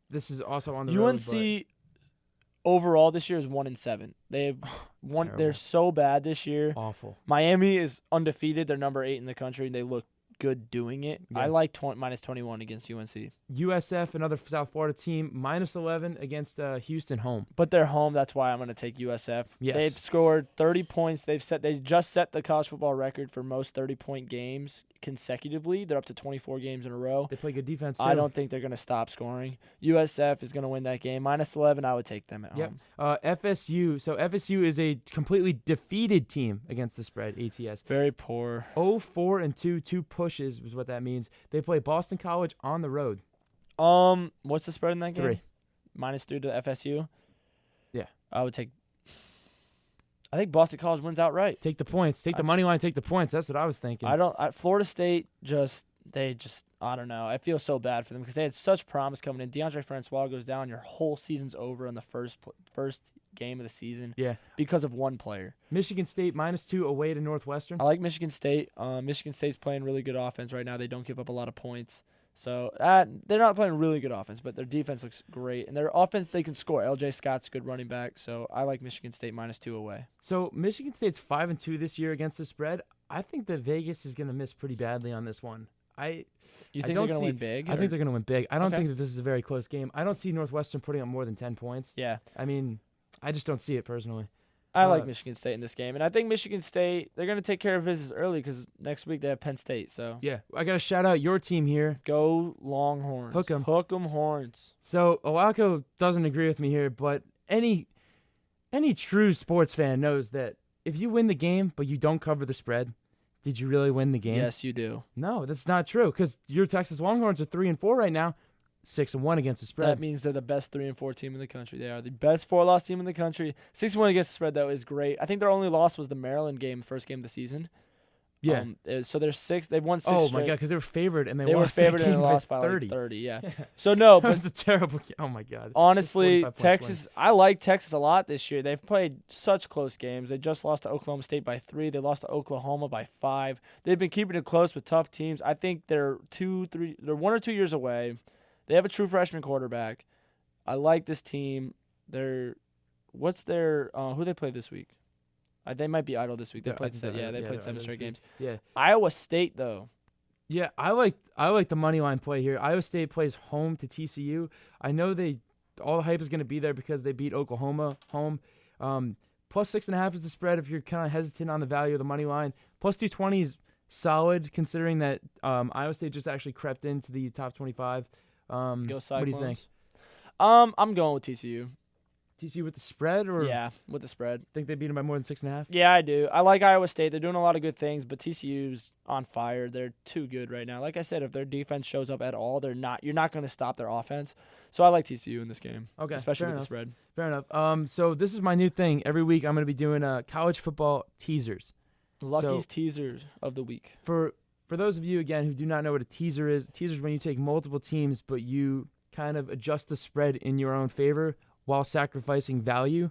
This is also on the road. UNC overall this year is 1-7. They have one. They're so bad this year. Awful. Miami is undefeated. They're number 8 in the country. They look good doing it. Yeah. I like minus 21 against UNC. USF, another South Florida team, minus 11 against Houston home. But they're home. That's why I'm going to take USF. Yes. They've scored 30 points. They just set the college football record for most 30-point games consecutively. They're up to 24 games in a row. They play good defense, too. I don't think they're going to stop scoring. USF is going to win that game. Minus 11, I would take them at home. FSU. So FSU is a completely defeated team against the spread, ATS. Very poor. 0-4-2, 2 pushes was what that means. They play Boston College on the road. What's the spread in that game? 3. Minus 3 to FSU? Yeah. I think Boston College wins outright. Take the points. Take the money line. Take the points. That's what I was thinking. Florida State I don't know. I feel so bad for them because they had such promise coming in. DeAndre Francois goes down. Your whole season's over on the first game of the season. Yeah. Because of one player. Michigan State minus 2 away to Northwestern. I like Michigan State. Michigan State's playing really good offense right now. They don't give up a lot of points. So they're not playing really good offense, but their defense looks great. And their offense, they can score. LJ Scott's a good running back. So I like Michigan State minus 2 away. So Michigan State's 5-2 this year against the spread. I think that Vegas is going to miss pretty badly on this one. You think they're going to win big? I think they're going to win big. I don't think that this is a very close game. I don't see Northwestern putting up more than 10 points. Yeah. I mean, I just don't see it personally. I like Michigan State in this game. And I think Michigan State, they're going to take care of business early because next week they have Penn State. So yeah, I got to shout out your team here. Go Longhorns. Hook 'em. Hook 'em horns. So Locko doesn't agree with me here, but any true sports fan knows that if you win the game but you don't cover the spread, did you really win the game? Yes, you do. No, that's not true because your Texas Longhorns are 3-4 right now, 6-1 against the spread. That means they're the best 3-4 team in the country. They are the best 4-loss team in the country. 6-1 against the spread, though, is great. I think their only loss was the Maryland game, first game of the season. Yeah. So they're 6. They've won 6 Oh, straight. my God, because they were favored and They were lost favored that and game they lost by 30. like 30, yeah. So, no, That but was a terrible game. Oh, my God. honestly, Texas, I like Texas a lot this year. They've played such close games. They just lost to Oklahoma State by 3. They lost to Oklahoma by 5. They've been keeping it close with tough teams. I think they're 1 or 2 years away. They have a true freshman quarterback. I like this team. Who they play this week? They might be idle this week. They played 7 straight games. Yeah. Iowa State, though. Yeah, I like the money line play here. Iowa State plays home to TCU. I know all the hype is going to be there because they beat Oklahoma home. Plus 6.5 is the spread if you're kind of hesitant on the value of the money line. Plus 220 is solid considering that Iowa State just actually crept into the top 25. Go Cyclones. What do you think? I'm going with TCU. TCU with the spread, or yeah, with the spread. Think they beat them by more than 6.5? Yeah, I do. I like Iowa State. They're doing a lot of good things, but TCU's on fire. They're too good right now. Like I said, if their defense shows up at all, you're not going to stop their offense. So I like TCU in this game. Okay, especially with the spread. Fair enough. So this is my new thing. Every week I'm going to be doing college football teasers. Lucky's teasers of the week. For those of you again who do not know what a teaser is when you take multiple teams, but you kind of adjust the spread in your own favor while sacrificing value,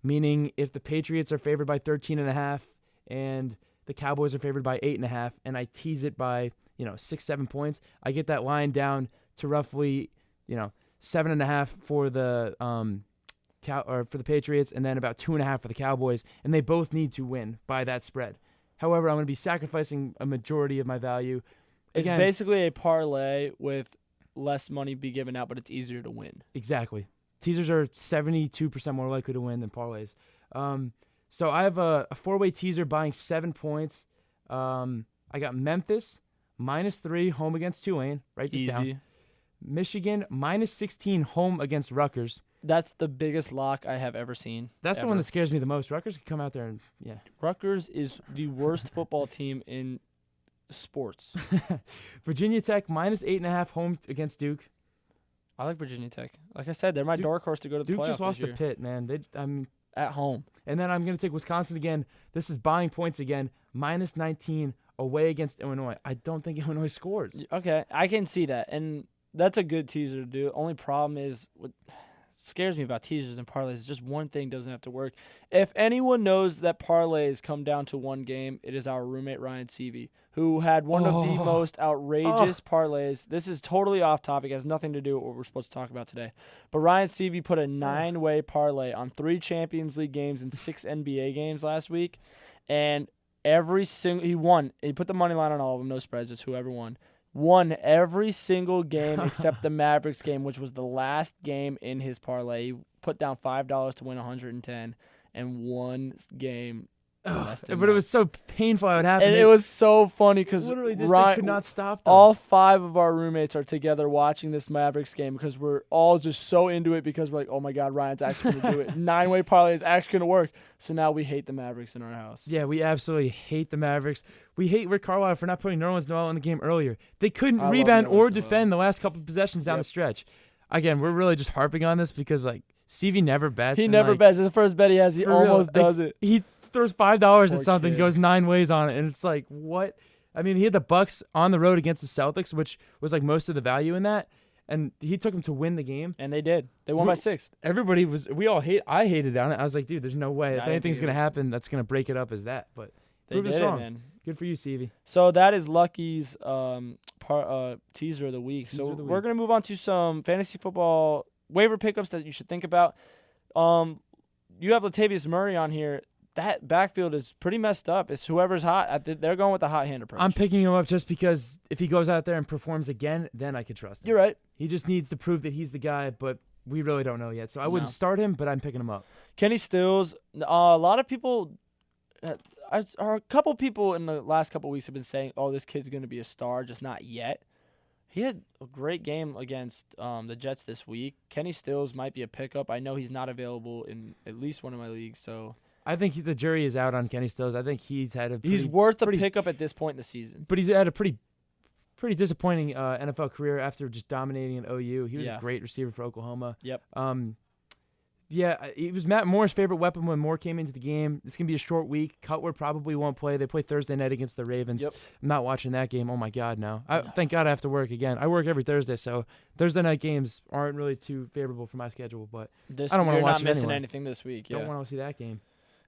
meaning if the Patriots are favored by 13.5 and the Cowboys are favored by 8.5, and I tease it by 6-7 points, I get that line down to roughly 7.5 for the for the Patriots, and then about 2.5 for the Cowboys, and they both need to win by that spread. However, I'm going to be sacrificing a majority of my value. Again, it's basically a parlay with less money be given out, but it's easier to win. Exactly. Teasers are 72% more likely to win than parlays. So I have a 4-way teaser buying 7 points. I got Memphis -3 home against Tulane. Write this down. Michigan -16 home against Rutgers. That's the biggest lock I have ever seen. That's the one that scares me the most. Rutgers could come out there and Rutgers is the worst football team in sports. Virginia Tech -8.5 home against Duke. I like Virginia Tech. Like I said, they're my dark horse to go to the playoffs. Duke just lost to Pitt, man. At home. And then I'm going to take Wisconsin again. This is buying points again. -19 away against Illinois. I don't think Illinois scores. Okay, I can see that. And that's a good teaser to do. Only problem is what scares me about teasers and parlays is just one thing doesn't have to work. If anyone knows that parlays come down to one game, it is our roommate Ryan Seavey, who had one of the most outrageous parlays. This is totally off topic. It has nothing to do with what we're supposed to talk about today. But Ryan Seavey put a 9-way parlay on 3 Champions League games and 6 NBA games last week. And he won. He put the money line on all of them, no spreads, just whoever won. Won every single game except the Mavericks game, which was the last game in his parlay. He put down $5 to win 110 and one game. But it was so painful how it happened. And it was so funny because literally they could not stop them. All 5 of our roommates are together watching this Mavericks game because we're all just so into it because we're like, oh my God, Ryan's actually going to do it. 9-way parlay is actually going to work. So now we hate the Mavericks in our house. Yeah, we absolutely hate the Mavericks. We hate Rick Carlisle for not putting Nerlens Noel in the game earlier. They couldn't rebound or defend the last couple of possessions down the stretch. Again, we're really just harping on this because CV never bets. He never bets. It's the first bet he has. He almost does it. He throws $5 at something, goes 9 ways on it, and it's like, what? I mean, he had the Bucks on the road against the Celtics, which was like most of the value in that, and he took them to win the game. And they did. They won by 6. I hated on it. I was like, dude, there's no way. If anything's going to happen, that's going to break it up as that. But they did it, man. Good for you, CV. So that is Lucky's teaser of the week. We're going to move on to some fantasy football waiver pickups that you should think about. You have Latavius Murray on here. That backfield is pretty messed up. It's whoever's hot. They're going with the hot hand approach. I'm picking him up just because if he goes out there and performs again, then I could trust him. You're right. He just needs to prove that he's the guy, but we really don't know yet. So I wouldn't start him, but I'm picking him up. Kenny Stills. A lot of people, a couple people in the last couple weeks have been saying, "Oh, this kid's going to be a star," just not yet. He had a great game against the Jets this week. Kenny Stills might be a pickup. I know he's not available in at least one of my leagues, so I think the jury is out on Kenny Stills. I think he's had he's worth a pickup at this point in the season. But he's had a pretty disappointing NFL career after just dominating an OU. He was a great receiver for Oklahoma. Yep. Yeah, it was Matt Moore's favorite weapon when Moore came into the game. It's going to be a short week. Cutler probably won't play. They play Thursday night against the Ravens. Yep. I'm not watching that game. Oh, my God, no. Thank God I have to work again. I work every Thursday, so Thursday night games aren't really too favorable for my schedule. But I don't want to watch it anyway. You're not missing anything this week. Yeah. Don't want to see that game.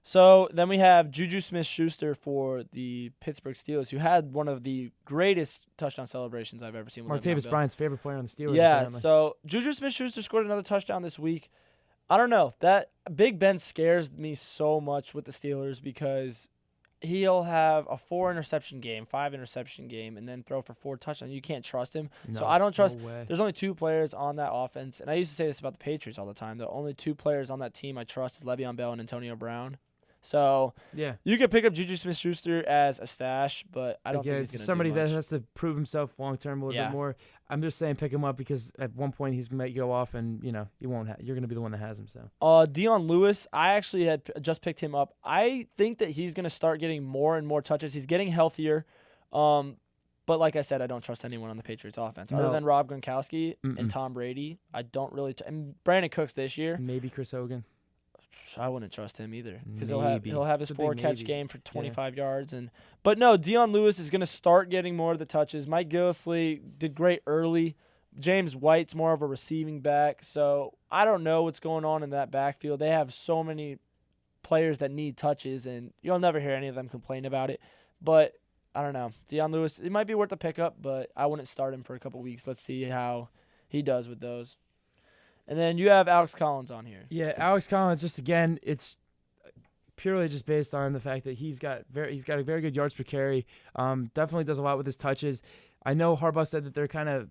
So then we have Juju Smith-Schuster for the Pittsburgh Steelers, who had one of the greatest touchdown celebrations I've ever seen. Martavis Bryant's favorite player on the Steelers. Yeah, apparently. So Juju Smith-Schuster scored another touchdown this week. I don't know. That Big Ben scares me so much with the Steelers because he'll have a 4-interception game, 5-interception game, and then throw for 4 touchdowns. You can't trust him. No, so I don't trust. No way. There's only 2 players on that offense, and I used to say this about the Patriots all the time. The only 2 players on that team I trust is Le'Veon Bell and Antonio Brown. So yeah, you could pick up Juju Smith-Schuster as a stash, but I don't think he's going to do somebody much. that has to prove himself long term a little bit more. I'm just saying pick him up because at one point he's might go off and you won't. You're going to be the one that has him. So Dion Lewis, I actually had just picked him up. I think that he's going to start getting more and more touches. He's getting healthier. But like I said, I don't trust anyone on the Patriots offense other than Rob Gronkowski and Tom Brady. I don't really. And Brandon Cooks this year. Maybe Chris Hogan. I wouldn't trust him either because he'll have his 4-catch game for 25 yards. But no, Dion Lewis is going to start getting more of the touches. Mike Gillislee did great early. James White's more of a receiving back. So I don't know what's going on in that backfield. They have so many players that need touches, and you'll never hear any of them complain about it. But I don't know. Dion Lewis, it might be worth a pickup, but I wouldn't start him for a couple weeks. Let's see how he does with those. And then you have Alex Collins on here. Yeah, Alex Collins. Just again, it's purely just based on the fact that he's got a very good yards per carry. Definitely does a lot with his touches. I know Harbaugh said that they're kind of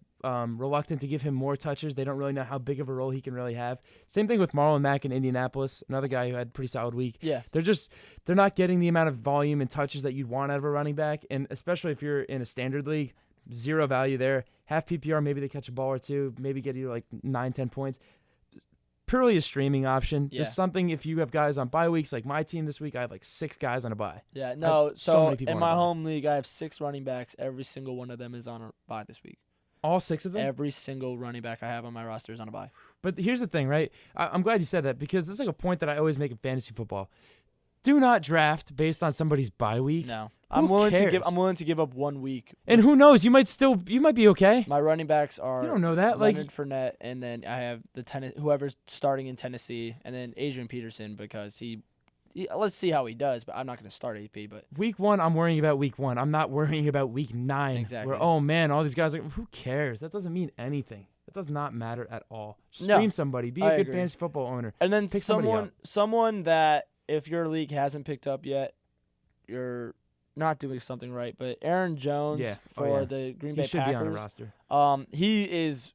reluctant to give him more touches. They don't really know how big of a role he can really have. Same thing with Marlon Mack in Indianapolis, another guy who had a pretty solid week. Yeah, they're not getting the amount of volume and touches that you'd want out of a running back, and especially if you're in a standard league. Zero value there. Half PPR, maybe they catch a ball or two, maybe get you like 9-10 points. Purely a streaming option. Yeah. Just something if you have guys on bye weeks, like my team this week, I have like 6 guys on a bye. Yeah, no, so many people in my home league, I have 6 running backs. Every single one of them is on a bye this week. All 6 of them? Every single running back I have on my roster is on a bye. But here's the thing, right? I'm glad you said that because this is like a point that I always make in fantasy football. Do not draft based on somebody's bye week. No. I'm willing to give up 1 week. And who knows? You might be okay. My running backs are you don't know that. Leonard Fournette, and then I have whoever's starting in Tennessee, and then Adrian Peterson because he let's see how he does, but I'm not going to start AP. But week 1, I'm worrying about week 1. I'm not worrying about week 9. Exactly. Where, oh man, all these guys are. Who cares? That doesn't mean anything. That does not matter at all. Stream somebody. Be a good fantasy football owner. And then pick someone that if your league hasn't picked up yet, you're not doing something right. But Aaron Jones for the Green Bay Packers. He should be on the roster. He is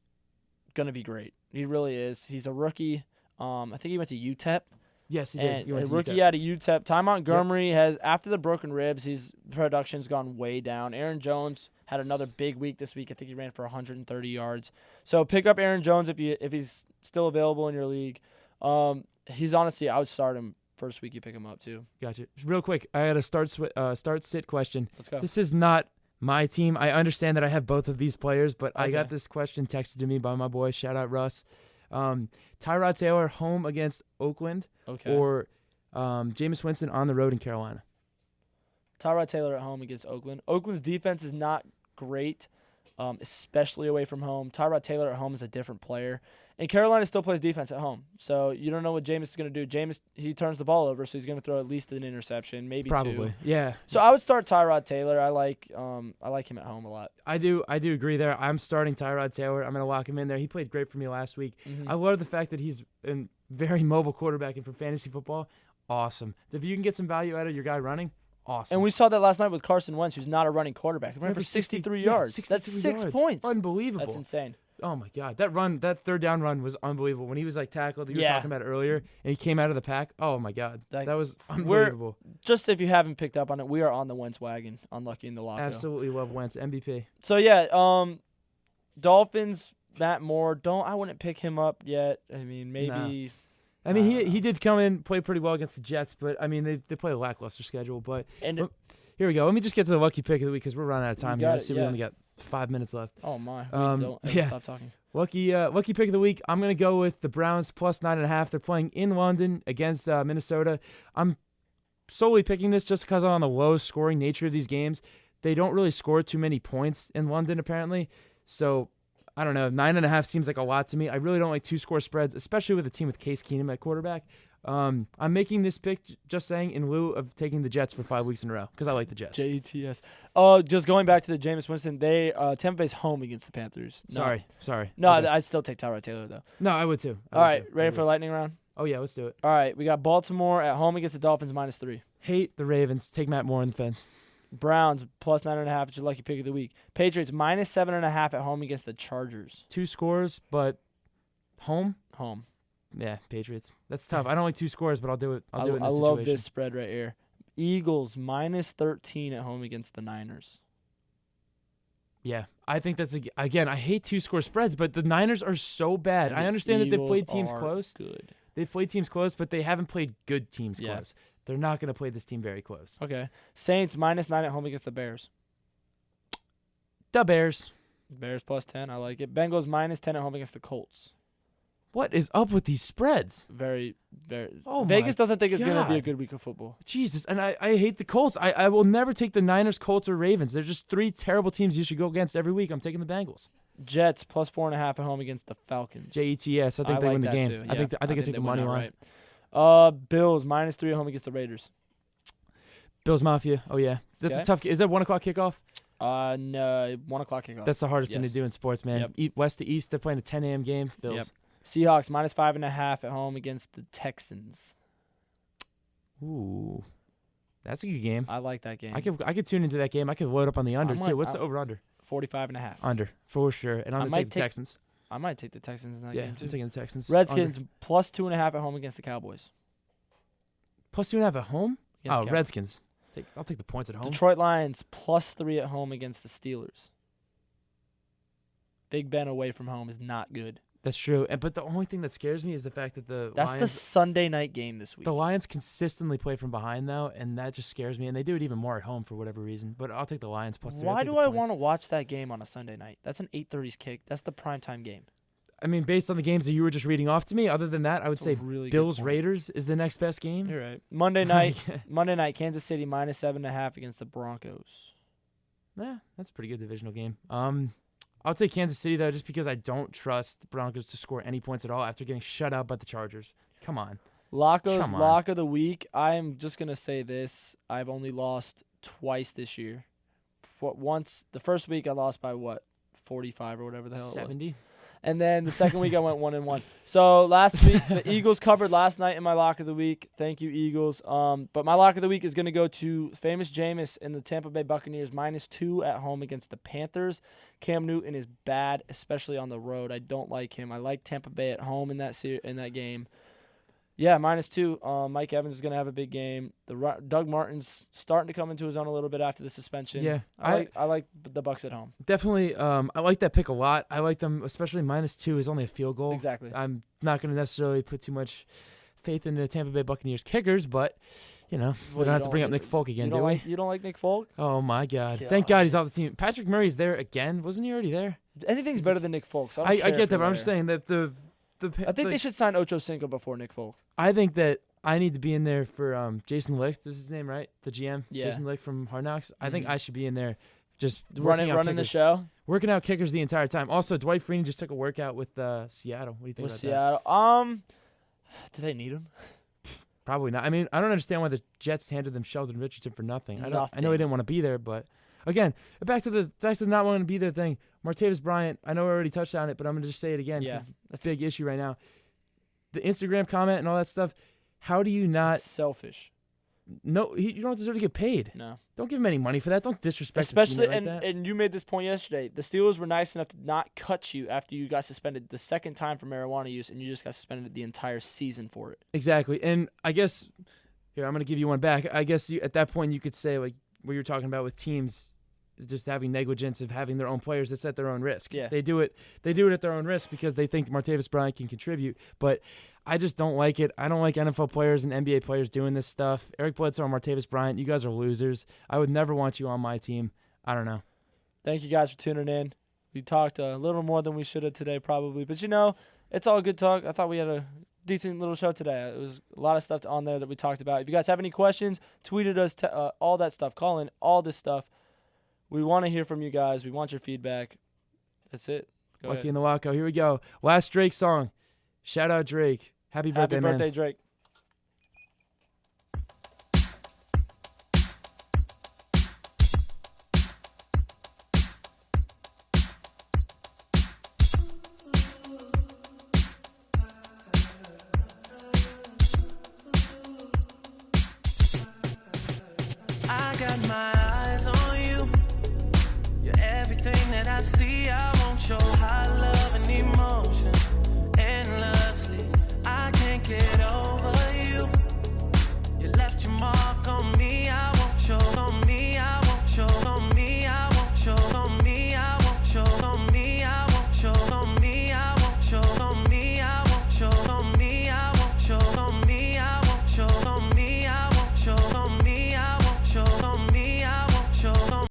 going to be great. He really is. He's a rookie. I think he went to UTEP. Yes, he did. A rookie out of UTEP. Ty Montgomery has, after the broken ribs, his production's gone way down. Aaron Jones had another big week this week. I think he ran for 130 yards. So pick up Aaron Jones if he's still available in your league. He's honestly, I would start him first week you pick him up too. Gotcha. Real quick, I had a start-sit question. Let's go. This is not my team. I understand that I have both of these players, but I got this question texted to me by my boy. Shout out Russ. Tyrod Taylor home against Oakland or Jameis Winston on the road in Carolina? Tyrod Taylor at home against Oakland. Oakland's defense is not great, especially away from home. Tyrod Taylor at home is a different player. And Carolina still plays defense at home. So you don't know what Jameis is going to do. Jameis, he turns the ball over, so he's going to throw at least an interception, maybe Probably. 2. Yeah. So I would start Tyrod Taylor. I like him at home a lot. I do agree there. I'm starting Tyrod Taylor. I'm going to lock him in there. He played great for me last week. Mm-hmm. I love the fact that he's a very mobile quarterback, and for fantasy football, awesome. If you can get some value out of your guy running, awesome. And we saw that last night with Carson Wentz, who's not a running quarterback. He ran for 63 yards. 63 That's 6 points. Unbelievable. That's insane. Oh, my God. That third down run was unbelievable. When he was, tackled that you were talking about earlier, and he came out of the pack, oh, my God. That was unbelievable. Just if you haven't picked up on it, we are on the Wentz wagon, unlucky in the Locko. Absolutely love Wentz. MVP. So, yeah, Dolphins, Matt Moore, I wouldn't pick him up yet. I mean, maybe. No. I mean, he did come in, play pretty well against the Jets, but, I mean, they play a lackluster schedule. But here we go. Let me just get to the lucky pick of the week because we're running out of time here. We only got 5 minutes left. Oh my! Don't ever stop talking. Lucky pick of the week. I'm gonna go with the Browns plus 9.5. They're playing in London against Minnesota. I'm solely picking this just because on the low scoring nature of these games. They don't really score too many points in London apparently. So I don't know. 9.5 seems like a lot to me. I really don't like 2-score spreads, especially with a team with Case Keenum at quarterback. I'm making this pick, just saying, in lieu of taking the Jets for 5 weeks in a row because I like the Jets. Jets. Just going back to the Jameis Winston, Tampa Bay's home against the Panthers. No. Sorry. No, okay. I'd still take Tyrod Taylor though. No, I would too. All right, ready for the lightning round? Oh yeah, let's do it. All right, we got Baltimore at home against the Dolphins -3. Hate the Ravens. Take Matt Moore on the fence. Browns plus 9.5. It's your lucky pick of the week. Patriots -7.5 at home against the Chargers. 2 scores, but home. Yeah, Patriots. That's tough. I don't like 2 scores, but I'll do it. I'll do it in this situation. I love this spread right here. Eagles -13 at home against the Niners. Yeah, I think that's again. I hate 2-score spreads, but the Niners are so bad. I understand that they've played teams close. Good. They've played teams close, but they haven't played good teams close. They're not going to play this team very close. Okay. Saints -9 at home against the Bears. The Bears. Bears plus 10. I like it. Bengals -10 at home against the Colts. What is up with these spreads? Very, very. Oh Vegas doesn't think it's going to be a God. good week of football. Jesus, and I hate the Colts. I will never take the Niners, Colts, or Ravens. They're just 3 terrible teams you should go against every week. I'm taking the Bengals. Jets plus 4.5 at home against the Falcons. Jets. I think they win the game. Too. I think I take the money line. Right. Bills -3 at home against the Raiders. Bills Mafia. Oh yeah, that's a tough. Is that 1 o'clock kickoff? No, 1 o'clock kickoff. That's the hardest thing to do in sports, man. Yep. West to East, they're playing a 10 a.m. game. Bills. Yep. Seahawks -5.5 at home against the Texans. Ooh, that's a good game. I like that game. I could tune into that game. I could load up on the under too. What's the over/under? 45.5. Under for sure, and I'm gonna take the Texans. I might take the Texans in that game too. I'm taking the Texans. Redskins plus 2.5 at home against the Cowboys. Plus 2.5 at home. Against Redskins. I'll take the points at home. Detroit Lions +3 at home against the Steelers. Big Ben away from home is not good. That's true. But the only thing that scares me is the fact that That's Lions, the Sunday night game this week. The Lions consistently play from behind, though, and that just scares me. And they do it even more at home for whatever reason. But I'll take the Lions +3. Why do I want to watch that game on a Sunday night? That's an 8:30 kick. That's the primetime game. I mean, based on the games that you were just reading off to me, other than that, I would say really Bills-Raiders is the next best game. You're right. Monday night, Kansas City -7.5 against the Broncos. Yeah, that's a pretty good divisional game. I'll take Kansas City, though, just because I don't trust the Broncos to score any points at all after getting shut out by the Chargers. Come on. Locko's lock of the week. I'm just going to say this. I've only lost twice this year. Once, the first week I lost by 45 or whatever the hell 70? It was. And then the second week I went 1-1. So last week the Eagles covered last night in my lock of the week. Thank you, Eagles. But my lock of the week is going to go to famous Jameis and the Tampa Bay Buccaneers -2 at home against the Panthers. Cam Newton is bad, especially on the road. I don't like him. I like Tampa Bay at home in that game. Yeah, -2. Mike Evans is going to have a big game. Doug Martin's starting to come into his own a little bit after the suspension. Yeah, I like the Bucs at home. Definitely. I like that pick a lot. I like them, especially -2 is only a field goal. Exactly. I'm not going to necessarily put too much faith in the Tampa Bay Buccaneers kickers, but we don't have to bring up Nick Folk again, do we? You don't like Nick Folk? Oh my God! Thank God he's off the team. Patrick Murray's there again. Wasn't he already there? Anything's better than Nick Folk. So I get that, but I'm just saying that I think they should sign Ocho Cinco before Nick Folk. I think that I need to be in there for Jason Licht. Is his name right? The GM, yeah. Jason Licht from Hard Knocks. I think I should be in there, just running the show, working out kickers the entire time. Also, Dwight Freeney just took a workout with Seattle. What do you think about Seattle? That? Do they need him? Probably not. I mean, I don't understand why the Jets handed them Sheldon Richardson for nothing. I know he didn't want to be there, but again, back to the not wanting to be there thing. Martavis Bryant. I know I already touched on it, but I'm gonna just say it again. Yeah, that's a big issue right now. The Instagram comment and all that stuff. How do you not? It's selfish. No, you don't deserve to get paid. No. Don't give him any money for that. Don't disrespect. Especially, like that. And you made this point yesterday. The Steelers were nice enough to not cut you after you got suspended the second time for marijuana use, and you just got suspended the entire season for it. Exactly. And I guess here I'm gonna give you one back. I guess at that point you could say like what you're talking about with teams. Just having negligence of having their own players that's at their own risk. Yeah. They do it at their own risk because they think Martavis Bryant can contribute. But I just don't like it. I don't like NFL players and NBA players doing this stuff. Eric Bledsoe and Martavis Bryant, you guys are losers. I would never want you on my team. I don't know. Thank you guys for tuning in. We talked a little more than we should have today probably. But, you know, it's all good talk. I thought we had a decent little show today. It was a lot of stuff on there that we talked about. If you guys have any questions, tweeted us, all that stuff, call in, all this stuff. We want to hear from you guys. We want your feedback. That's it. Lucky in the Locko. Here we go. Last Drake song. Shout out Drake. Happy birthday, man. Happy birthday, Drake. I got my eyes on you. You're everything that I see. I want your high love and emotion.